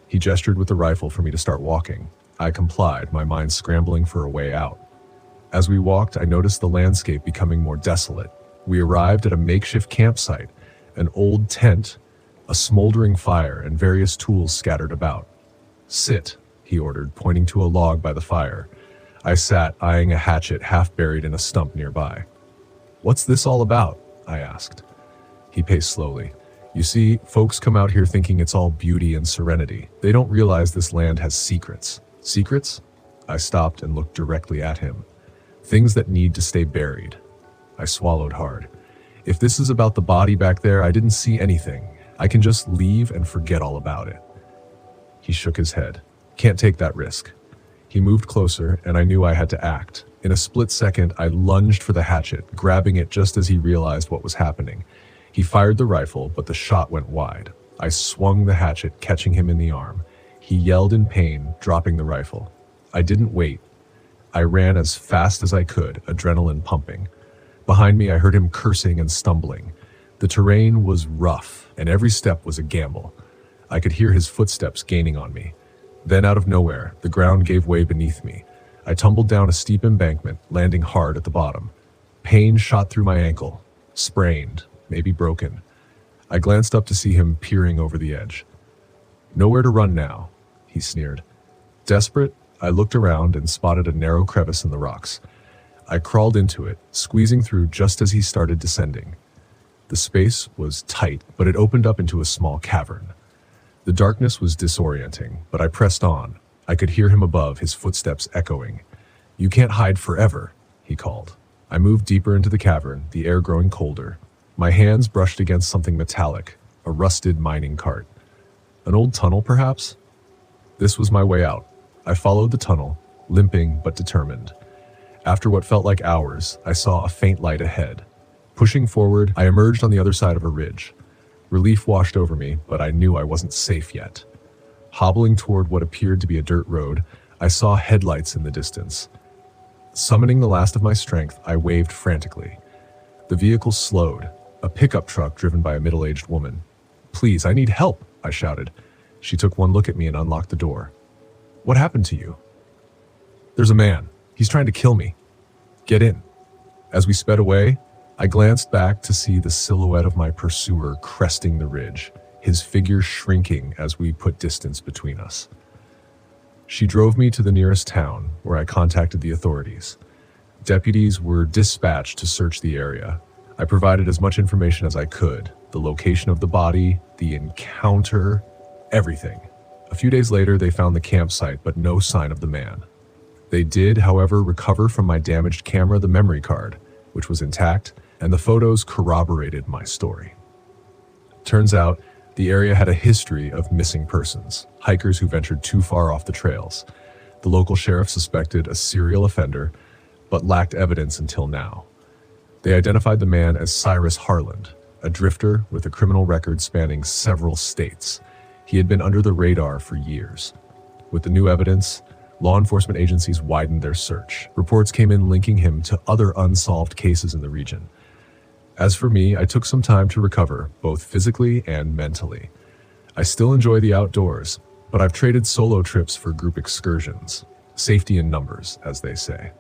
He gestured with the rifle for me to start walking. I complied, my mind scrambling for a way out. As we walked, I noticed the landscape becoming more desolate. We arrived at a makeshift campsite, an old tent, a smoldering fire, and various tools scattered about. Sit, he ordered, pointing to a log by the fire. I sat, eyeing a hatchet half buried in a stump nearby. What's this all about? I asked. He paced slowly. You see, folks come out here thinking it's all beauty and serenity. They don't realize this land has secrets. Secrets? I stopped and looked directly at him. Things that need to stay buried. I swallowed hard. If this is about the body back there, I didn't see anything. I can just leave and forget all about it. He shook his head. Can't take that risk. He moved closer, and I knew I had to act. In a split second, I lunged for the hatchet, grabbing it just as he realized what was happening. He fired the rifle, but the shot went wide. I swung the hatchet, catching him in the arm. He yelled in pain, dropping the rifle. I didn't wait. I ran as fast as I could, adrenaline pumping. Behind me, I heard him cursing and stumbling. The terrain was rough, and every step was a gamble. I could hear his footsteps gaining on me. Then out of nowhere, the ground gave way beneath me. I tumbled down a steep embankment, landing hard at the bottom. Pain shot through my ankle. Sprained. maybe broken. I glanced up to see him peering over the edge. "Nowhere to run now," he sneered. Desperate, I looked around and spotted a narrow crevice in the rocks. I crawled into it, squeezing through just as he started descending. The space was tight, but it opened up into a small cavern. The darkness was disorienting, but I pressed on. I could hear him above, his footsteps echoing. "You can't hide forever," he called. I moved deeper into the cavern, the air growing colder. My hands brushed against something metallic, a rusted mining cart. An old tunnel, perhaps? This was my way out. I followed the tunnel, limping but determined. After what felt like hours, I saw a faint light ahead. Pushing forward, I emerged on the other side of a ridge. Relief washed over me, but I knew I wasn't safe yet. Hobbling toward what appeared to be a dirt road, I saw headlights in the distance. Summoning the last of my strength, I waved frantically. The vehicle slowed, a pickup truck driven by a middle-aged woman. "Please, I need help," I shouted. She took one look at me and unlocked the door. "What happened to you?" "There's a man. He's trying to kill me." "Get in." As we sped away, I glanced back to see the silhouette of my pursuer cresting the ridge, his figure shrinking as we put distance between us. She drove me to the nearest town, where I contacted the authorities. Deputies were dispatched to search the area. I provided as much information as I could, the location of the body, the encounter, everything. A few days later, they found the campsite, but no sign of the man. They did, however, recover from my damaged camera the memory card, which was intact, and the photos corroborated my story. Turns out, the area had a history of missing persons, hikers who ventured too far off the trails. The local sheriff suspected a serial offender, but lacked evidence until now. They identified the man as Cyrus Harland, a drifter with a criminal record spanning several states. He had been under the radar for years. With the new evidence, law enforcement agencies widened their search. Reports came in linking him to other unsolved cases in the region. As for me, I took some time to recover, both physically and mentally. I still enjoy the outdoors, but I've traded solo trips for group excursions. Safety in numbers, as they say.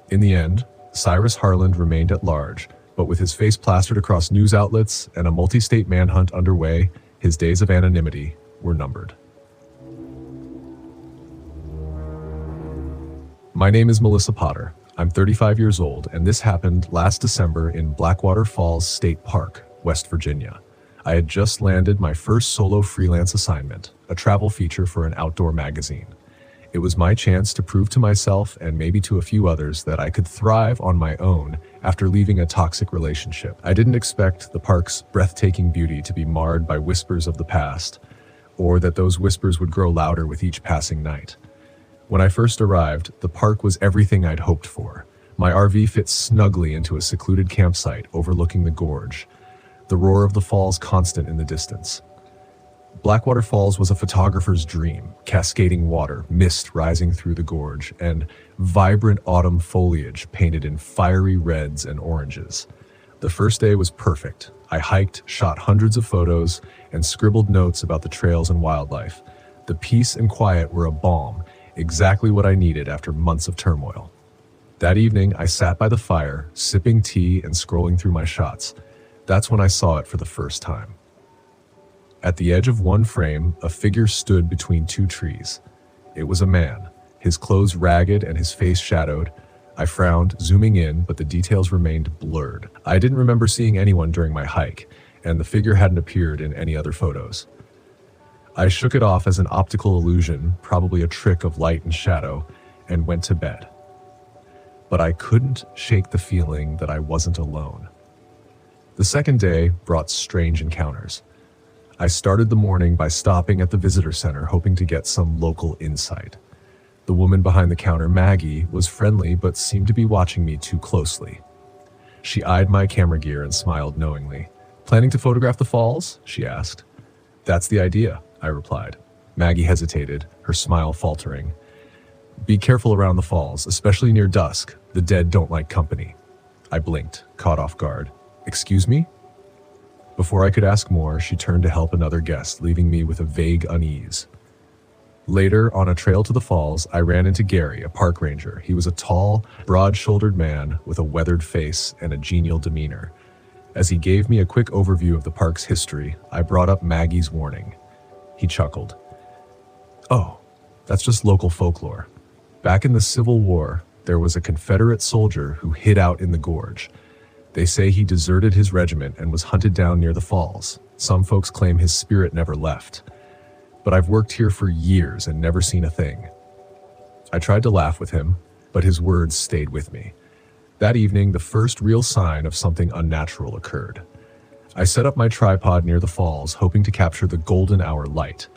In the end, Cyrus Harland remained at large, but with his face plastered across news outlets and a multi-state manhunt underway, his days of anonymity were numbered. My name is Melissa Potter. I'm 35 years old, and this happened last December in Blackwater Falls State Park, West Virginia. I had just landed my first solo freelance assignment, a travel feature for an outdoor magazine. It was my chance to prove to myself and maybe to a few others that I could thrive on my own after leaving a toxic relationship. I didn't expect the park's breathtaking beauty to be marred by whispers of the past, or that those whispers would grow louder with each passing night. When I first arrived, the park was everything I'd hoped for. My RV fit snugly into a secluded campsite overlooking the gorge, the roar of the falls constant in the distance. Blackwater Falls was a photographer's dream, cascading water, mist rising through the gorge, and vibrant autumn foliage painted in fiery reds and oranges. The first day was perfect. I hiked, shot hundreds of photos, and scribbled notes about the trails and wildlife. The peace and quiet were a balm, exactly what I needed after months of turmoil. That evening, I sat by the fire, sipping tea and scrolling through my shots. That's when I saw it for the first time. At the edge of one frame, a figure stood between two trees. It was a man, his clothes ragged and his face shadowed. I frowned, zooming in, but the details remained blurred. I didn't remember seeing anyone during my hike, and the figure hadn't appeared in any other photos. I shook it off as an optical illusion, probably a trick of light and shadow, and went to bed. But I couldn't shake the feeling that I wasn't alone. The second day brought strange encounters. I started the morning by stopping at the visitor center, hoping to get some local insight. The woman behind the counter, Maggie, was friendly but seemed to be watching me too closely. She eyed my camera gear and smiled knowingly. "Planning to photograph the falls?" she asked. "That's the idea," I replied. Maggie hesitated, her smile faltering. "Be careful around the falls, especially near dusk. The dead don't like company." I blinked, caught off guard. "Excuse me?" Before I could ask more, she turned to help another guest, leaving me with a vague unease. Later, on a trail to the falls, I ran into Gary, a park ranger. He was a tall, broad-shouldered man with a weathered face and a genial demeanor. As he gave me a quick overview of the park's history, I brought up Maggie's warning. He chuckled. "Oh, that's just local folklore. Back in the Civil War, there was a Confederate soldier who hid out in the gorge. They say he deserted his regiment and was hunted down near the falls. Some folks claim his spirit never left. But I've worked here for years and never seen a thing." I tried to laugh with him, but his words stayed with me. That evening, the first real sign of something unnatural occurred. I set up my tripod near the falls, hoping to capture the golden hour light.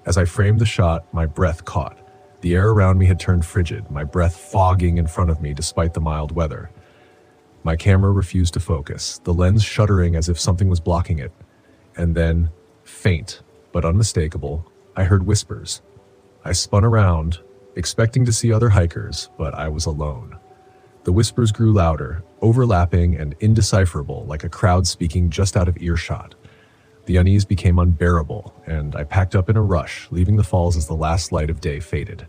As I framed the shot, my breath caught. The air around me had turned frigid, my breath fogging in front of me despite the mild weather. My camera refused to focus, the lens shuddering as if something was blocking it. And then, faint but unmistakable, I heard whispers. I spun around, expecting to see other hikers, but I was alone. The whispers grew louder, overlapping and indecipherable, like a crowd speaking just out of earshot. The unease became unbearable, and I packed up in a rush, leaving the falls as the last light of day faded.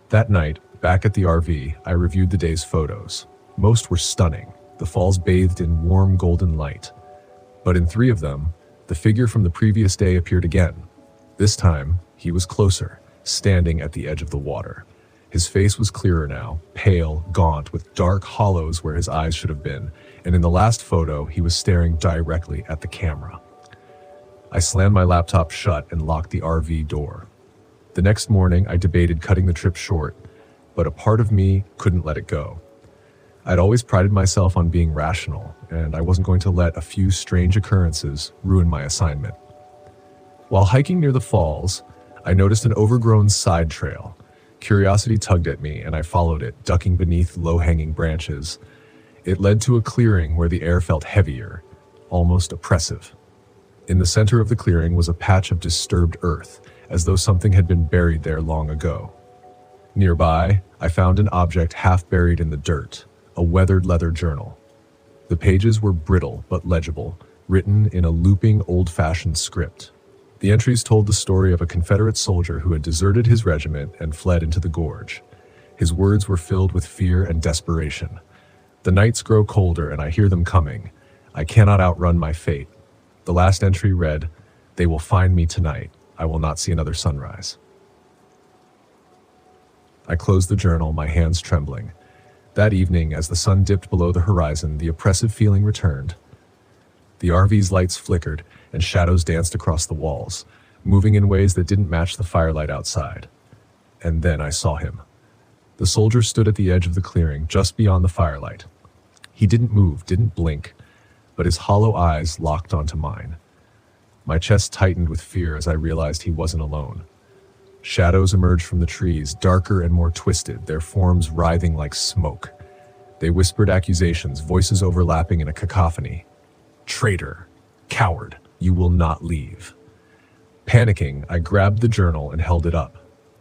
That night, back at the RV, I reviewed the day's photos. Most were stunning, the falls bathed in warm golden light. But in 3 of them, the figure from the previous day appeared again. This time, he was closer, standing at the edge of the water. His face was clearer now, pale, gaunt, with dark hollows where his eyes should have been, and in the last photo, he was staring directly at the camera. I slammed my laptop shut and locked the RV door. The next morning, I debated cutting the trip short, but a part of me couldn't let it go. I'd always prided myself on being rational, and I wasn't going to let a few strange occurrences ruin my assignment. While hiking near the falls, I noticed an overgrown side trail. Curiosity tugged at me, and I followed it, ducking beneath low-hanging branches. It led to a clearing where the air felt heavier, almost oppressive. In the center of the clearing was a patch of disturbed earth, as though something had been buried there long ago. Nearby, I found an object half buried in the dirt, a weathered leather journal. The pages were brittle but legible, written in a looping, old-fashioned script. The entries told the story of a Confederate soldier who had deserted his regiment and fled into the gorge. His words were filled with fear and desperation. "The nights grow colder and I hear them coming. I cannot outrun my fate." The last entry read, "They will find me tonight. I will not see another sunrise." I closed the journal, my hands trembling. That evening, as the sun dipped below the horizon, the oppressive feeling returned. The RV's lights flickered, and shadows danced across the walls, moving in ways that didn't match the firelight outside. And then I saw him. The soldier stood at the edge of the clearing, just beyond the firelight. He didn't move, didn't blink, but his hollow eyes locked onto mine. My chest tightened with fear as I realized he wasn't alone. Shadows emerged from the trees, darker and more twisted, their forms writhing like smoke. They whispered accusations, voices overlapping in a cacophony. "Traitor! Coward! You will not leave." Panicking, I grabbed the journal and held it up.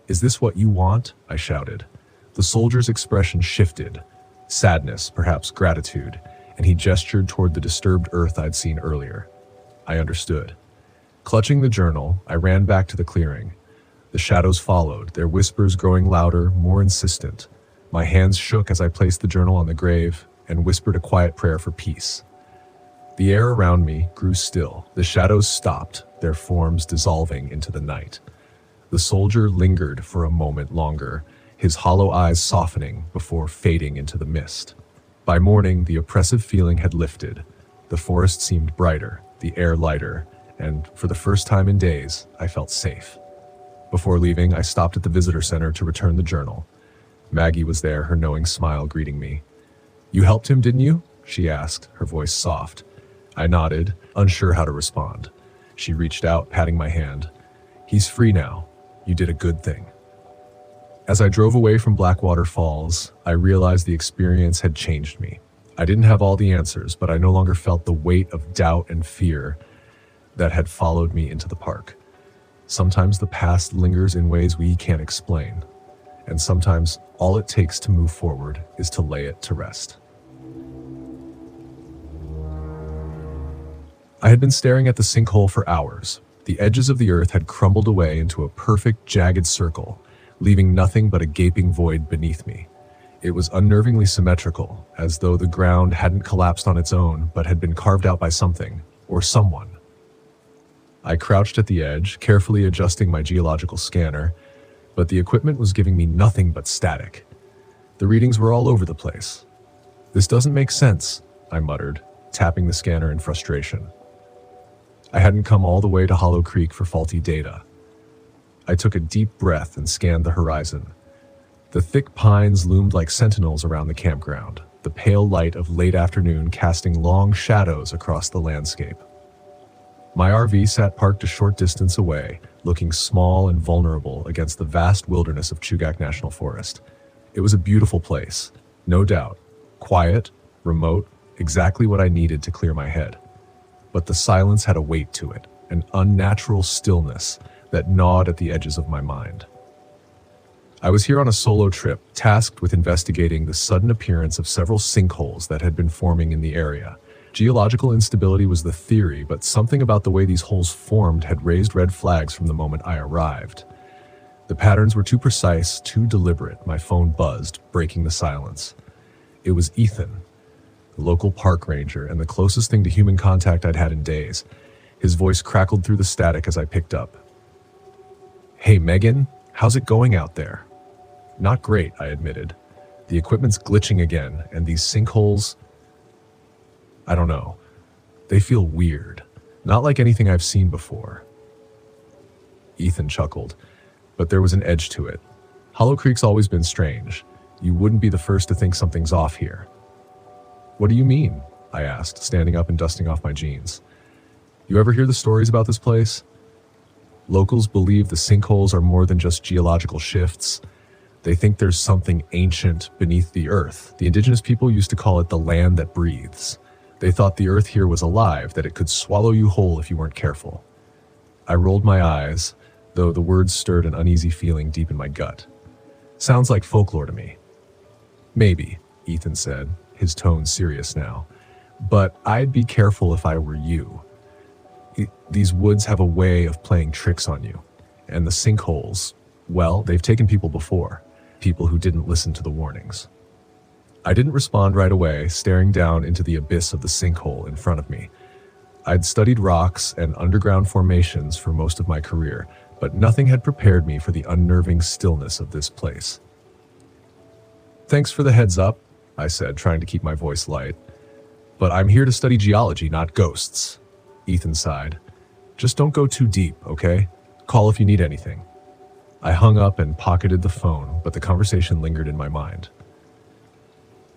"Is this what you want?" I shouted. The soldier's expression shifted. Sadness, perhaps gratitude, and he gestured toward the disturbed earth I'd seen earlier. I understood. Clutching the journal, I ran back to the clearing. The shadows followed, their whispers growing louder, more insistent. My hands shook as I placed the journal on the grave and whispered a quiet prayer for peace. The air around me grew still. The shadows stopped, their forms dissolving into the night. The soldier lingered for a moment longer, his hollow eyes softening before fading into the mist. By morning, the oppressive feeling had lifted. The forest seemed brighter, the air lighter, and for the first time in days, I felt safe. Before leaving, I stopped at the visitor center to return the journal. Maggie was there, her knowing smile greeting me. "You helped him, didn't you?" she asked, her voice soft. I nodded, unsure how to respond. She reached out, patting my hand. "He's free now. You did a good thing." As I drove away from Blackwater Falls, I realized the experience had changed me. I didn't have all the answers, but I no longer felt the weight of doubt and fear that had followed me into the park. Sometimes the past lingers in ways we can't explain, and sometimes all it takes to move forward is to lay it to rest. I had been staring at the sinkhole for hours. The edges of the earth had crumbled away into a perfect, jagged circle, leaving nothing but a gaping void beneath me. It was unnervingly symmetrical, as though the ground hadn't collapsed on its own, but had been carved out by something, or someone. I crouched at the edge, carefully adjusting my geological scanner, but the equipment was giving me nothing but static. The readings were all over the place. "This doesn't make sense," I muttered, tapping the scanner in frustration. I hadn't come all the way to Hollow Creek for faulty data. I took a deep breath and scanned the horizon. The thick pines loomed like sentinels around the campground, the pale light of late afternoon casting long shadows across the landscape. My RV sat parked a short distance away, looking small and vulnerable against the vast wilderness of Chugach National Forest. It was a beautiful place, no doubt. Quiet, remote, exactly what I needed to clear my head. But the silence had a weight to it, an unnatural stillness that gnawed at the edges of my mind. I was here on a solo trip, tasked with investigating the sudden appearance of several sinkholes that had been forming in the area. Geological instability was the theory, but something about the way these holes formed had raised red flags from the moment I arrived. The patterns were too precise, too deliberate. My phone buzzed, breaking the silence. It was Ethan, the local park ranger, and the closest thing to human contact I'd had in days. His voice crackled through the static as I picked up. "Hey, Megan, how's it going out there?" "Not great," I admitted. "The equipment's glitching again, and these sinkholes, I don't know. They feel weird. Not like anything I've seen before." Ethan chuckled, but there was an edge to it. Hollow Creek's always been strange. You wouldn't be the first to think something's off here. "What do you mean?" I asked, standing up and dusting off my jeans. "You ever hear the stories about this place? Locals believe the sinkholes are more than just geological shifts. They think there's something ancient beneath the earth. The indigenous people used to call it the land that breathes. They thought the earth here was alive, that it could swallow you whole if you weren't careful." I rolled my eyes, though the words stirred an uneasy feeling deep in my gut. "Sounds like folklore to me." "Maybe," Ethan said, his tone serious now. "But I'd be careful if I were you. These woods have a way of playing tricks on you. And the sinkholes, well, they've taken people before. People who didn't listen to the warnings." I didn't respond right away, staring down into the abyss of the sinkhole in front of me. I'd studied rocks and underground formations for most of my career, but nothing had prepared me for the unnerving stillness of this place. "Thanks for the heads up," I said, trying to keep my voice light. "But I'm here to study geology, not ghosts." Ethan sighed. "Just don't go too deep, okay? Call if you need anything." I hung up and pocketed the phone, but the conversation lingered in my mind.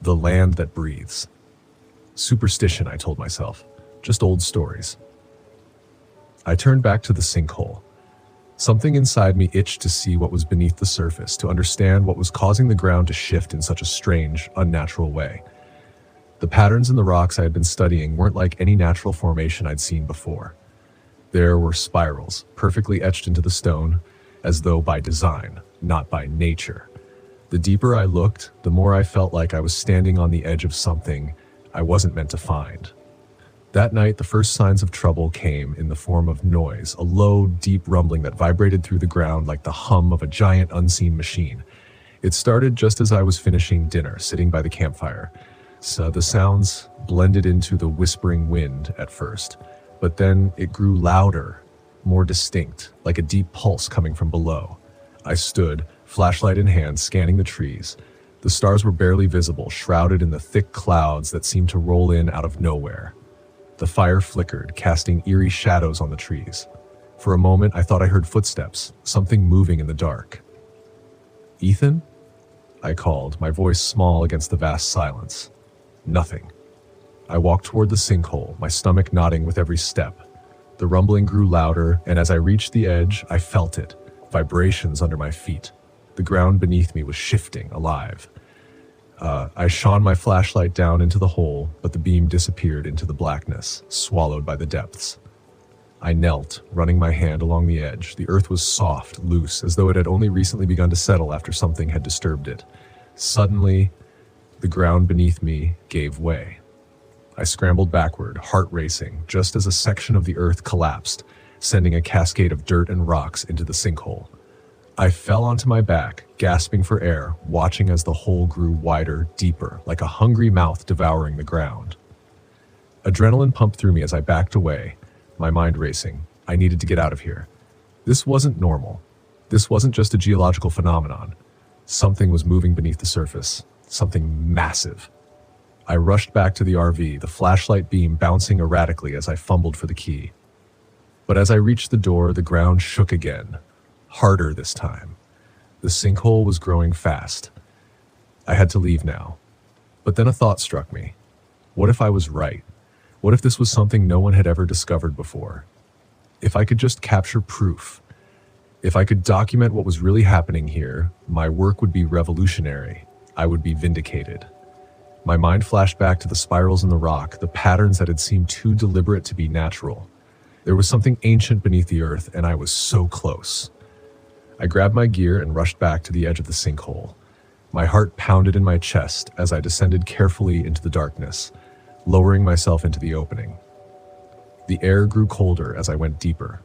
The land that breathes. Superstition, I told myself. Just old stories. I turned back to the sinkhole. Something inside me itched to see what was beneath the surface, to understand what was causing the ground to shift in such a strange, unnatural way. The patterns in the rocks I had been studying weren't like any natural formation I'd seen before. There were spirals, perfectly etched into the stone, as though by design, not by nature. The deeper I looked, the more I felt like I was standing on the edge of something I wasn't meant to find. That night, the first signs of trouble came in the form of noise, a low, deep rumbling that vibrated through the ground like the hum of a giant unseen machine. It started just as I was finishing dinner, sitting by the campfire. So the sounds blended into the whispering wind at first, but then it grew louder, more distinct, like a deep pulse coming from below. I stood, flashlight in hand, scanning the trees. The stars were barely visible, shrouded in the thick clouds that seemed to roll in out of nowhere. The fire flickered, casting eerie shadows on the trees. For a moment, I thought I heard footsteps, something moving in the dark. "Ethan?" I called, my voice small against the vast silence. Nothing. I walked toward the sinkhole, my stomach knotting with every step. The rumbling grew louder, and as I reached the edge, I felt it, vibrations under my feet. The ground beneath me was shifting, alive. I shone my flashlight down into the hole, but the beam disappeared into the blackness, swallowed by the depths. I knelt, running my hand along the edge. The earth was soft, loose, as though it had only recently begun to settle after something had disturbed it. Suddenly, the ground beneath me gave way. I scrambled backward, heart racing, just as a section of the earth collapsed, sending a cascade of dirt and rocks into the sinkhole. I fell onto my back, gasping for air, watching as the hole grew wider, deeper, like a hungry mouth devouring the ground. Adrenaline pumped through me as I backed away, my mind racing. I needed to get out of here. This wasn't normal. This wasn't just a geological phenomenon. Something was moving beneath the surface. Something massive. I rushed back to the RV, the flashlight beam bouncing erratically as I fumbled for the key. But as I reached the door, the ground shook again. Harder this time. The sinkhole was growing fast. I had to leave now. But then a thought struck me. What if I was right? What if this was something no one had ever discovered before? If I could just capture proof, if I could document what was really happening here, my work would be revolutionary. I would be vindicated. My mind flashed back to the spirals in the rock, the patterns that had seemed too deliberate to be natural. There was something ancient beneath the earth, and I was so close. I grabbed my gear and rushed back to the edge of the sinkhole. My heart pounded in my chest as I descended carefully into the darkness, lowering myself into the opening. The air grew colder as I went deeper.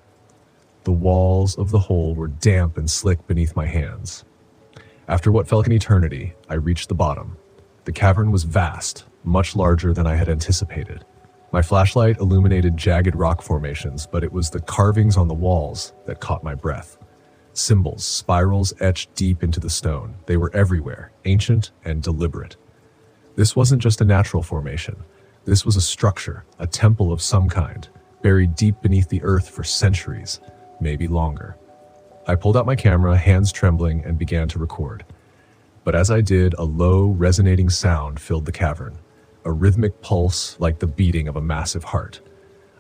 The walls of the hole were damp and slick beneath my hands. After what felt like an eternity, I reached the bottom. The cavern was vast, much larger than I had anticipated. My flashlight illuminated jagged rock formations, but it was the carvings on the walls that caught my breath. Symbols, spirals etched deep into the stone. They were everywhere, ancient and deliberate. This wasn't just a natural formation. This was a structure, a temple of some kind, buried deep beneath the earth for centuries, maybe longer. I pulled out my camera, hands trembling, and began to record. But as I did, a low, resonating sound filled the cavern, a rhythmic pulse like the beating of a massive heart.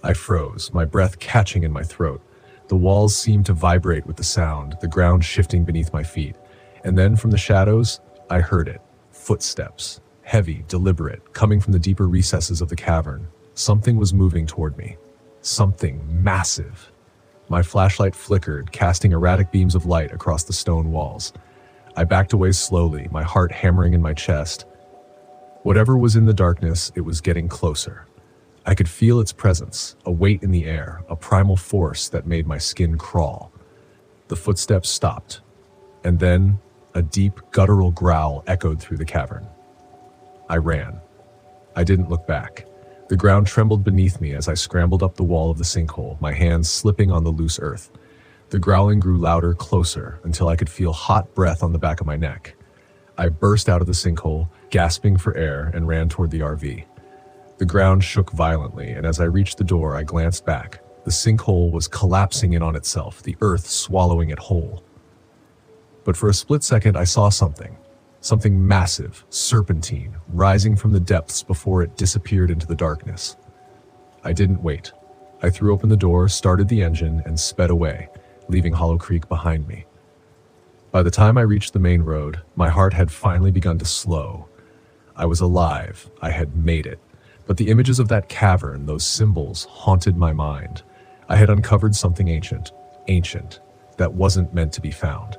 I froze, my breath catching in my throat. The walls seemed to vibrate with the sound, the ground shifting beneath my feet. And then from the shadows, I heard it. Footsteps, heavy, deliberate, coming from the deeper recesses of the cavern. Something was moving toward me. Something massive. My flashlight flickered, casting erratic beams of light across the stone walls. I backed away slowly, my heart hammering in my chest. Whatever was in the darkness, it was getting closer. I could feel its presence, a weight in the air, a primal force that made my skin crawl. The footsteps stopped, and then a deep, guttural growl echoed through the cavern. I ran. I didn't look back. The ground trembled beneath me as I scrambled up the wall of the sinkhole, my hands slipping on the loose earth. The growling grew louder, closer, until I could feel hot breath on the back of my neck. I burst out of the sinkhole, gasping for air, and ran toward the RV. The ground shook violently, and as I reached the door, I glanced back. The sinkhole was collapsing in on itself, the earth swallowing it whole. But for a split second, I saw something. Something massive, serpentine, rising from the depths before it disappeared into the darkness. I didn't wait. I threw open the door, started the engine, and sped away, leaving Hollow Creek behind me. By the time I reached the main road, my heart had finally begun to slow. I was alive. I had made it. But the images of that cavern, those symbols, haunted my mind. I had uncovered something ancient, that wasn't meant to be found.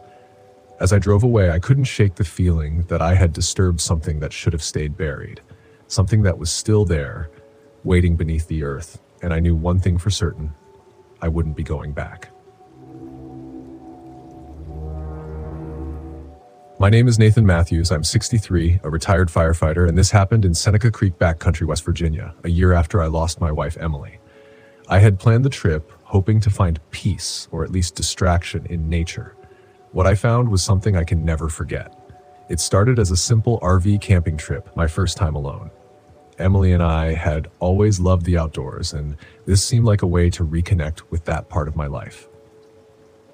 As I drove away, I couldn't shake the feeling that I had disturbed something that should have stayed buried, something that was still there, waiting beneath the earth, and I knew one thing for certain: I wouldn't be going back. My name is Nathan Matthews. I'm 63, a retired firefighter, and this happened in Seneca Creek backcountry, West Virginia, a year after I lost my wife, Emily. I had planned the trip hoping to find peace, or at least distraction, in nature. What I found was something I can never forget. It started as a simple RV camping trip, my first time alone. Emily and I had always loved the outdoors, and this seemed like a way to reconnect with that part of my life.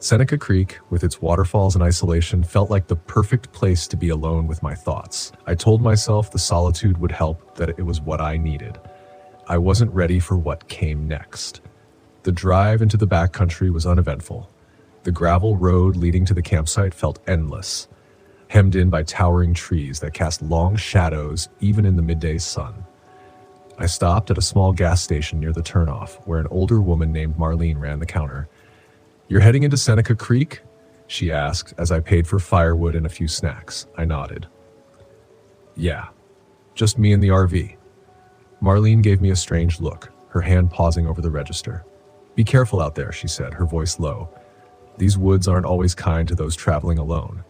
Seneca Creek, with its waterfalls and isolation, felt like the perfect place to be alone with my thoughts. I told myself the solitude would help, that it was what I needed. I wasn't ready for what came next. The drive into the backcountry was uneventful. The gravel road leading to the campsite felt endless, hemmed in by towering trees that cast long shadows even in the midday sun. I stopped at a small gas station near the turnoff, where an older woman named Marlene ran the counter. "You're heading into Seneca Creek?" she asked as I paid for firewood and a few snacks. I nodded. "Yeah, just me and the RV." Marlene gave me a strange look, her hand pausing over the register. "Be careful out there," she said, her voice low. These woods aren't always kind to those traveling alone.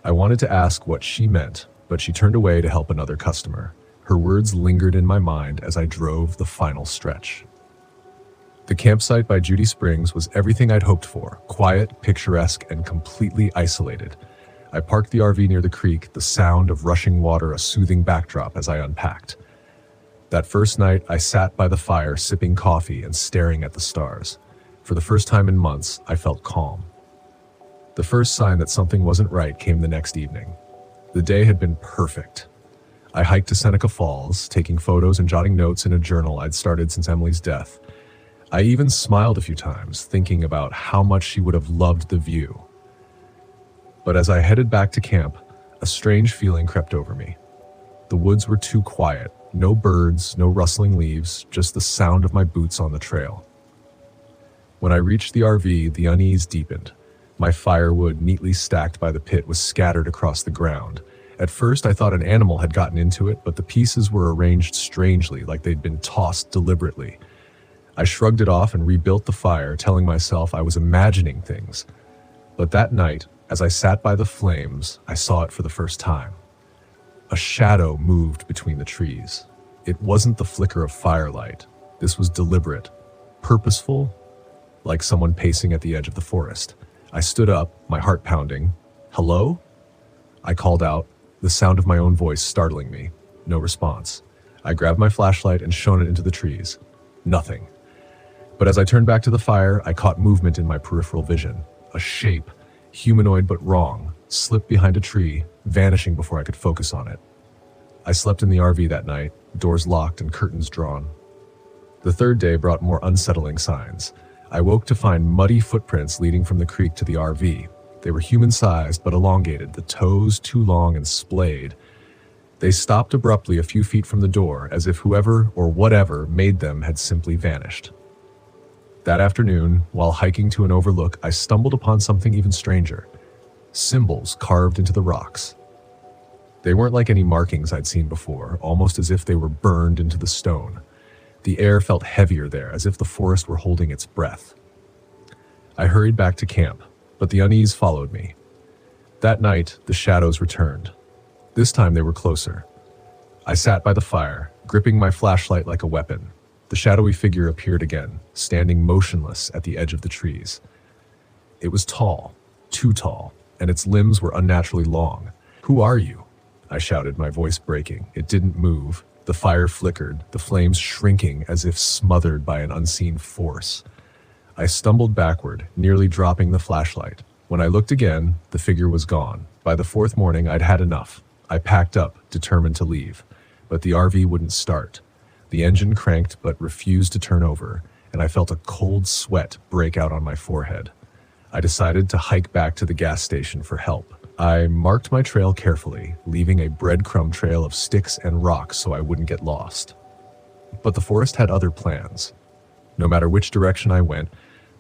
I wanted to ask what she meant, but she turned away to help another customer. Her words lingered in my mind as I drove the final stretch. The campsite by Judy Springs was everything I'd hoped for: quiet, picturesque, and completely isolated. I parked the RV near the creek, the sound of rushing water a soothing backdrop as I unpacked. That first night, I sat by the fire sipping coffee and staring at the stars. For the first time in months, I felt calm. The first sign that something wasn't right came the next evening. The day had been perfect. I hiked to Seneca Falls, taking photos and jotting notes in a journal I'd started since Emily's death. I even smiled a few times, thinking about how much she would have loved the view. But as I headed back to camp, a strange feeling crept over me. The woods were too quiet. No birds, no rustling leaves, just the sound of my boots on the trail. When I reached the RV, the unease deepened. My firewood, neatly stacked by the pit, was scattered across the ground. At first, I thought an animal had gotten into it, but the pieces were arranged strangely, like they'd been tossed deliberately. I shrugged it off and rebuilt the fire, telling myself I was imagining things. But that night, as I sat by the flames, I saw it for the first time. A shadow moved between the trees. It wasn't the flicker of firelight. This was deliberate, purposeful, like someone pacing at the edge of the forest. I stood up, my heart pounding. "Hello?" I called out, the sound of my own voice startling me. No response. I grabbed my flashlight and shone it into the trees. Nothing. But as I turned back to the fire, I caught movement in my peripheral vision. A shape, humanoid but wrong, slipped behind a tree, vanishing before I could focus on it. I slept in the RV that night, doors locked and curtains drawn. The third day brought more unsettling signs. I woke to find muddy footprints leading from the creek to the RV. They were human-sized but elongated, the toes too long and splayed. They stopped abruptly a few feet from the door, as if whoever or whatever made them had simply vanished. That afternoon, while hiking to an overlook, I stumbled upon something even stranger. Symbols carved into the rocks. They weren't like any markings I'd seen before, almost as if they were burned into the stone. The air felt heavier there, as if the forest were holding its breath. I hurried back to camp, but the unease followed me. That night, the shadows returned. This time they were closer. I sat by the fire, gripping my flashlight like a weapon. The shadowy figure appeared again, standing motionless at the edge of the trees. It was tall, too tall, and its limbs were unnaturally long. "Who are you?" I shouted, my voice breaking. It didn't move. The fire flickered, the flames shrinking as if smothered by an unseen force. I stumbled backward, nearly dropping the flashlight. When I looked again, the figure was gone. By the fourth morning, I'd had enough. I packed up, determined to leave. But the RV wouldn't start. The engine cranked but refused to turn over, and I felt a cold sweat break out on my forehead. I decided to hike back to the gas station for help. I marked my trail carefully, leaving a breadcrumb trail of sticks and rocks so I wouldn't get lost. But the forest had other plans. No matter which direction I went,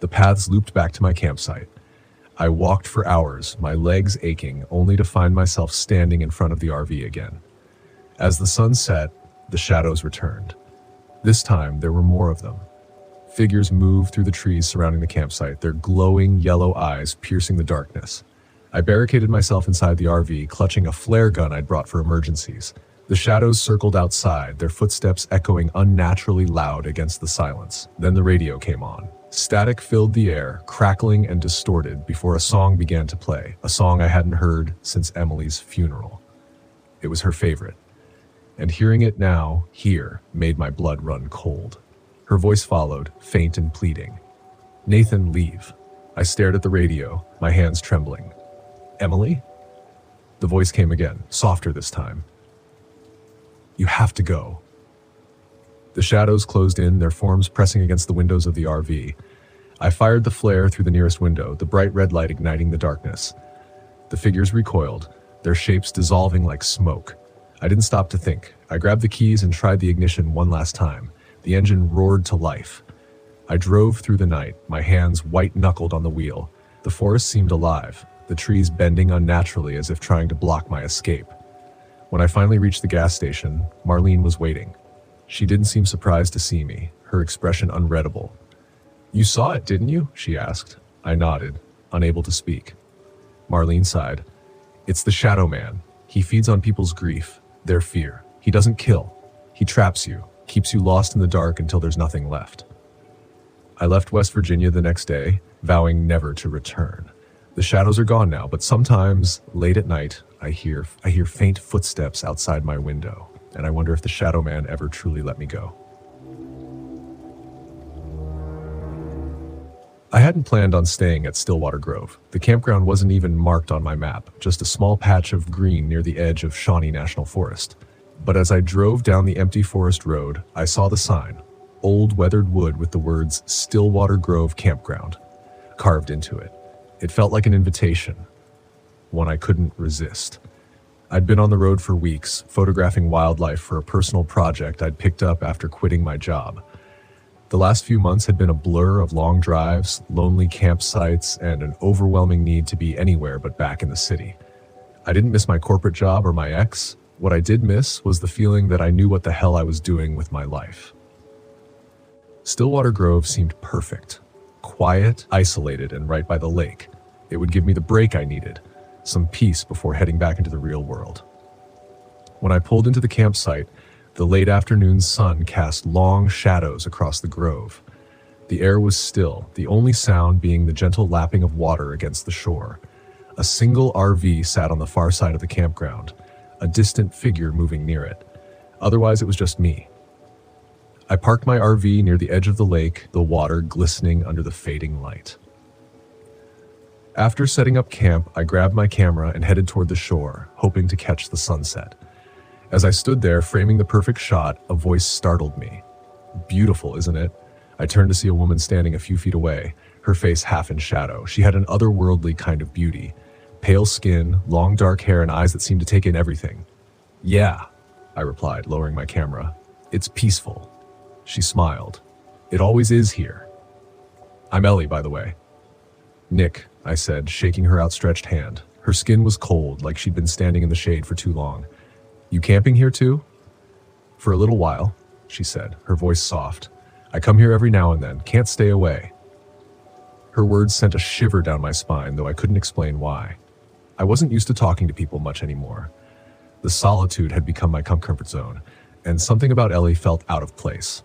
the paths looped back to my campsite. I walked for hours, my legs aching, only to find myself standing in front of the RV again. As the sun set, the shadows returned. This time, there were more of them. Figures moved through the trees surrounding the campsite, their glowing yellow eyes piercing the darkness. I barricaded myself inside the RV, clutching a flare gun I'd brought for emergencies. The shadows circled outside, their footsteps echoing unnaturally loud against the silence. Then the radio came on. Static filled the air, crackling and distorted before a song began to play, a song I hadn't heard since Emily's funeral. It was her favorite. And hearing it now, here, made my blood run cold. Her voice followed, faint and pleading. "Nathan, leave." I stared at the radio, my hands trembling. "Emily?" The voice came again, softer this time. "You have to go." The shadows closed in, their forms pressing against the windows of the RV. I fired the flare through the nearest window, the bright red light igniting the darkness. The figures recoiled, their shapes dissolving like smoke. I didn't stop to think. I grabbed the keys and tried the ignition one last time. The engine roared to life. I drove through the night, my hands white-knuckled on the wheel. The forest seemed alive, the trees bending unnaturally as if trying to block my escape. When I finally reached the gas station, Marlene was waiting. She didn't seem surprised to see me, her expression unreadable. "You saw it, didn't you?" she asked. I nodded, unable to speak. Marlene sighed. It's the Shadow Man. He feeds on people's grief, their fear. He doesn't kill. He traps you, keeps you lost in the dark until there's nothing left. I left West Virginia the next day, vowing never to return. The shadows are gone now, but sometimes, late at night, I hear faint footsteps outside my window, and I wonder if the Shadow Man ever truly let me go. I hadn't planned on staying at Stillwater Grove. The campground wasn't even marked on my map, just a small patch of green near the edge of Shawnee National Forest. But as I drove down the empty forest road, I saw the sign, old weathered wood with the words Stillwater Grove Campground carved into it. It felt like an invitation, one I couldn't resist. I'd been on the road for weeks, photographing wildlife for a personal project I'd picked up after quitting my job. The last few months had been a blur of long drives, lonely campsites, and an overwhelming need to be anywhere but back in the city. I didn't miss my corporate job or my ex. What I did miss was the feeling that I knew what the hell I was doing with my life. Stillwater Grove seemed perfect. Quiet, isolated, and right by the lake. It would give me the break I needed, some peace before heading back into the real world. When I pulled into the campsite, the late afternoon sun cast long shadows across the grove. The air was still, the only sound being the gentle lapping of water against the shore. A single RV sat on the far side of the campground, a distant figure moving near it. Otherwise, it was just me. I parked my RV near the edge of the lake, the water glistening under the fading light. After setting up camp, I grabbed my camera and headed toward the shore, hoping to catch the sunset. As I stood there, framing the perfect shot, a voice startled me. Beautiful, isn't it? I turned to see a woman standing a few feet away, her face half in shadow. She had an otherworldly kind of beauty. Pale skin, long dark hair, and eyes that seemed to take in everything. Yeah, I replied, lowering my camera. It's peaceful. She smiled. It always is here. I'm Ellie, by the way. Nick, I said, shaking her outstretched hand. Her skin was cold, like she'd been standing in the shade for too long. You camping here too? For a little while, she said, her voice soft. I come here every now and then, can't stay away. Her words sent a shiver down my spine, though I couldn't explain why. I wasn't used to talking to people much anymore. The solitude had become my comfort zone, and something about Ellie felt out of place.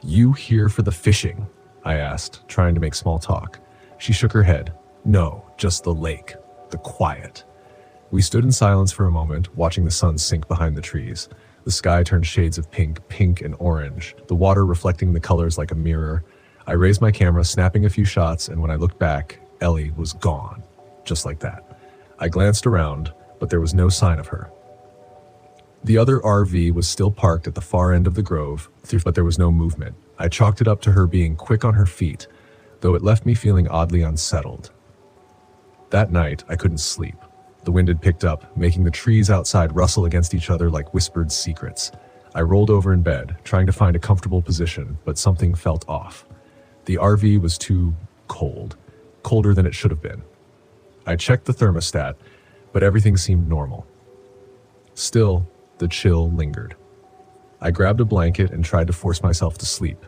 You here for the fishing? I asked, trying to make small talk. She shook her head. No, just the lake, the quiet. We stood in silence for a moment, watching the sun sink behind the trees. The sky turned shades of pink and orange, the water reflecting the colors like a mirror. I raised my camera, snapping a few shots, and when I looked back, Ellie was gone. Just like that. I glanced around, but there was no sign of her. The other RV was still parked at the far end of the grove, but there was no movement. I chalked it up to her being quick on her feet, though it left me feeling oddly unsettled. That night, I couldn't sleep. The wind had picked up, making the trees outside rustle against each other like whispered secrets. I rolled over in bed, trying to find a comfortable position, but something felt off. The RV was too cold, colder than it should have been. I checked the thermostat, but everything seemed normal. Still, the chill lingered. I grabbed a blanket and tried to force myself to sleep.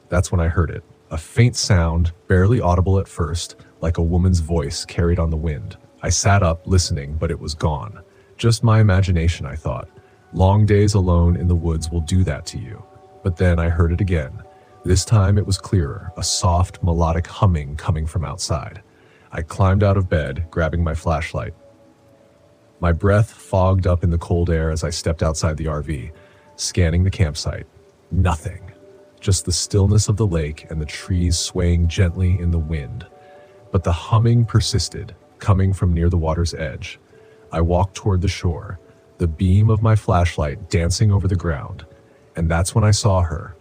That's when I heard it, a faint sound, barely audible at first, like a woman's voice carried on the wind. I sat up, listening, but it was gone. Just my imagination, I thought. Long days alone in the woods will do that to you. But then I heard it again. This time it was clearer, a soft, melodic humming coming from outside. I climbed out of bed, grabbing my flashlight. My breath fogged up in the cold air as I stepped outside the RV, scanning the campsite. Nothing. Just the stillness of the lake and the trees swaying gently in the wind. But the humming persisted, coming from near the water's edge. I walked toward the shore, the beam of my flashlight dancing over the ground, and that's when I saw her,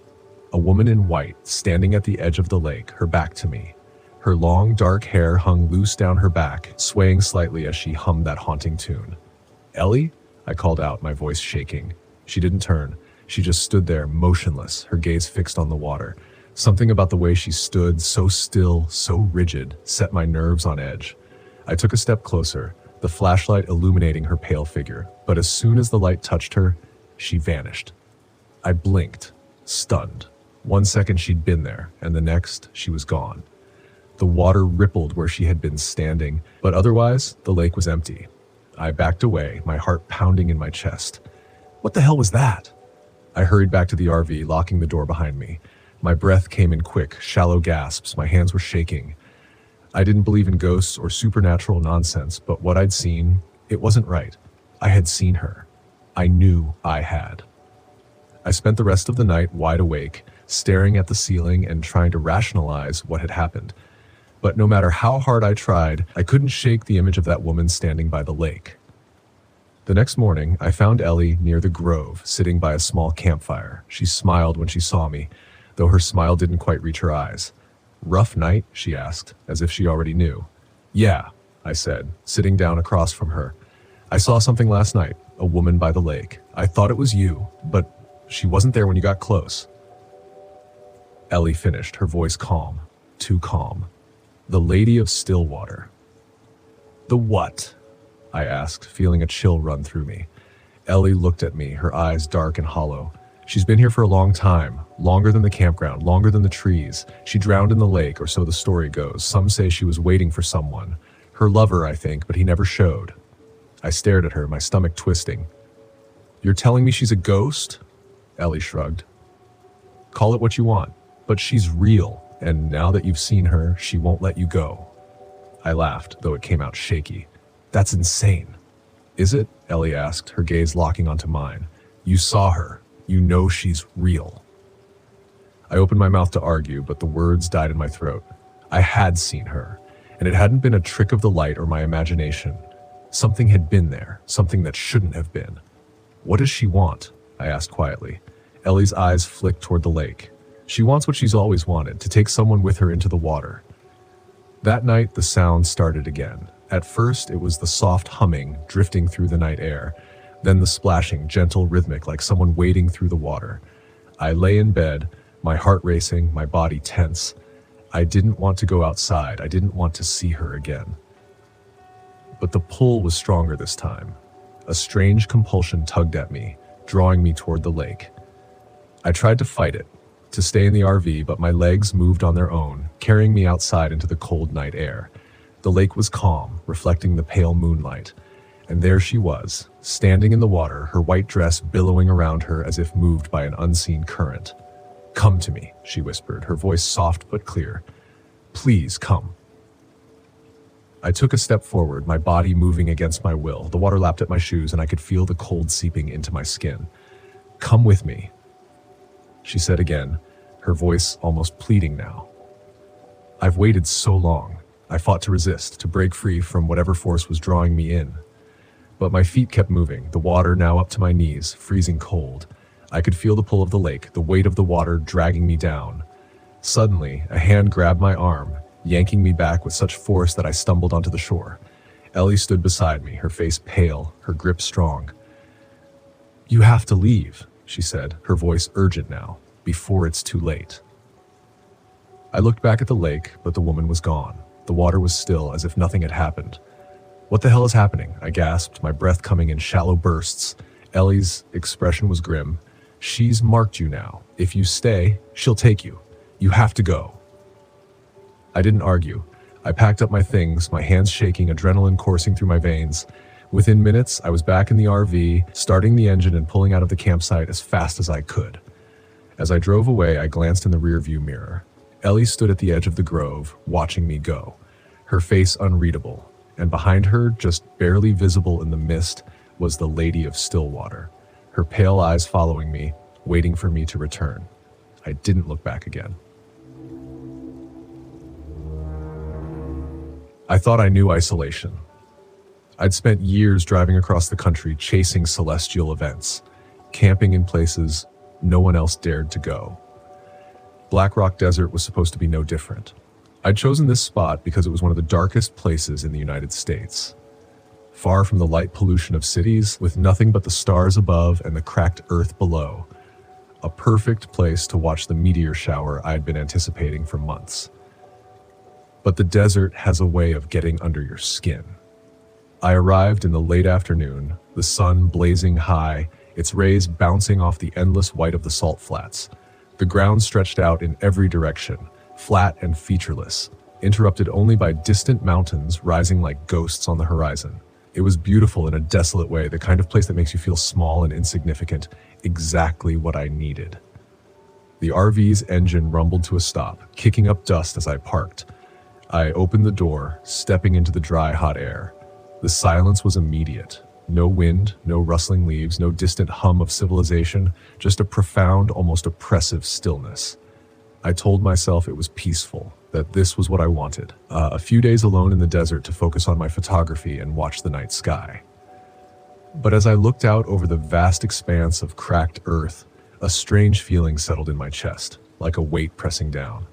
a woman in white standing at the edge of the lake, her back to me. Her long, dark hair hung loose down her back, swaying slightly as she hummed that haunting tune. Ellie? I called out, my voice shaking. She didn't turn. She just stood there, motionless, her gaze fixed on the water. Something about the way she stood, so still, so rigid, set my nerves on edge. I took a step closer, the flashlight illuminating her pale figure, but as soon as the light touched her, she vanished. I blinked, stunned. 1 second she'd been there, and the next, she was gone. The water rippled where she had been standing, but otherwise, the lake was empty. I backed away, my heart pounding in my chest. What the hell was that? I hurried back to the RV, locking the door behind me. My breath came in quick, shallow gasps, my hands were shaking. I didn't believe in ghosts or supernatural nonsense, but what I'd seen, it wasn't right. I had seen her. I knew I had. I spent the rest of the night wide awake, staring at the ceiling and trying to rationalize what had happened. But no matter how hard I tried, I couldn't shake the image of that woman standing by the lake. The next morning, I found Ellie near the grove, sitting by a small campfire. She smiled when she saw me, though her smile didn't quite reach her eyes. "Rough night?" she asked, as if she already knew. "Yeah," I said, sitting down across from her. "I saw something last night, a woman by the lake. I thought it was you, but she wasn't there when you got close." Ellie finished, her voice calm, too calm. "The Lady of Stillwater." "The what?" I asked, feeling a chill run through me. Ellie looked at me, her eyes dark and hollow. "She's been here for a long time, longer than the campground, longer than the trees. She drowned in the lake, or so the story goes. Some say she was waiting for someone. Her lover, I think, but he never showed." I stared at her, my stomach twisting. "You're telling me she's a ghost?" Ellie shrugged. "Call it what you want, but she's real, and now that you've seen her, she won't let you go." I laughed, though it came out shaky. "That's insane." "Is it?" Ellie asked, her gaze locking onto mine. "You saw her. You know she's real." I opened my mouth to argue, but the words died in my throat. I had seen her, and it hadn't been a trick of the light or my imagination. Something had been there, something that shouldn't have been. "What does she want?" I asked quietly. Ellie's eyes flicked toward the lake. "She wants what she's always wanted, to take someone with her into the water." That night, the sound started again. At first, it was the soft humming drifting through the night air, then the splashing, gentle, rhythmic, like someone wading through the water. I lay in bed, my heart racing, my body tense. I didn't want to go outside. I didn't want to see her again. But the pull was stronger this time. A strange compulsion tugged at me, drawing me toward the lake. I tried to fight it, to stay in the RV, but my legs moved on their own, carrying me outside into the cold night air. The lake was calm, reflecting the pale moonlight. And there she was, standing in the water, her white dress billowing around her as if moved by an unseen current. "Come to me," she whispered, her voice soft but clear. "Please come." I took a step forward, my body moving against my will. The water lapped at my shoes, and I could feel the cold seeping into my skin. "Come with me," she said again, her voice almost pleading now. I've waited so long. I fought to resist, to break free from whatever force was drawing me in. But my feet kept moving, the water now up to my knees, freezing cold. I could feel the pull of the lake, the weight of the water dragging me down. Suddenly, a hand grabbed my arm, yanking me back with such force that I stumbled onto the shore. Ellie stood beside me, her face pale, her grip strong. "You have to leave," she said, her voice urgent now, "before it's too late." I looked back at the lake, but the woman was gone. The water was still, as if nothing had happened. "What the hell is happening?" I gasped, my breath coming in shallow bursts. Ellie's expression was grim. "She's marked you now. If you stay, she'll take you. You have to go." I didn't argue. I packed up my things, my hands shaking, adrenaline coursing through my veins. Within minutes, I was back in the RV, starting the engine and pulling out of the campsite as fast as I could. As I drove away, I glanced in the rearview mirror. Ellie stood at the edge of the grove, watching me go, her face unreadable, and behind her, just barely visible in the mist, was the Lady of Stillwater, her pale eyes following me, waiting for me to return. I didn't look back again. I thought I knew isolation. I'd spent years driving across the country chasing celestial events, camping in places no one else dared to go. Black Rock Desert was supposed to be no different. I'd chosen this spot because it was one of the darkest places in the United States. Far from the light pollution of cities, with nothing but the stars above and the cracked earth below. A perfect place to watch the meteor shower I'd been anticipating for months. But the desert has a way of getting under your skin. I arrived in the late afternoon, the sun blazing high, its rays bouncing off the endless white of the salt flats. The ground stretched out in every direction, flat and featureless. interrupted only by distant mountains rising like ghosts on the horizon. It was beautiful in a desolate way, the kind of place that makes you feel small and insignificant, exactly what I needed. The RV's engine rumbled to a stop, kicking up dust as I parked. I opened the door, stepping into the dry, hot air. The silence was immediate. No wind, no rustling leaves, no distant hum of civilization, just a profound, almost oppressive stillness. I told myself it was peaceful, that this was what I wanted. A few days alone in the desert to focus on my photography and watch the night sky. But as I looked out over the vast expanse of cracked earth, a strange feeling settled in my chest, like a weight pressing down.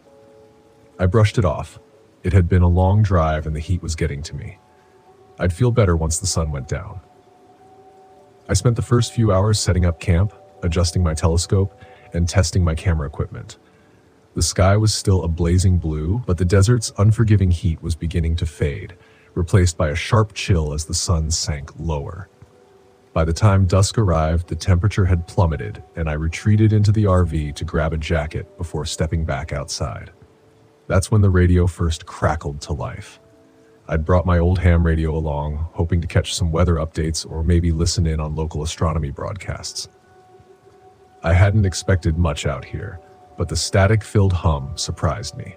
I brushed it off. It had been a long drive and the heat was getting to me. I'd feel better once the sun went down. I spent the first few hours setting up camp, adjusting my telescope, and testing my camera equipment. The sky was still a blazing blue, but the desert's unforgiving heat was beginning to fade, replaced by a sharp chill as the sun sank lower. By the time dusk arrived, the temperature had plummeted, and I retreated into the RV to grab a jacket before stepping back outside. That's when the radio first crackled to life. I'd brought my old ham radio along, hoping to catch some weather updates or maybe listen in on local astronomy broadcasts. I hadn't expected much out here, but the static-filled hum surprised me.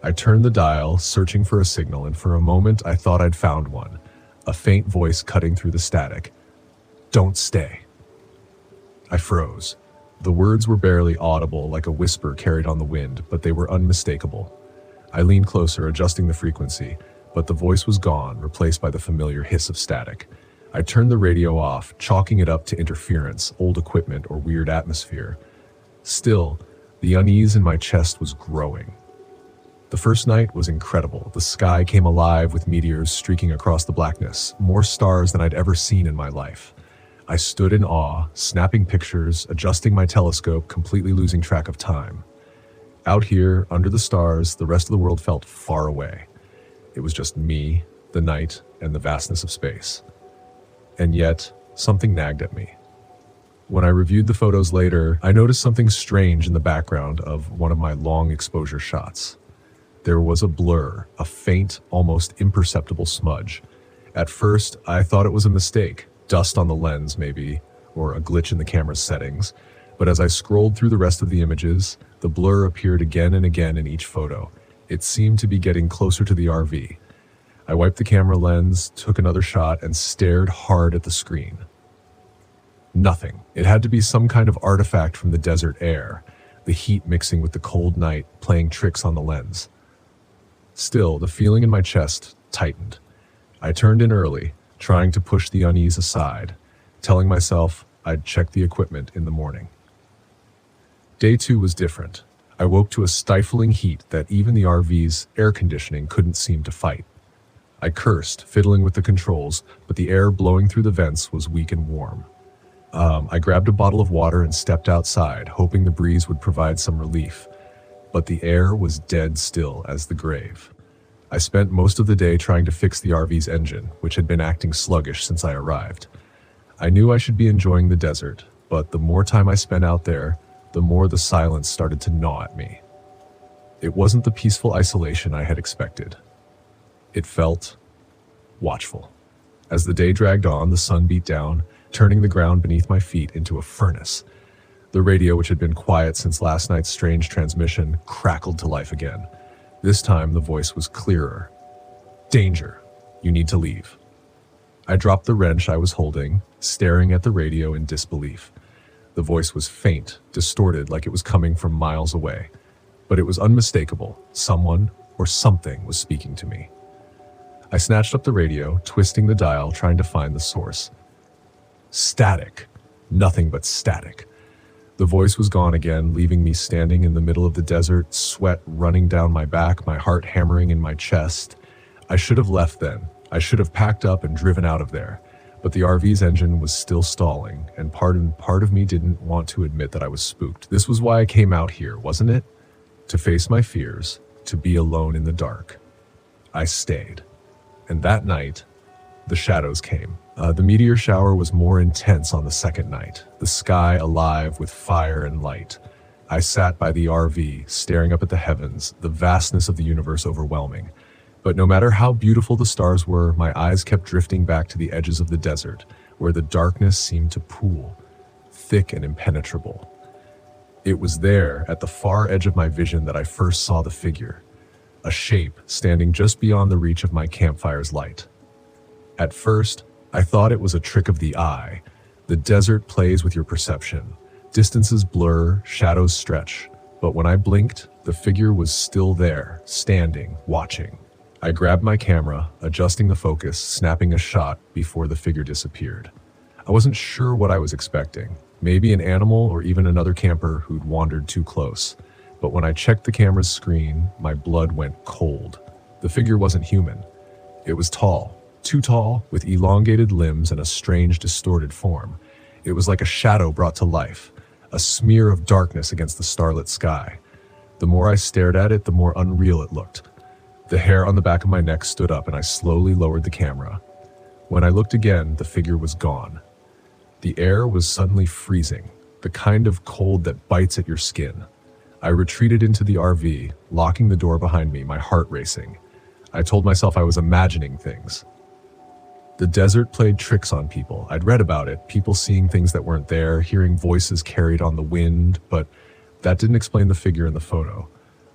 I turned the dial, searching for a signal, and for a moment I thought I'd found one, a faint voice cutting through the static. "Don't stay." I froze. The words were barely audible, like a whisper carried on the wind, but they were unmistakable. I leaned closer, adjusting the frequency, but the voice was gone, replaced by the familiar hiss of static. I turned the radio off, chalking it up to interference, old equipment, or weird atmosphere. Still, the unease in my chest was growing. The first night was incredible. The sky came alive with meteors streaking across the blackness, more stars than I'd ever seen in my life. I stood in awe, snapping pictures, adjusting my telescope, completely losing track of time. Out here, under the stars, the rest of the world felt far away. It was just me, the night, and the vastness of space. And yet, something nagged at me. When I reviewed the photos later, I noticed something strange in the background of one of my long exposure shots. There was a blur, a faint, almost imperceptible smudge. At first, I thought it was a mistake, dust on the lens maybe, or a glitch in the camera's settings. But as I scrolled through the rest of the images, the blur appeared again and again in each photo. It seemed to be getting closer to the RV. I wiped the camera lens, took another shot, and stared hard at the screen. Nothing. It had to be some kind of artifact from the desert air, the heat mixing with the cold night, playing tricks on the lens. Still, the feeling in my chest tightened. I turned in early, trying to push the unease aside, telling myself I'd check the equipment in the morning. Day 2 was different. I woke to a stifling heat that even the RV's air conditioning couldn't seem to fight. I cursed, fiddling with the controls, but the air blowing through the vents was weak and warm. I grabbed a bottle of water and stepped outside, hoping the breeze would provide some relief. But the air was dead still as the grave. I spent most of the day trying to fix the RV's engine, which had been acting sluggish since I arrived. I knew I should be enjoying the desert, but the more time I spent out there, the more the silence started to gnaw at me. It wasn't the peaceful isolation I had expected. It felt watchful. As the day dragged on, the sun beat down, turning the ground beneath my feet into a furnace. The radio, which had been quiet since last night's strange transmission, crackled to life again. This time, the voice was clearer. "Danger. You need to leave." I dropped the wrench I was holding, staring at the radio in disbelief. The voice was faint, distorted, like it was coming from miles away. But it was unmistakable. Someone or something was speaking to me. I snatched up the radio, twisting the dial, trying to find the source. Static. Nothing but static. The voice was gone again, leaving me standing in the middle of the desert, sweat running down my back, my heart hammering in my chest. I should have left then. I should have packed up and driven out of there. But the RV's engine was still stalling, and part of me didn't want to admit that I was spooked. This was why I came out here, wasn't it? To face my fears, to be alone in the dark. I stayed. And that night, the shadows came. The meteor shower was more intense on the second night, the sky alive with fire and light. I sat by the RV, staring up at the heavens, the vastness of the universe overwhelming. But no matter how beautiful the stars were, my eyes kept drifting back to the edges of the desert, where the darkness seemed to pool, thick and impenetrable. It was there, at the far edge of my vision, that I first saw the figure, a shape standing just beyond the reach of my campfire's light. At first, I thought it was a trick of the eye. The desert plays with your perception. Distances blur, shadows stretch. But when I blinked, the figure was still there, standing, watching. I grabbed my camera, adjusting the focus, snapping a shot before the figure disappeared. I wasn't sure what I was expecting. Maybe an animal or even another camper who'd wandered too close. But when I checked the camera's screen, my blood went cold. The figure wasn't human. It was tall, too tall, with elongated limbs and a strange, distorted form. It was like a shadow brought to life, a smear of darkness against the starlit sky. The more I stared at it, the more unreal it looked. The hair on the back of my neck stood up and I slowly lowered the camera. When I looked again, the figure was gone. The air was suddenly freezing, the kind of cold that bites at your skin. I retreated into the RV, locking the door behind me, my heart racing. I told myself I was imagining things. The desert played tricks on people. I'd read about it, people seeing things that weren't there, hearing voices carried on the wind, but that didn't explain the figure in the photo.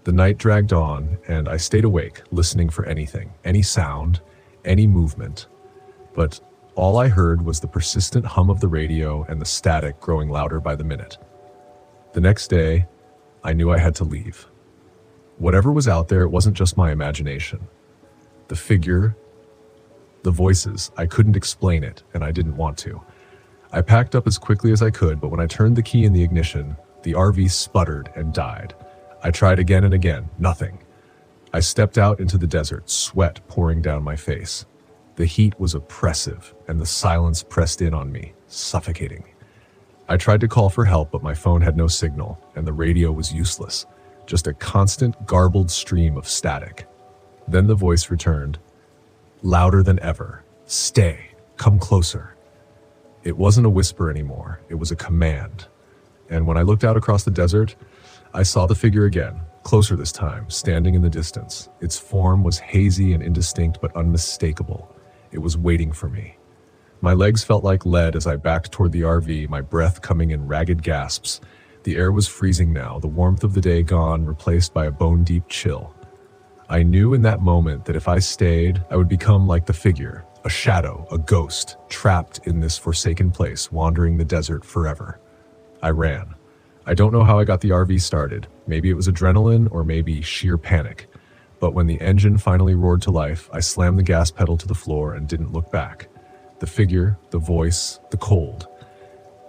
The night dragged on, and I stayed awake, listening for anything, any sound, any movement. But all I heard was the persistent hum of the radio and the static growing louder by the minute. The next day, I knew I had to leave. Whatever was out there, it wasn't just my imagination. The figure, the voices, I couldn't explain it, and I didn't want to. I packed up as quickly as I could, but when I turned the key in the ignition, the RV sputtered and died. I tried again and again, nothing. I stepped out into the desert, sweat pouring down my face. The heat was oppressive, and the silence pressed in on me, suffocating. I tried to call for help, but my phone had no signal, and the radio was useless, just a constant, garbled stream of static. Then the voice returned, louder than ever. Stay, come closer. It wasn't a whisper anymore, it was a command. And when I looked out across the desert, I saw the figure again, closer this time, standing in the distance. Its form was hazy and indistinct, but unmistakable. It was waiting for me. My legs felt like lead as I backed toward the RV, my breath coming in ragged gasps. The air was freezing now, the warmth of the day gone, replaced by a bone-deep chill. I knew in that moment that if I stayed, I would become like the figure, a shadow, a ghost, trapped in this forsaken place, wandering the desert forever. I ran. I don't know how I got the RV started. Maybe it was adrenaline or maybe sheer panic. But when the engine finally roared to life, I slammed the gas pedal to the floor and didn't look back. The figure, the voice, the cold.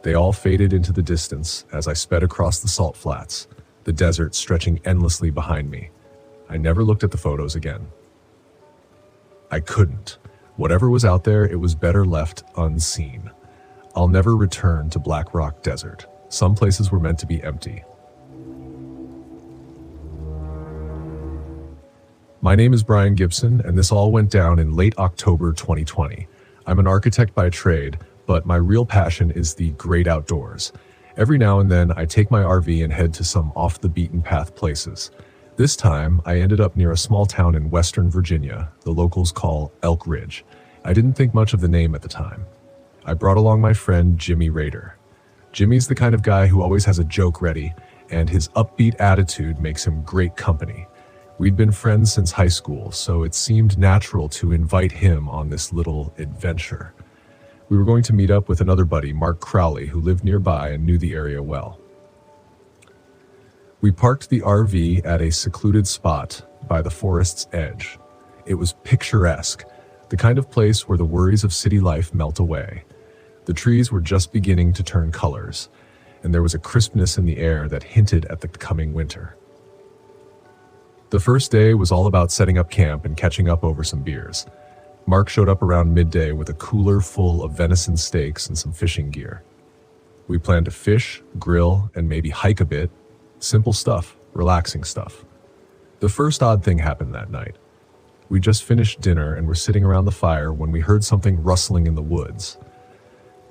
They all faded into the distance as I sped across the salt flats, the desert stretching endlessly behind me. I never looked at the photos again. I couldn't. Whatever was out there, it was better left unseen. I'll never return to Black Rock Desert. Some places were meant to be empty. My name is Brian Gibson, and this all went down in late October 2020. I'm an architect by trade, but my real passion is the great outdoors. Every now and then, I take my RV and head to some off-the-beaten-path places. This time, I ended up near a small town in Western Virginia, the locals call Elk Ridge. I didn't think much of the name at the time. I brought along my friend Jimmy Rader. Jimmy's the kind of guy who always has a joke ready, and his upbeat attitude makes him great company. We'd been friends since high school, so it seemed natural to invite him on this little adventure. We were going to meet up with another buddy, Mark Crowley, who lived nearby and knew the area well. We parked the RV at a secluded spot by the forest's edge. It was picturesque, the kind of place where the worries of city life melt away. The trees were just beginning to turn colors, and there was a crispness in the air that hinted at the coming winter. The first day was all about setting up camp and catching up over some beers. Mark showed up around midday with a cooler full of venison steaks and some fishing gear. We planned to fish, grill, and maybe hike a bit. Simple stuff, relaxing stuff. The first odd thing happened that night. We just finished dinner and were sitting around the fire when we heard something rustling in the woods.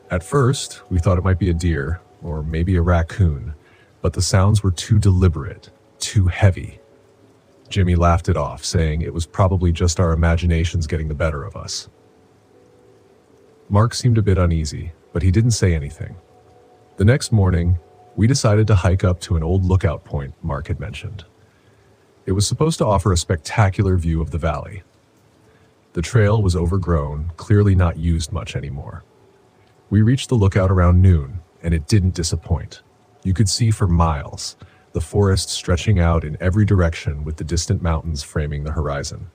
At first, we thought it might be a deer, or maybe a raccoon. but the sounds were too deliberate, too heavy. Jimmy laughed it off, saying it was probably just our imaginations getting the better of us. Mark seemed a bit uneasy, but he didn't say anything. The next morning, we decided to hike up to an old lookout point Mark had mentioned. It was supposed to offer a spectacular view of the valley. The trail was overgrown, clearly not used much anymore. We reached the lookout around noon, and it didn't disappoint. You could see for miles, the forest stretching out in every direction with the distant mountains framing the horizon.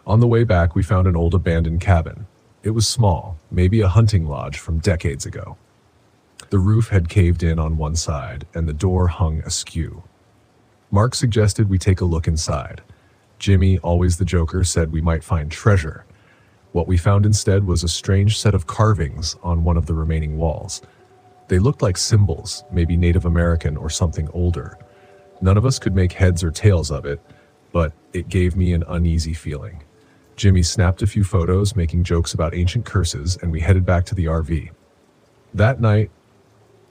On the way back, we found an old abandoned cabin. It was small, maybe a hunting lodge from decades ago. The roof had caved in on one side, and the door hung askew. Mark suggested we take a look inside. Jimmy, always the joker, said we might find treasure. What we found instead was a strange set of carvings on one of the remaining walls. They looked like symbols, maybe Native American or something older. None of us could make heads or tails of it, but it gave me an uneasy feeling. Jimmy snapped a few photos, making jokes about ancient curses, and we headed back to the RV. That night,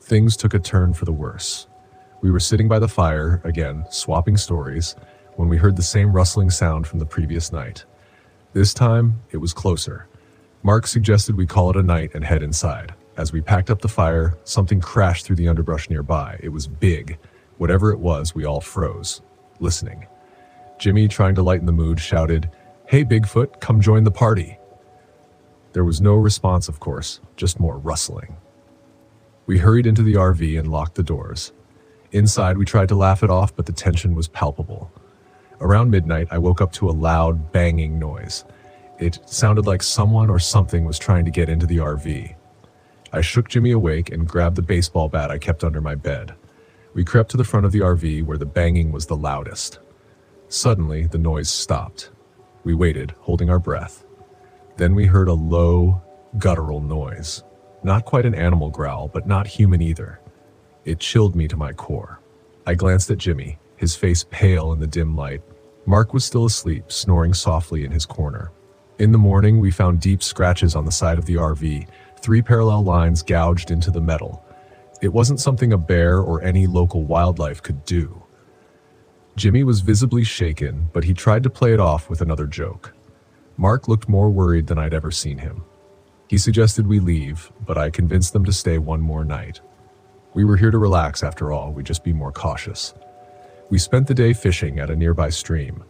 things took a turn for the worse. We were sitting by the fire, again, swapping stories, when we heard the same rustling sound from the previous night. This time, it was closer. Mark suggested we call it a night and head inside. As we packed up the fire, something crashed through the underbrush nearby. It was big. Whatever it was, we all froze, listening. Jimmy, trying to lighten the mood, shouted, "Hey, Bigfoot, come join the party." There was no response, of course, just more rustling. We hurried into the RV and locked the doors. Inside, we tried to laugh it off, but the tension was palpable. Around midnight, I woke up to a loud, banging noise. It sounded like someone or something was trying to get into the RV. I shook Jimmy awake and grabbed the baseball bat I kept under my bed. We crept to the front of the RV where the banging was the loudest. Suddenly, the noise stopped. We waited, holding our breath. Then we heard a low, guttural noise. Not quite an animal growl, but not human either. It chilled me to my core. I glanced at Jimmy, his face pale in the dim light. Mark was still asleep, snoring softly in his corner. In the morning, we found deep scratches on the side of the RV, 3 parallel lines gouged into the metal. It wasn't something a bear or any local wildlife could do. Jimmy was visibly shaken, but he tried to play it off with another joke. Mark looked more worried than I'd ever seen him. He suggested we leave, but I convinced them to stay one more night. We were here to relax after all, we'd just be more cautious. We spent the day fishing at a nearby stream.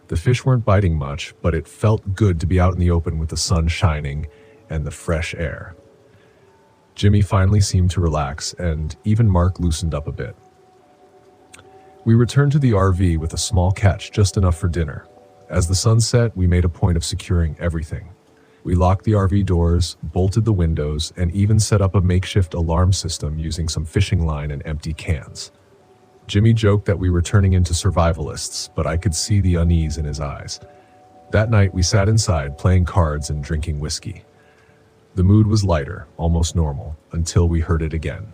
The fish weren't biting much, but it felt good to be out in the open with the sun shining and the fresh air. Jimmy finally seemed to relax, and even Mark loosened up a bit. We returned to the RV with a small catch, just enough for dinner. As the sun set, we made a point of securing everything. We locked the RV doors, bolted the windows, and even set up a makeshift alarm system using some fishing line and empty cans. Jimmy joked that we were turning into survivalists, but I could see the unease in his eyes. That night, we sat inside, playing cards and drinking whiskey. The mood was lighter, almost normal, until we heard it again.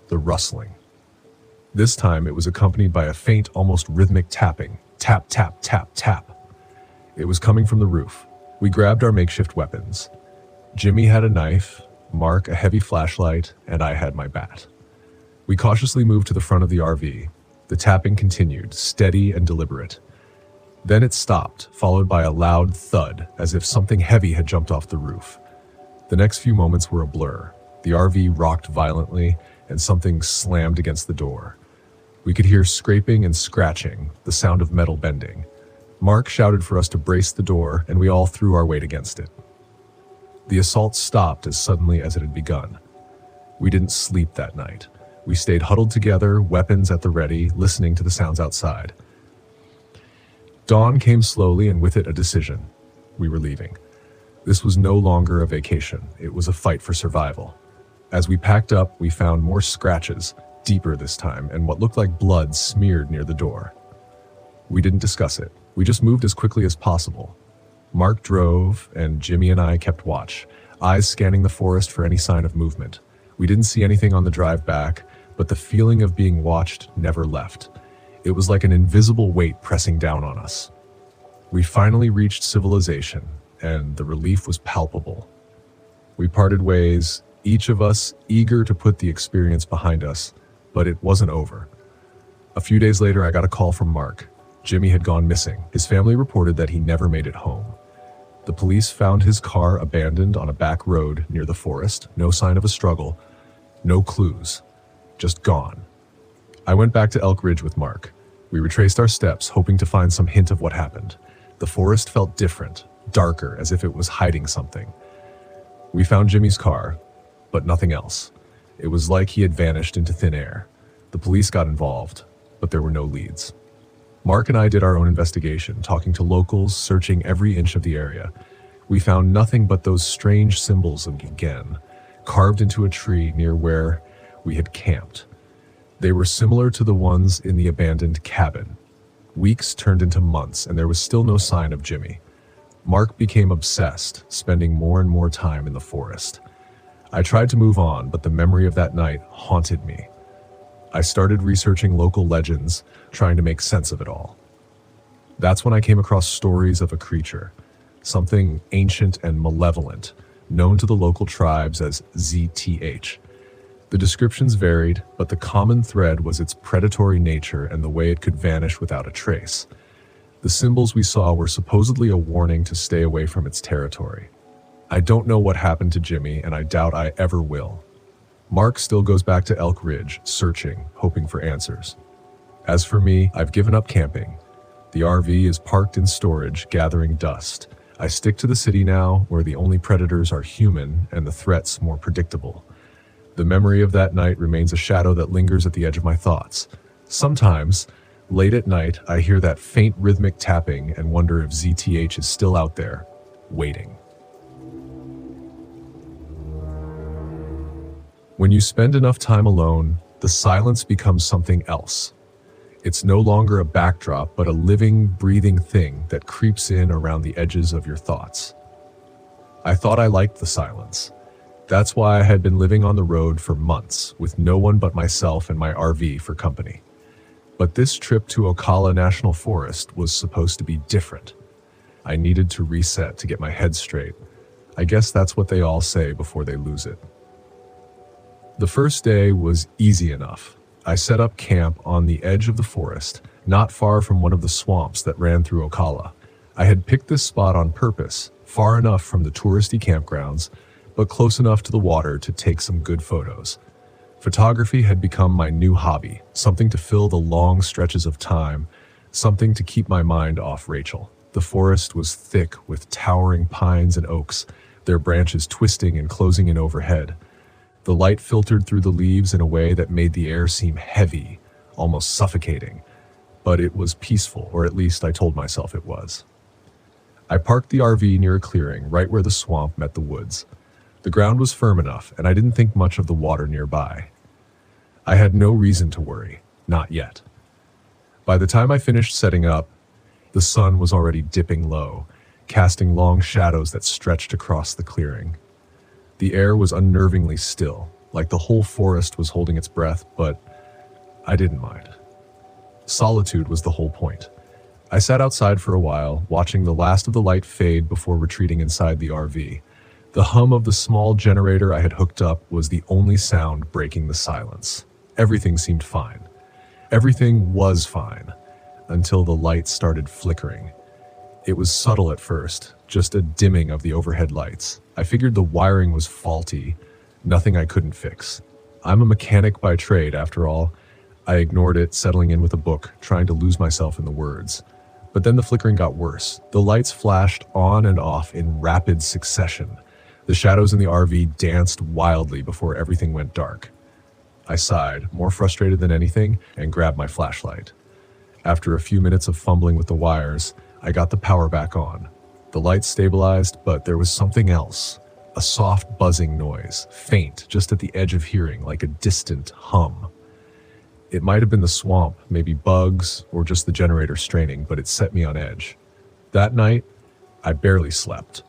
The rustling. This time, it was accompanied by a faint, almost rhythmic tapping. Tap, tap, tap, tap. It was coming from the roof. We grabbed our makeshift weapons. Jimmy had a knife, Mark a heavy flashlight, and I had my bat. We cautiously moved to the front of the RV. The tapping continued, steady and deliberate. Then it stopped, followed by a loud thud, as if something heavy had jumped off the roof. The next few moments were a blur. The RV rocked violently, and something slammed against the door. We could hear scraping and scratching, the sound of metal bending. Mark shouted for us to brace the door, and we all threw our weight against it. The assault stopped as suddenly as it had begun. We didn't sleep that night. We stayed huddled together, weapons at the ready, listening to the sounds outside. Dawn came slowly, and with it a decision. We were leaving. This was no longer a vacation. It was a fight for survival. As we packed up, we found more scratches, deeper this time, and what looked like blood smeared near the door. We didn't discuss it. We just moved as quickly as possible. Mark drove, and Jimmy and I kept watch, eyes scanning the forest for any sign of movement. We didn't see anything on the drive back, but the feeling of being watched never left. It was like an invisible weight pressing down on us. We finally reached civilization, and the relief was palpable. We parted ways, each of us eager to put the experience behind us, but it wasn't over. A few days later, I got a call from Mark. Jimmy had gone missing. His family reported that he never made it home. The police found his car abandoned on a back road near the forest. No sign of a struggle, no clues, just gone. I went back to Elk Ridge with Mark. We retraced our steps, hoping to find some hint of what happened. The forest felt different, darker, as if it was hiding something. We found Jimmy's car, but nothing else. It was like he had vanished into thin air. The police got involved, but there were no leads. Mark and I did our own investigation, talking to locals, searching every inch of the area. We found nothing but those strange symbols again, carved into a tree near where we had camped. They were similar to the ones in the abandoned cabin. Weeks turned into months, and there was still no sign of Jimmy. Mark became obsessed, spending more and more time in the forest. I tried to move on, but the memory of that night haunted me. I started researching local legends, trying to make sense of it all. That's when I came across stories of a creature, something ancient and malevolent, known to the local tribes as ZTH. The descriptions varied, but the common thread was its predatory nature and the way it could vanish without a trace. The symbols we saw were supposedly a warning to stay away from its territory. I don't know what happened to Jimmy, and I doubt I ever will. Mark still goes back to Elk Ridge, searching, hoping for answers. As for me, I've given up camping. The RV is parked in storage, gathering dust. I stick to the city now, where the only predators are human and the threats more predictable. The memory of that night remains a shadow that lingers at the edge of my thoughts. Sometimes, late at night, I hear that faint rhythmic tapping and wonder if ZTH is still out there, waiting. When you spend enough time alone, the silence becomes something else. It's no longer a backdrop, but a living, breathing thing that creeps in around the edges of your thoughts. I thought I liked the silence. That's why I had been living on the road for months, with no one but myself and my RV for company. But this trip to Ocala National Forest was supposed to be different. I needed to reset to get my head straight. I guess that's what they all say before they lose it. The first day was easy enough. I set up camp on the edge of the forest, not far from one of the swamps that ran through Ocala. I had picked this spot on purpose, far enough from the touristy campgrounds, but close enough to the water to take some good photos. Photography had become my new hobby, something to fill the long stretches of time, something to keep my mind off Rachel. The forest was thick with towering pines and oaks, their branches twisting and closing in overhead. The light filtered through the leaves in a way that made the air seem heavy, almost suffocating. But it was peaceful, or at least I told myself it was. I parked the RV near a clearing, right where the swamp met the woods. The ground was firm enough, and I didn't think much of the water nearby. I had no reason to worry, not yet. By the time I finished setting up, the sun was already dipping low, casting long shadows that stretched across the clearing. The air was unnervingly still, like the whole forest was holding its breath, but I didn't mind. Solitude was the whole point. I sat outside for a while, watching the last of the light fade before retreating inside the RV. The hum of the small generator I had hooked up was the only sound breaking the silence. Everything seemed fine. Everything was fine, until the light started flickering. It was subtle at first, just a dimming of the overhead lights. I figured the wiring was faulty, nothing I couldn't fix. I'm a mechanic by trade, after all. I ignored it, settling in with a book, trying to lose myself in the words. But then the flickering got worse. The lights flashed on and off in rapid succession. The shadows in the RV danced wildly before everything went dark. I sighed, more frustrated than anything, and grabbed my flashlight. After a few minutes of fumbling with the wires, I got the power back on. The lights stabilized, but there was something else. A soft buzzing noise, faint, just at the edge of hearing, like a distant hum. It might have been the swamp, maybe bugs, or just the generator straining, but it set me on edge. That night, I barely slept.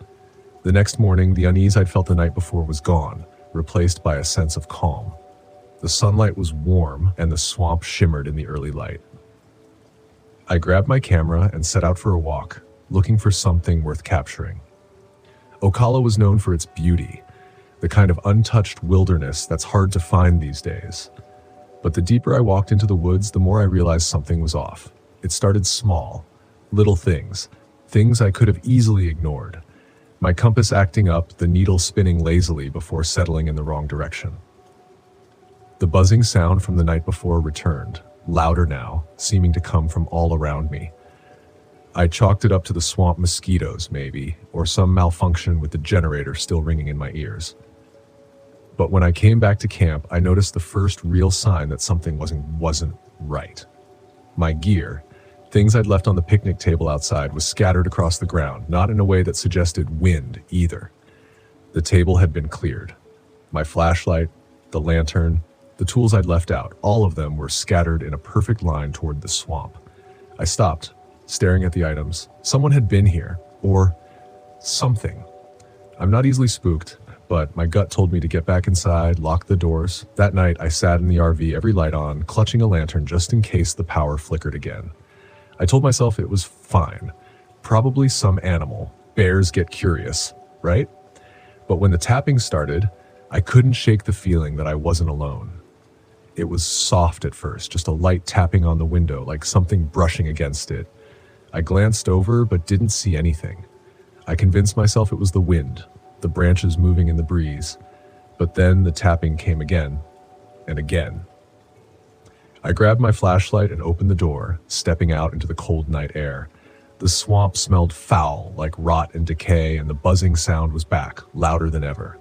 The next morning, the unease I'd felt the night before was gone, replaced by a sense of calm. The sunlight was warm, and the swamp shimmered in the early light. I grabbed my camera and set out for a walk, looking for something worth capturing. Ocala was known for its beauty, the kind of untouched wilderness that's hard to find these days. But the deeper I walked into the woods, the more I realized something was off. It started small, little things I could have easily ignored. My compass acting up, the needle spinning lazily before settling in the wrong direction. The buzzing sound from the night before returned, louder now, seeming to come from all around me. I chalked it up to the swamp mosquitoes, maybe, or some malfunction with the generator still ringing in my ears. But when I came back to camp, I noticed the first real sign that something wasn't right. My gear, things I'd left on the picnic table outside, was scattered across the ground, not in a way that suggested wind either. The table had been cleared. My flashlight, the lantern, the tools I'd left out, all of them were scattered in a perfect line toward the swamp. I stopped, staring at the items. Someone had been here, or something. I'm not easily spooked, but my gut told me to get back inside, lock the doors. That night, I sat in the RV, every light on, clutching a lantern just in case the power flickered again. I told myself it was fine. Probably some animal. Bears get curious, right? But when the tapping started, I couldn't shake the feeling that I wasn't alone. It was soft at first, just a light tapping on the window, like something brushing against it. I glanced over, but didn't see anything. I convinced myself it was the wind, the branches moving in the breeze. But then the tapping came again, and again. I grabbed my flashlight and opened the door, stepping out into the cold night air. The swamp smelled foul, like rot and decay, and the buzzing sound was back, louder than ever.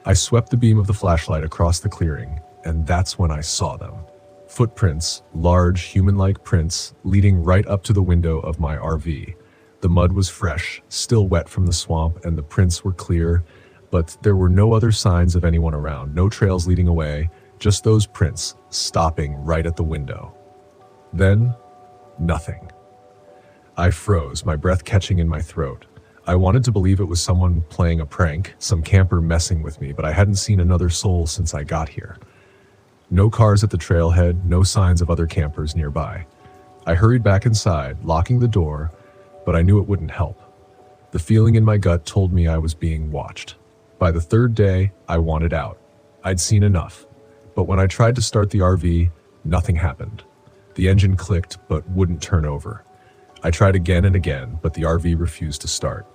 I swept the beam of the flashlight across the clearing, and that's when I saw them. Footprints, large, human-like prints, leading right up to the window of my RV. The mud was fresh, still wet from the swamp, and the prints were clear, but there were no other signs of anyone around, no trails leading away, just those prints, stopping right at the window. Then, nothing. I froze, my breath catching in my throat. I wanted to believe it was someone playing a prank, some camper messing with me, but I hadn't seen another soul since I got here. No cars at the trailhead, no signs of other campers nearby. I hurried back inside, locking the door, but I knew it wouldn't help. The feeling in my gut told me I was being watched. By the third day, I wanted out. I'd seen enough. But when I tried to start the RV, nothing happened. The engine clicked, but wouldn't turn over. I tried again and again, but the RV refused to start.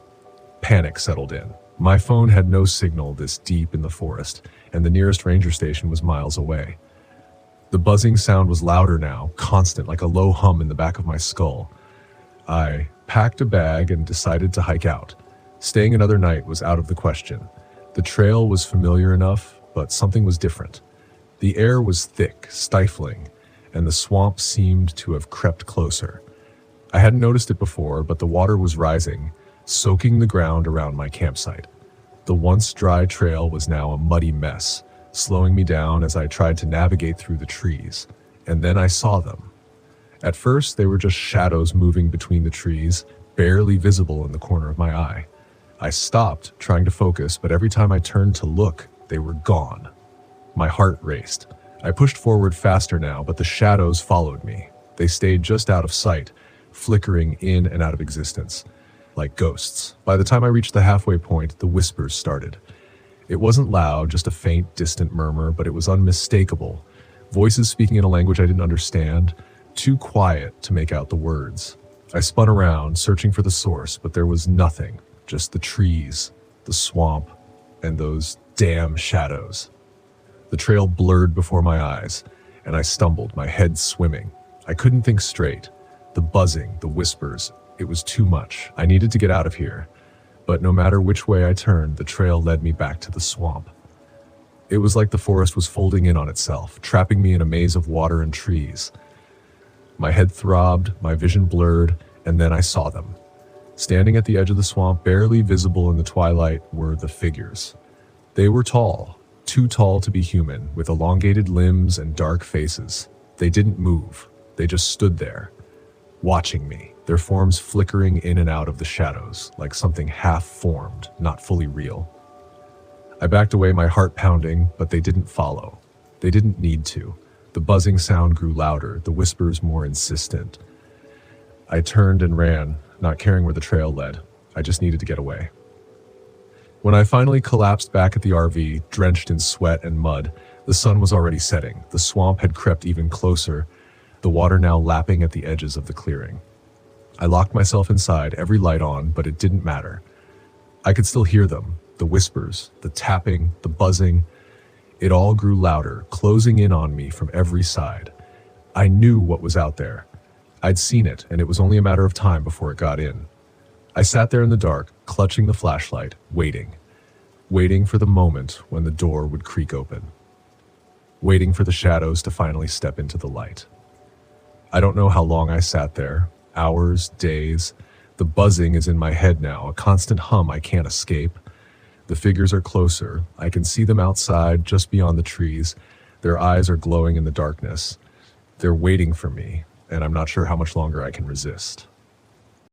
Panic settled in. My phone had no signal this deep in the forest, and the nearest ranger station was miles away. The buzzing sound was louder now, constant, like a low hum in the back of my skull. I packed a bag and decided to hike out. Staying another night was out of the question. The trail was familiar enough, but something was different. The air was thick, stifling, and the swamp seemed to have crept closer. I hadn't noticed it before, but the water was rising, soaking the ground around my campsite. The once dry trail was now a muddy mess, slowing me down as I tried to navigate through the trees. And then I saw them. At first, they were just shadows moving between the trees, barely visible in the corner of my eye. I stopped, trying to focus, but every time I turned to look, they were gone. My heart raced. I pushed forward faster now, but the shadows followed me. They stayed just out of sight, flickering in and out of existence, like ghosts. By the time I reached the halfway point, the whispers started. It wasn't loud, just a faint, distant murmur, but it was unmistakable. Voices speaking in a language I didn't understand, too quiet to make out the words. I spun around, searching for the source, but there was nothing, just the trees, the swamp, and those damn shadows. The trail blurred before my eyes, and I stumbled, my head swimming. I couldn't think straight. The buzzing, the whispers, it was too much. I needed to get out of here. But no matter which way I turned, the trail led me back to the swamp. It was like the forest was folding in on itself, trapping me in a maze of water and trees. My head throbbed, my vision blurred, and then I saw them. Standing at the edge of the swamp, barely visible in the twilight, were the figures. They were tall, too tall to be human, with elongated limbs and dark faces. They didn't move. They just stood there, watching me, their forms flickering in and out of the shadows, like something half-formed, not fully real. I backed away, my heart pounding, but they didn't follow. They didn't need to. The buzzing sound grew louder, the whispers more insistent. I turned and ran, not caring where the trail led. I just needed to get away. When I finally collapsed back at the RV, drenched in sweat and mud, The sun was already setting. The swamp had crept even closer, the water now lapping at the edges of the clearing. I locked myself inside, every light on, but it didn't matter. I could still hear them, the whispers, the tapping, the buzzing. It all grew louder, closing in on me from every side. I knew what was out there. I'd seen it, and it was only a matter of time before it got in. I sat there in the dark, clutching the flashlight, waiting for the moment when the door would creak open, waiting for the shadows to finally step into the light. I don't know how long I sat there, hours, days. The buzzing is in my head now, a constant hum I can't escape. The figures are closer. I can see them outside, just beyond the trees. Their eyes are glowing in the darkness. They're waiting for me, and I'm not sure how much longer I can resist.